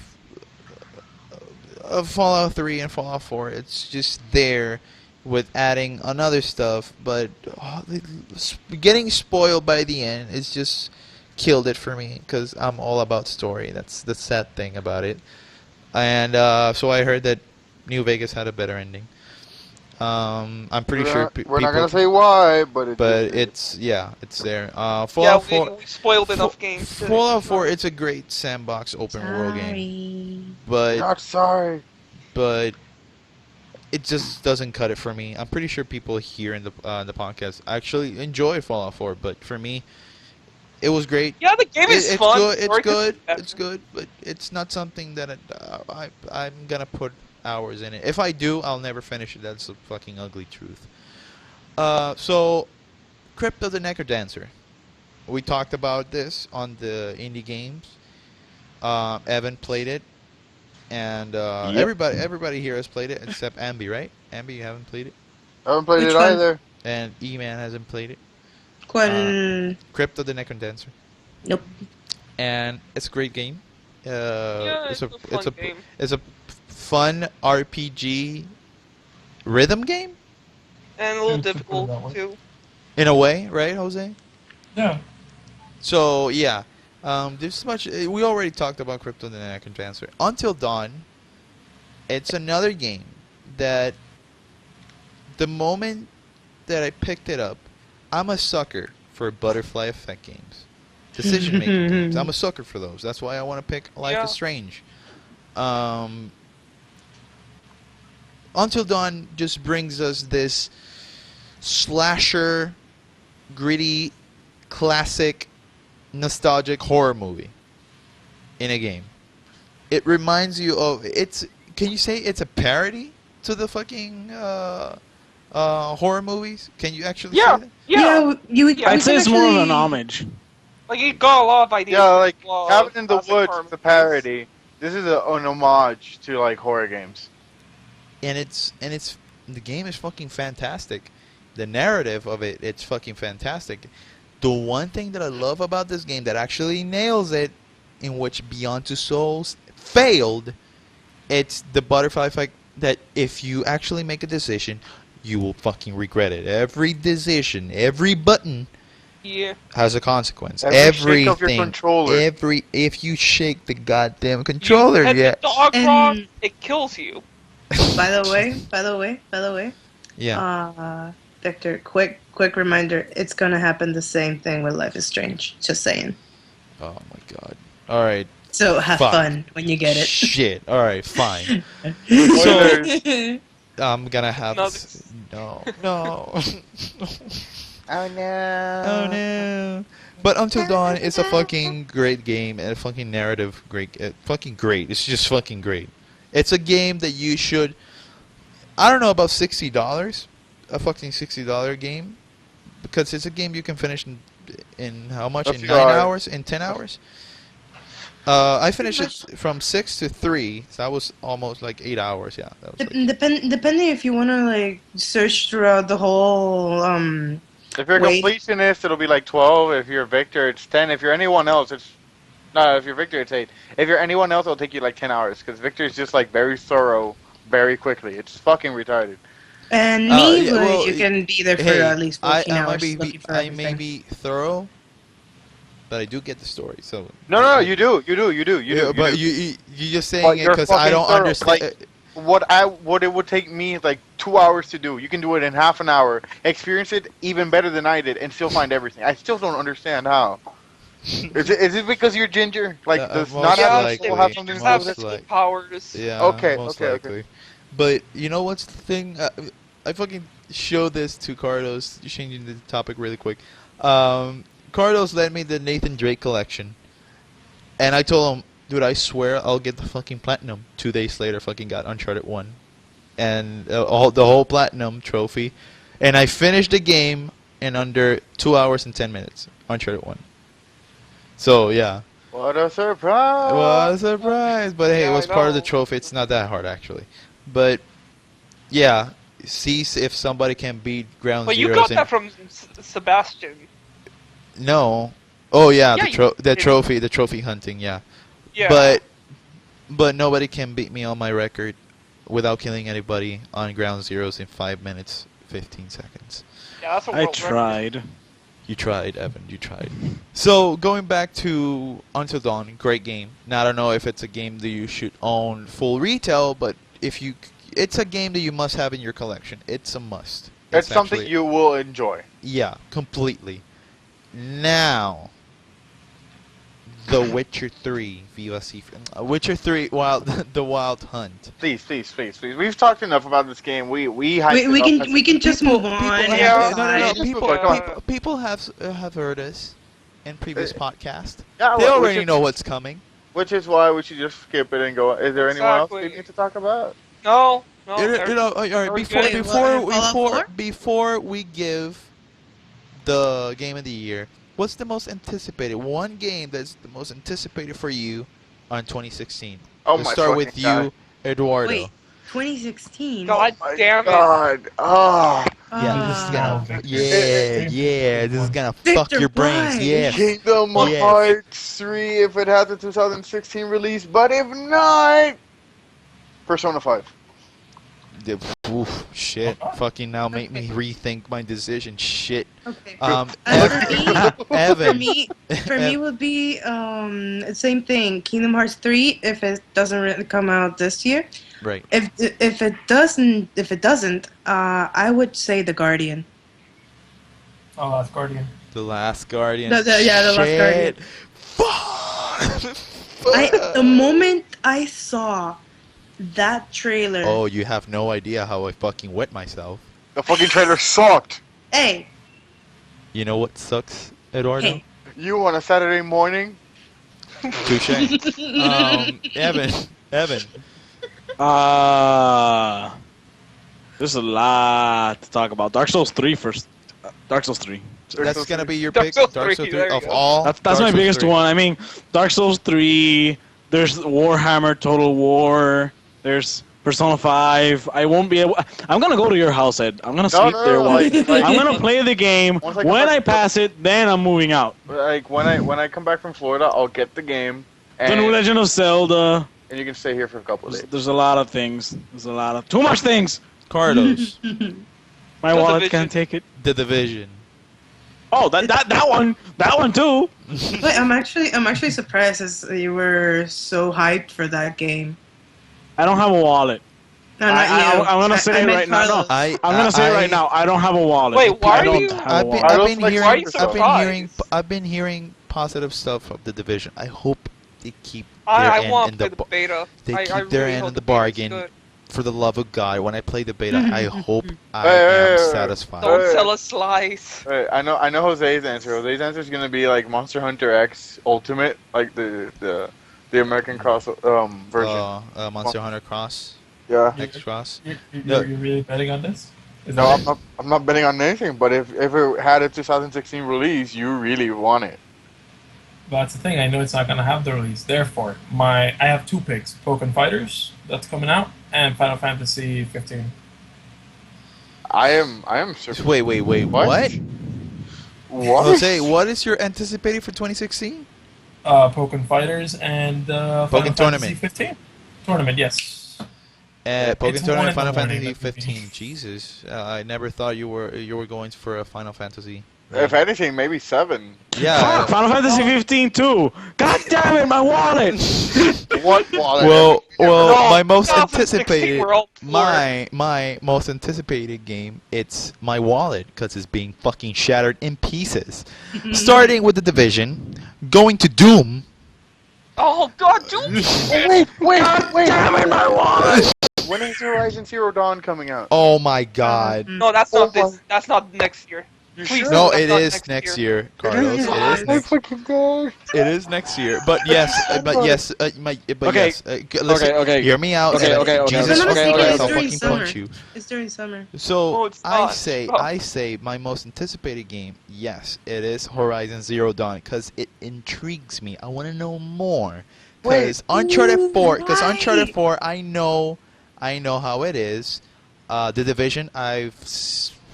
S2: Fallout 3 and Fallout 4. It's just there with adding another stuff, but getting spoiled by the end is just killed it for me because I'm all about story. That's the sad thing about it. And so I heard that New Vegas had a better ending. I'm pretty sure
S6: we're not gonna say why, but
S2: it's there.
S3: Yeah,
S2: Fallout 4.
S3: we spoiled enough games. to-
S2: Fallout 4, it's a great sandbox open world game, but
S6: not sorry.
S2: it just doesn't cut it for me. I'm pretty sure people here in the podcast actually enjoy Fallout 4, but for me, it was great.
S3: Yeah, the game is
S2: It's
S3: fun.
S2: good. It's
S3: Story
S2: good.
S3: could be
S2: It's good, but it's not something that I'm gonna put hours in it. If I do, I'll never finish it. That's the fucking ugly truth. So, Crypto the Necrodancer. We talked about this on the indie games. Evan played it, and
S1: Yep.
S2: everybody here has played it except Ambi, right? Ambi, you haven't played it,
S6: I haven't played
S5: Which
S6: it
S5: one?
S6: either.
S2: and E-Man hasn't played it.
S5: ¿Cuál?
S2: Crypto the Necrodancer,
S5: Nope.
S2: and it's a great game.
S3: Yeah, it's a fun game.
S2: It's a fun RPG rhythm game
S3: And a little
S4: Let's put it that way.
S3: difficult, too.
S2: in a way, right, Jose?
S4: Yeah.
S2: So yeah, there's much. We already talked about Crypto the Necrodancer. Until Dawn, it's another game that the moment that I picked it up, I'm a sucker for butterfly effect games, decision making games. I'm a sucker for those. That's why I want to pick Life
S3: Yeah.
S2: is Strange. Until Dawn just brings us this slasher, gritty, classic, nostalgic horror movie in a game. It reminds you of it's. Can you say it's a parody to the fucking horror movies? Can you actually
S3: Yeah.
S2: say that?
S3: Yeah,
S5: You.
S7: I'd
S5: we
S7: say
S5: can
S7: it's more of
S5: actually-
S7: an homage.
S3: like you got a lot of ideas.
S6: Yeah, like
S3: from,
S6: Cabin in the
S3: classic
S6: Woods,
S3: horror
S6: the
S3: movies.
S6: parody. This is an homage to like horror games.
S2: And it's the game is fucking fantastic. The narrative of it's fucking fantastic. The one thing that I love about this game that actually nails it, in which Beyond Two Souls failed, it's the butterfly effect. That if you actually make a decision, you will fucking regret it. Every decision, every button
S3: Yeah.
S2: has a consequence.
S6: Every shake of your
S2: Everything,
S6: controller.
S2: if you shake the goddamn controller,
S3: And
S2: yeah,
S3: the dog
S5: And-
S3: rock, it kills you.
S5: By the way.
S2: yeah.
S5: Victor, quick reminder. It's gonna happen the same thing with Life is Strange. Just saying.
S2: Oh my god. All right.
S5: So have
S2: Fuck.
S5: fun when you get it.
S2: Shit. All right. Fine.
S6: Spoilers.
S2: I'm gonna have
S3: Another-
S2: no.
S6: Oh no.
S2: Oh no. But Until Dawn is a fucking great game and a fucking narrative great. Fucking great. It's just fucking great. It's a game that you should. I don't know about $60. A fucking $60 game, because it's a game you can finish in how much?
S6: A
S2: In
S6: few
S2: 9
S6: hours.
S2: hours? In 10 hours? I finished it from 6 to 3, so that was almost like 8 hours. Yeah, that was like,
S5: Depending if you wanna like search throughout the whole
S6: If you're a
S5: Wait.
S6: completionist, it'll be like 12. If you're Victor, it's 10. If you're anyone else, it's no. If you're Victor, it's 8. If you're anyone else, it'll take you like 10 hours because Victor's just like very thorough, very quickly. It's fucking retarded.
S5: and
S2: Uh,
S5: me,
S2: yeah,
S5: like,
S2: well,
S5: you can be there for
S2: hey,
S5: at least 14
S2: I
S5: hours.
S2: may
S5: looking
S2: be,
S5: for
S2: I may
S5: everything.
S2: be thorough, but I do get the story. So
S6: No, you do. You
S2: Yeah,
S6: do.
S2: but you just saying
S6: But
S2: it
S6: you're
S2: because I
S6: fucking
S2: don't
S6: thorough.
S2: understand.
S6: Like, what it would take me like 2 hours to do, you can do it in half an hour. Experience it even better than I did, and still find everything. I still don't understand how. Is it because you're ginger? Like, does
S2: most
S6: not
S3: Yeah,
S6: have
S2: likely,
S6: people have something to do
S3: have
S6: with it?
S3: mystical
S2: like-
S3: powers.
S2: Yeah.
S6: Okay,
S2: Most
S6: okay.
S2: likely. But you know what's the thing? I fucking showed this to Cardos. Changing the topic really quick. Cardos lent me the Nathan Drake collection, and I told him, dude, I swear I'll get the fucking platinum. 2 days later, fucking got Uncharted 1, and the whole platinum trophy, and I finished the game in under 2 hours and 10 minutes. Uncharted 1. So yeah,
S6: What a surprise!
S2: what a surprise! But hey, it
S3: Yeah,
S2: was
S3: I
S2: part of the
S3: know.
S2: trophy. It's not that hard actually. But yeah, see if somebody can beat Ground
S3: But you
S2: Zeroes
S3: got
S2: in
S3: that from Sebastian.
S2: no. Oh yeah,
S3: Yeah,
S2: the
S3: you did.
S2: trophy hunting. Yeah,
S3: Yeah.
S2: but nobody can beat me on my record without killing anybody on Ground Zeroes in 5 minutes 15 seconds.
S3: Yeah, that's a
S7: I
S3: world record.
S7: tried.
S2: You tried, Evan. You tried. So going back to Until Dawn, great game. Now I don't know if it's a game that you should own full retail, but it's a game that you must have in your collection. It's a must.
S6: It's something
S2: actually-
S6: you will enjoy.
S2: Yeah, completely. Now, The Witcher 3 VOC. Witcher 3 Wild the Wild Hunt.
S6: Please. We've talked enough about this game. We hyped
S5: We
S6: it up as-
S5: can just move on.
S2: People,
S3: Yeah.
S2: no.
S6: Just
S2: People,
S6: move on, come on.
S2: people have heard us in previous podcasts.
S6: Yeah,
S2: They
S6: well,
S2: already know what's coming.
S6: which is why we should just skip it and go. Is there anyone else
S3: Exactly.
S6: we need to talk about?
S3: No. No.
S2: All
S3: everything-
S2: right,
S3: we're
S2: before
S3: good.
S2: before we give the game of the year, what's the most anticipated one game that's the most anticipated for you on 2016?
S6: Oh
S2: Let's
S6: my
S2: start with
S6: fucking God.
S2: you, Eduardo.
S5: Wait, 2016.
S3: God
S6: Oh my
S3: damn it.
S6: God. Oh,
S2: Yeah, this is
S5: Ah.
S2: gonna,
S4: Victor.
S2: this is gonna fuck
S5: Victor,
S2: your brains.
S5: why?
S2: Yes.
S6: Kingdom
S2: Yes.
S6: Hearts 3 if it has a 2016 release, but if not, Persona 5.
S2: Oof, shit. Fucking now make me rethink my decision. Shit.
S5: Okay.
S2: Evan.
S5: For me would be same thing. Kingdom Hearts 3 if it doesn't really come out this year.
S2: Right.
S5: If it doesn't, I would say The Guardian.
S4: Oh, Last Guardian.
S2: The Last Guardian.
S5: The Last Guardian.
S2: Shit. Fuck.
S5: The moment I saw that trailer,
S2: Oh, you have no idea how I fucking wet myself.
S6: The fucking trailer sucked.
S5: hey,
S2: You know what sucks, Eduardo?
S5: hey,
S6: You on a Saturday morning?
S2: Touche. Evan.
S7: There's a lot to talk about. Dark Souls 3 first. Dark Souls 3.
S2: That's gonna be your
S3: Dark
S2: pick.
S3: Souls
S2: Dark
S3: 3,
S2: Souls 3
S3: there you
S2: of
S3: go.
S2: all.
S7: That's
S2: Dark
S7: my
S2: Souls
S7: biggest
S2: 3.
S7: one. I mean, Dark Souls 3. There's Warhammer Total War. There's Persona 5. I won't be able. I'm gonna go to your house, Ed. I'm gonna sleep there.
S6: Like,
S7: I'm gonna play the game.
S6: Once I
S7: When
S6: come
S7: I
S6: back-
S7: pass it, then I'm moving out.
S6: like when I come back from Florida, I'll get the game,
S7: The New
S6: and,
S7: Legend of Zelda.
S6: and you can stay here for a couple of days.
S7: There's a lot of things. There's a lot of too much things.
S2: Carlos.
S7: My
S3: The
S7: wallet
S3: Division.
S7: can't take it.
S2: The Division.
S7: Oh, that one too.
S5: wait, I'm actually surprised as you were so hyped for that game.
S7: I don't have a wallet.
S5: No, not you.
S7: I'm gonna say it
S5: meant
S7: right now. No,
S5: Carlos.
S7: I'm gonna say it right now. I don't have a wallet.
S3: Wait, why
S7: I
S3: are
S7: don't
S3: you-
S7: have a
S2: I've
S7: wallet.
S2: been,
S6: Carlos, like, why are you
S3: surprised?
S2: I've been hearing positive stuff of the Division. I hope they keep their
S3: I
S2: end
S3: want
S2: in
S3: to
S2: the
S3: play the beta.
S2: they
S3: I
S2: keep their
S3: really
S2: end
S3: hope
S2: in the
S3: beta's
S2: bargain.
S3: good.
S2: For the love of God, when I play the beta, I hope I
S6: Hey,
S2: am satisfied.
S3: Don't
S6: Hey.
S3: sell a slice.
S6: I know Jose's answer. Jose's answer is gonna be like Monster Hunter X Ultimate, like the American Cross version.
S2: Monster Hunter Cross,
S6: Yeah.
S2: X Cross.
S4: You're really betting on this? Is
S6: No,
S4: that
S6: I'm not betting on anything. But if it had a 2016 release, you really want it.
S4: That's the thing. I know it's not gonna have the release. Therefore, I have two picks: Pokemon Fighters that's coming out, and Final Fantasy 15.
S6: I am surprised.
S2: Wait, what?
S6: What?
S2: Jose, what is your anticipated for 2016?
S4: Pokemon Fighters and Final Fantasy
S2: Tournament.
S4: 15. Tournament, yes.
S2: Pokemon
S4: It's
S2: Tournament,
S4: one
S2: Final
S4: in the morning,
S2: Fantasy
S4: that would be.
S2: 15. Jesus, I never thought you were going for a Final Fantasy.
S6: If anything, maybe 7.
S2: Yeah.
S7: Fuck, Final Fantasy 15 too. God damn it, my wallet.
S6: What wallet?
S2: Well,
S3: No,
S2: my most
S3: 2016
S2: anticipated,
S3: we're all poor.
S2: my most anticipated game, it's my wallet because it's being fucking shattered in pieces. Starting with the Division, going to Doom.
S3: Oh God, dude!
S6: Wait.
S7: Damn it, my wallet.
S6: When is Horizon Zero Dawn coming out?
S2: Oh my God.
S3: No, that's not this. That's not next year. Please
S6: sure?
S3: tell
S2: No,
S3: me
S2: it
S3: that's not
S2: is next year, Carlos. It
S3: What?
S2: is next.
S6: fucking god.
S2: It is next year. But yes,
S7: Okay,
S2: yes. Listen,
S7: okay.
S2: hear me out.
S7: Okay,
S2: Evan.
S7: okay, okay,
S5: If
S2: Jesus
S5: I'm not
S7: okay,
S2: fucking
S5: mistaken,
S7: okay,
S2: Christ,
S5: it's
S2: I'll
S7: okay.
S5: during
S2: fucking
S5: summer.
S2: punch you.
S5: It's during summer.
S2: So
S3: No, it's
S2: I
S3: not.
S2: say,
S3: Stop.
S2: I say, my most anticipated game, yes, it is Horizon Zero Dawn, because it intrigues me. I want to know more. Because Uncharted 4,
S5: right.
S2: I know how it is. The Division, I've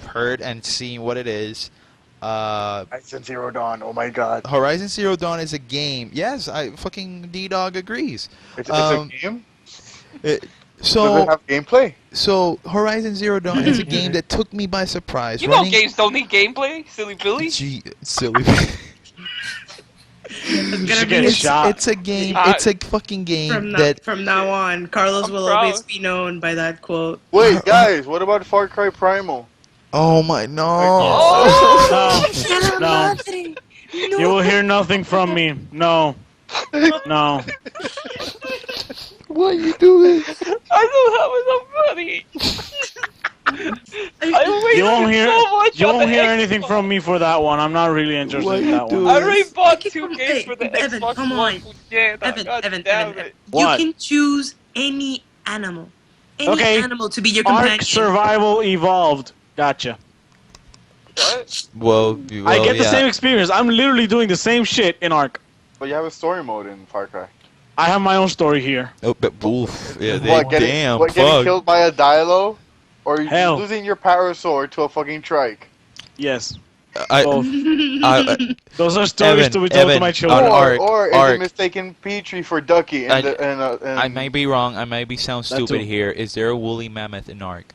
S2: heard and seen what it is.
S6: Horizon Zero Dawn. Oh my god.
S2: Horizon Zero Dawn is a game. Yes, I fucking D-Dog agrees.
S6: It's a game.
S2: It,
S6: Does
S2: so
S6: it have gameplay?
S2: so Horizon Zero Dawn is a game that took me by surprise.
S3: You know games don't need gameplay, silly Billy.
S2: Gee, silly.
S5: It's
S7: You
S5: gonna
S7: should
S5: be
S7: get
S5: his-
S7: shot.
S2: It's a game.
S3: Ah.
S2: It's a fucking game
S5: from
S2: that.
S5: from now on. Carlos
S3: I'm
S5: will
S3: proud.
S5: always be known by that quote.
S6: Wait, guys, what about Far Cry Primal?
S2: Oh my no!
S3: Oh!
S7: No, you will hear nothing from me. No, no.
S2: What you doing?
S3: I thought that was so funny. I waited
S7: You won't hear.
S3: so much
S7: You
S3: on
S7: won't
S3: the
S7: hear
S3: Xbox.
S7: anything from me for that one. I'm not really interested
S2: What
S7: in
S2: you
S7: that
S2: doing?
S7: one.
S3: I already bought
S5: Okay,
S3: 2
S5: come-
S3: games
S5: hey,
S3: for the
S5: Evan,
S3: Xbox
S5: come
S3: One.
S5: on.
S3: Yeah,
S5: Evan,
S3: God
S5: Evan,
S3: damn
S5: Evan,
S3: it.
S7: What?
S5: You can choose any animal. Any
S7: Okay.
S5: animal to be your
S7: Ark
S5: companion.
S7: Survival Evolved. Gotcha.
S3: What?
S2: Well,
S7: I get the
S2: yeah.
S7: same experience. I'm literally doing the same shit in Ark.
S6: But you have a story mode in Far Cry.
S7: I have my own story here.
S2: Oh, but oof. Yeah,
S6: What, getting
S2: fuck.
S6: killed by a Dilo? Or you
S7: Hell.
S6: losing your power sword to a fucking trike?
S7: Yes.
S2: I,
S7: Both. Those are stories
S2: Evan,
S7: to be told to
S2: Evan,
S7: my
S2: on
S7: children.
S2: Ark,
S6: Or is
S2: Ark.
S6: it mistaken Petrie for Ducky?
S2: I may be wrong. I may be sound
S7: That
S2: stupid
S7: too.
S2: here. Is there a woolly mammoth in Ark?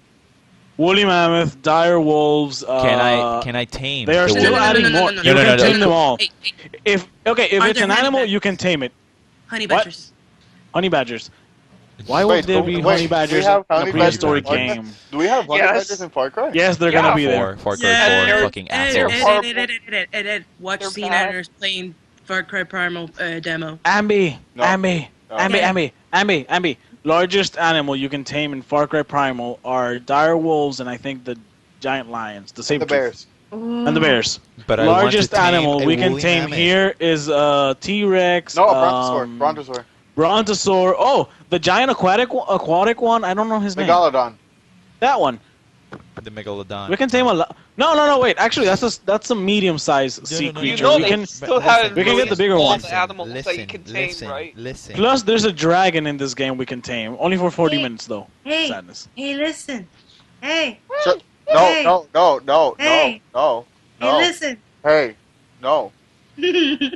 S7: Woolly mammoth, dire wolves.
S2: Can I tame?
S7: They are
S2: the
S7: still
S2: woolly
S7: adding
S2: mammoth?
S7: more.
S5: no,
S7: You
S2: no,
S7: can
S2: no,
S7: tame
S2: no.
S7: them all.
S5: Hey, hey,
S7: If
S5: Are
S7: it's
S5: there
S7: an animal,
S5: honey
S7: you can tame it.
S5: honey
S7: What?
S5: badgers.
S7: Honey badgers. Why
S6: Wait,
S7: would there be
S6: wait,
S7: honey
S6: do we
S7: badgers
S6: have
S7: in a
S6: honey
S7: prehistoric
S6: badgers in Far Cry?
S7: game?
S6: Do we have honey
S3: Yes.
S6: badgers in Far Cry?
S7: Yes, they're
S3: Yeah.
S7: gonna be there.
S2: Far Cry
S5: Yeah,
S2: 4,
S3: Ed,
S2: fucking
S5: Ed,
S2: assholes.
S3: They're
S5: Watch
S3: They're
S5: Scene
S3: bad.
S5: Anners playing Far Cry Primal demo.
S7: Ambi,
S6: No.
S7: Ambi,
S6: No.
S7: Ambi,
S5: Yeah.
S7: Ambi, Ambi, Ambi. Largest animal you can tame in Far Cry Primal are dire wolves and I think the giant lions, the
S6: And
S7: saber
S6: the bears.
S7: and the bears.
S2: But I want to
S7: Largest
S2: tame
S7: animal
S2: a
S7: we can
S2: woolly
S7: tame
S2: mammoth.
S7: here is T-Rex.
S6: No, a brontosaur. Brontosaur.
S7: Brontosaur. Oh, the giant aquatic one. I don't know his name.
S6: Megalodon.
S7: That one.
S2: The megalodon.
S7: We can tame a lot. No. Wait. Actually, that's a medium-sized sea
S2: no, no,
S3: You
S7: creature.
S3: know
S7: we
S3: they
S7: can.
S3: still haven't
S7: we can get the
S3: released
S7: bigger
S3: all
S7: one.
S3: the animals that you can tame, right?
S2: Listen.
S7: Plus, there's a dragon in this game we can tame. Only for 40 minutes though.
S5: Hey,
S7: Sadness.
S5: hey, listen. Hey,
S6: No,
S5: Hey.
S6: no,
S5: Hey.
S6: no.
S5: hey, listen.
S6: Hey, no.
S5: Okay,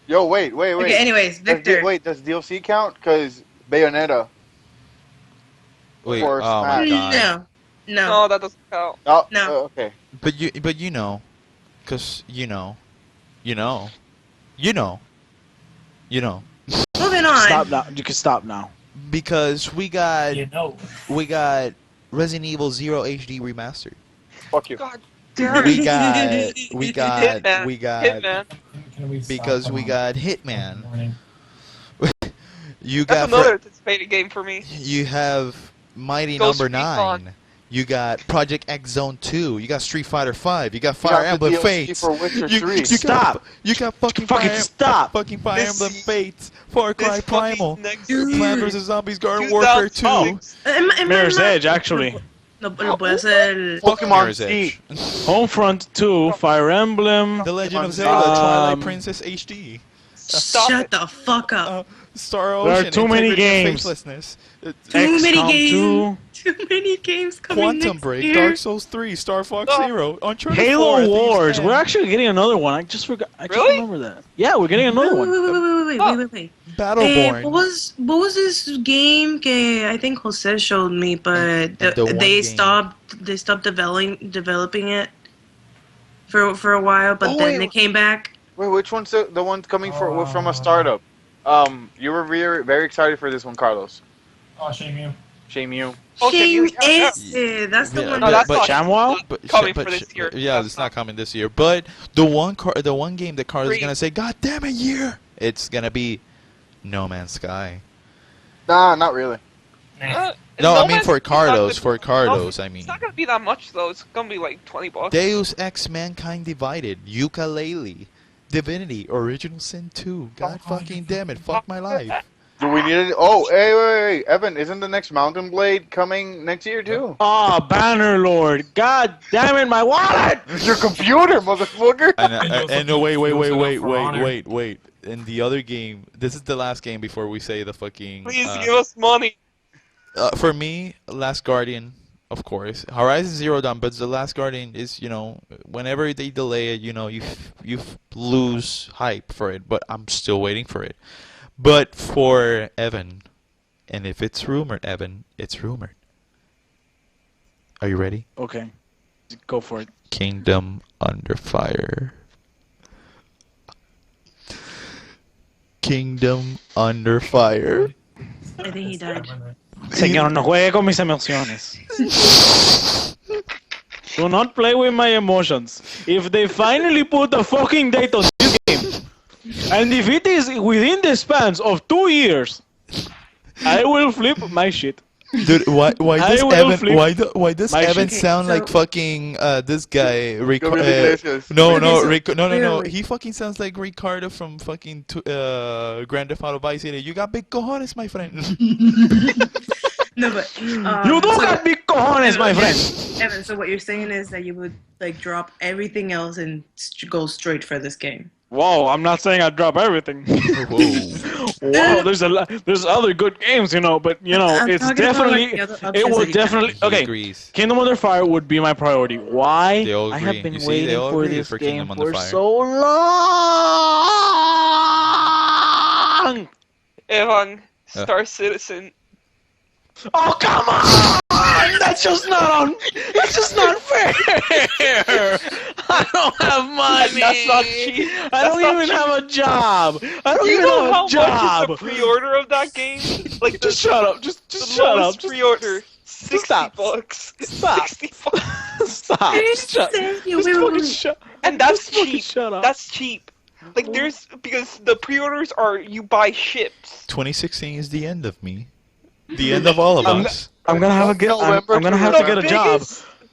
S6: Yo, wait.
S5: anyways, Victor.
S6: Does DLC count? Because Bayonetta.
S2: Wait.
S6: Or
S2: Oh my
S6: Smash.
S2: god.
S5: No.
S3: No, that doesn't count.
S6: No.
S5: No.
S6: Okay.
S2: But you know, cause you know.
S5: Moving on.
S7: Stop now. You can stop now.
S2: Because we got
S4: You know.
S2: Resident Evil 0 HD remastered.
S6: Fuck you.
S3: God damn
S2: We
S3: it.
S2: got
S3: Hitman.
S4: Can we
S2: because
S4: stop
S2: we
S4: on
S2: got
S4: the
S2: Hitman.
S4: morning?
S2: You
S3: That's
S2: got
S3: another anticipated game for me.
S2: you have Mighty
S3: Ghost
S2: Number
S3: Recon.
S2: 9. You got Project X Zone 2. You got Street Fighter 5. You got
S6: You
S2: Fire
S6: got the
S2: Emblem
S6: DLC
S2: Fates.
S6: for Witcher
S2: You,
S6: 3.
S2: you got-
S7: Stop.
S2: You got fucking
S7: Fucking
S2: Fire,
S7: stop.
S2: fucking Fire
S3: This-
S2: Emblem Fates. Far Cry
S3: This
S2: Primal.
S3: fucking next
S2: Plants
S3: year,
S2: vs Zombies Garden Warfare 2.
S3: 2006.
S7: Mirror's Edge, actually.
S5: No, lo puede hacer.
S2: Fuck
S6: Pokemon
S2: Mirror's
S6: Z.
S2: Edge.
S7: Homefront 2, Fire Emblem.
S2: The Legend of
S6: Pokemon
S2: Zelda,
S7: Z.
S2: Twilight Princess HD.
S3: Stop
S5: Shut
S3: it.
S5: the fuck up.
S2: Star
S7: There are
S2: Ocean.
S7: too many
S2: Integrity and
S7: games.
S2: Faithlessness.
S5: Too many
S7: XCOM
S5: games.
S7: 2.
S5: Too many games coming
S2: Quantum
S5: next
S2: Break,
S5: year.
S2: Dark Souls 3, Star Fox
S3: Oh.
S2: Zero, Uncharted 4,
S7: Halo
S2: Thieves'
S7: Wars.
S2: Den,
S7: We're actually getting another one. I just forgot. I just
S3: Really?
S7: remember that. Yeah, we're getting another one.
S5: Wait.
S2: Battleborn.
S5: What was this game que I think Jose showed me, but
S2: the one
S5: they
S2: game.
S5: stopped developing it for a while, but
S6: Oh,
S5: then
S6: wait.
S5: they came back.
S6: Wait, which one's the one coming from a startup? You were very excited for this one, Carlos.
S4: Oh, shame you.
S6: Shame you.
S3: Okay,
S5: Shame
S3: yeah.
S5: is that's the
S2: Yeah,
S5: one.
S3: No, that's
S2: but
S3: not
S7: Shamwell?
S3: not coming for this year.
S2: Yeah,
S3: That's
S2: it's not coming this year. But the one game that Carlos is
S3: Free.
S2: gonna say, "God damn it, year!" It's gonna be No Man's Sky.
S6: Nah, not really.
S2: No, I mean
S3: Man's
S2: for
S3: Sky not
S2: Carlos.
S3: gonna-
S2: For Carlos, I
S3: It's
S2: mean.
S3: not gonna be that much though. It's gonna be like $20.
S2: Deus Ex Mankind Divided, Ukulele, Divinity, Original Sin 2. God fucking damn it, fuck my life.
S6: Do we need it? Oh, hey, wait, Evan, isn't the next Mountain Blade coming next year too?
S7: Oh, Bannerlord. God damn it, my wallet!
S6: Your computer, motherfucker!
S2: And no, wait,
S4: For Honor.
S2: wait. In the other game, this is the last game before we say the fucking.
S3: Please give us money.
S2: For me, Last Guardian, of course. Horizon Zero Dawn, but the Last Guardian is, whenever they delay it, you lose hype for it. But I'm still waiting for it. But for Evan, and if it's rumored, Evan, it's rumored. Are you ready?
S7: Okay. Go for it.
S2: Kingdom Under Fire. Kingdom Under Fire.
S5: I think he died.
S7: Señor, no juegue con mis emociones. Do not play with my emotions. If they finally put a fucking date on this game, and if it is within the spans of 2 years, I will flip my shit.
S2: Dude, why
S7: I
S2: does
S7: will
S2: Evan
S7: flip
S2: why does
S7: my
S2: Evan
S5: shit.
S2: sound
S5: Okay,
S2: like
S5: so-
S2: fucking this guy
S6: Gabriel Iglesias.
S2: no
S5: Clearly.
S2: he fucking sounds like Ricardo from fucking Grand Theft Auto Vice City. You got big cojones, my friend.
S5: No, but
S7: You do
S5: so-
S7: got big cojones, my friend.
S5: Evan, so what you're saying is that you would like drop everything else and go straight for this game.
S7: Whoa, I'm not saying I'd drop everything.
S2: Whoa.
S7: Whoa, there's other good games, but
S5: I'm
S7: it's
S5: talking about,
S7: definitely
S5: like, the other
S7: it
S5: options
S7: will
S5: that you have.
S7: definitely
S2: He
S7: okay.
S2: agrees.
S7: Kingdom Under Fire would be my priority. Why?
S2: They all
S7: I
S2: agree.
S7: have been
S2: You see, they
S7: waiting
S2: all
S7: for
S2: agree
S7: this
S2: for
S7: game
S2: Kingdom Under
S7: for
S2: Fire.
S7: so long.
S3: Evan, Star Citizen.
S7: Oh come on! That's just not on. That's just not fair. I don't have money.
S3: That's not cheap.
S7: I
S3: That's
S7: don't
S3: not
S7: even
S3: cheap.
S7: have a job. I don't
S3: Do you
S7: even
S3: know
S7: have
S3: how
S7: a job.
S3: much is the pre-order of that game? Like
S7: Just shut up. Just
S3: the
S7: shut
S3: lowest
S7: up. Just
S3: pre-order,
S7: stop.
S3: $60.
S7: Stop.
S3: 60 bucks.
S7: stop. Just shut.
S5: Thank you.
S7: Just
S5: Wait, wait,
S7: fucking
S5: wait.
S7: shut.
S3: And that's
S7: Just fucking
S3: cheap.
S7: Shut up.
S3: That's cheap. Like there's because the pre-orders are you buy ships.
S2: 2016 is the end of me. The end of all of us.
S7: I'm gonna have to
S6: November
S7: get a job.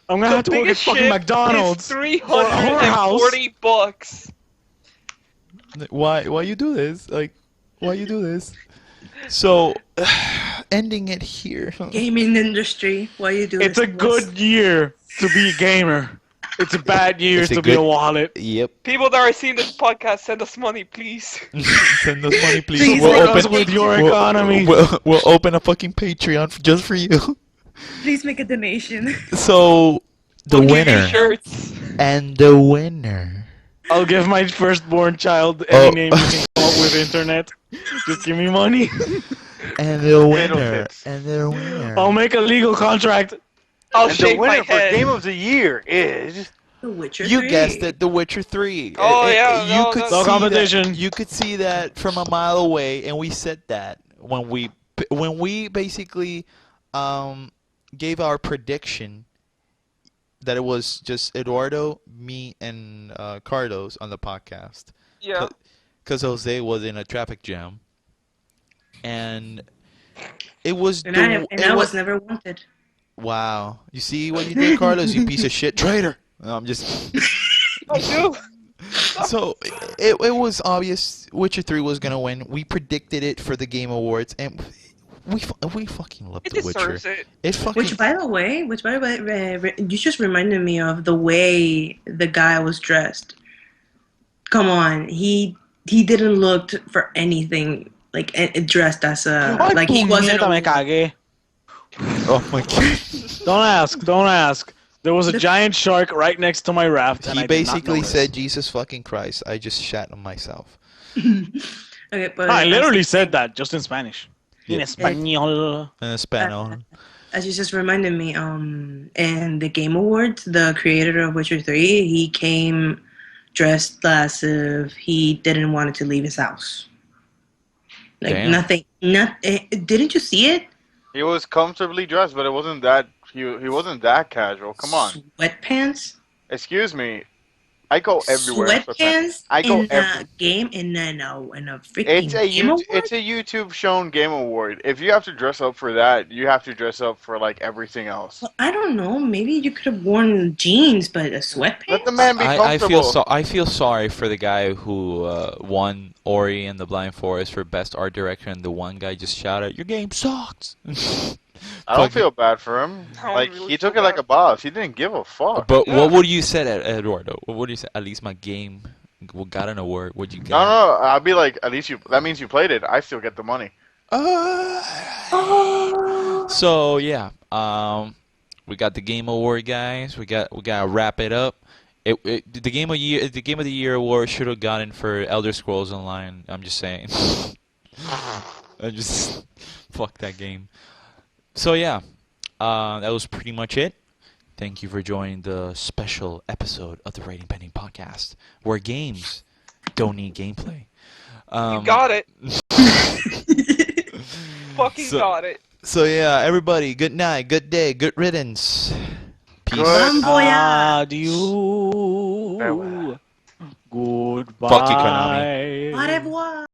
S7: I'm gonna have to work at fucking McDonald's
S3: Is
S7: or a whorehouse.
S3: $340.
S2: Why you do this? Like, why you do this? So, ending it here.
S5: Gaming industry. Why you do
S7: It's
S5: this?
S7: a good year to be a gamer. It's a bad year
S2: It's a
S7: to be a
S2: good-
S7: wallet.
S2: Yep.
S3: People that are seeing this podcast, send us money, please.
S2: Send us money, please.
S5: Please
S2: We'll
S5: make us
S2: open,
S7: with your
S2: we'll-
S7: economy.
S2: We'll open a fucking Patreon just for you.
S5: Please make a donation.
S2: So, the
S3: We'll give you
S2: winner
S3: shirts.
S2: and the winner.
S7: I'll give my firstborn child any
S2: Oh.
S7: name you can come up with internet. Just give me money.
S2: And the winner.
S6: Fiddlesticks.
S2: And the winner.
S7: I'll make a legal contract.
S3: I'll
S6: And the
S3: shave my
S6: winner for
S3: head.
S6: Game of the Year is...
S5: The Witcher
S2: You
S5: 3.
S2: guessed it, The Witcher 3.
S3: Oh, yeah,
S2: you
S3: no,
S2: could
S3: that's-
S7: No
S2: see
S7: competition.
S2: That, you could see that from a mile away, and we said that when we basically gave our prediction that it was just Eduardo, me, and Carlos on the podcast.
S3: Yeah.
S2: Because Jose was in a traffic jam, and it was.
S5: And
S2: the- it
S5: I was never wanted.
S2: Wow. You see what you did, Carlos? You piece of shit traitor. No, I'm just.
S3: I do.
S2: So it was obvious Witcher 3 was gonna win. We predicted it for the Game Awards, and we fucking love
S3: It
S2: The Witcher.
S3: deserves it.
S2: It fucking.
S5: Which, by the way, you just reminded me of the way the guy was dressed. Come on, he didn't look for anything like dressed as a
S7: Ay,
S5: like he wasn't.
S7: puñeta, me cagué.
S2: Oh my god.
S7: Don't ask. There was a giant shark right next to my raft, and
S2: He
S7: I did not
S2: basically
S7: notice.
S2: said, "Jesus fucking Christ!" I just shat on myself.
S5: Okay, but
S7: I literally said that just in Spanish.
S2: Yeah.
S7: In español.
S2: In Spanish.
S5: As you just reminded me, in the Game Awards, the creator of Witcher 3, he came dressed as if he didn't want to leave his house. Like
S2: Damn.
S5: nothing. Didn't you see it?
S6: He was comfortably dressed, but it wasn't that... He wasn't that casual. Come on.
S5: Sweatpants.
S6: Excuse me. I go everywhere in
S5: Sweatpants
S6: I go
S5: in
S6: every.
S5: a game in a freaking game award?
S6: It's a YouTube shown game award. If you have to dress up for that, you have to dress up for like everything else.
S5: Well, I don't know. Maybe you could have worn jeans, but a
S6: Let the
S5: sweatpants.
S6: man be comfortable.
S2: I feel sorry for the guy who won Ori and the Blind Forest for best art director, and the one guy just shouted, "Your game sucks."
S6: I don't
S2: Fuck.
S6: feel bad for him.
S3: I don't
S6: Like
S3: really
S6: he took
S3: feel
S6: it like
S3: bad.
S6: a boss. He didn't give a fuck.
S2: But
S3: Yeah.
S2: what would you say, Eduardo? What would you say? At least my game got an award. What you
S6: No,
S2: got?
S6: no, I'll be like, at least you. That means you played it. I still get the money.
S2: So yeah, we got the game award, guys. We gotta wrap it up. The game of the year award should have gotten for Elder Scrolls Online. I'm just saying. I just fuck that game. So yeah, that was pretty much it. Thank you for joining the special episode of the Rating Pending Podcast, where games don't need gameplay.
S3: You got it. Fucking
S2: so-
S3: got it.
S2: So yeah, everybody, good night, good day, good riddance. Peace.
S6: Good.
S5: Bon voyage.
S7: Adieu.
S6: Farewell.
S7: Goodbye.
S2: Fuck you, Konami.
S5: Au revoir.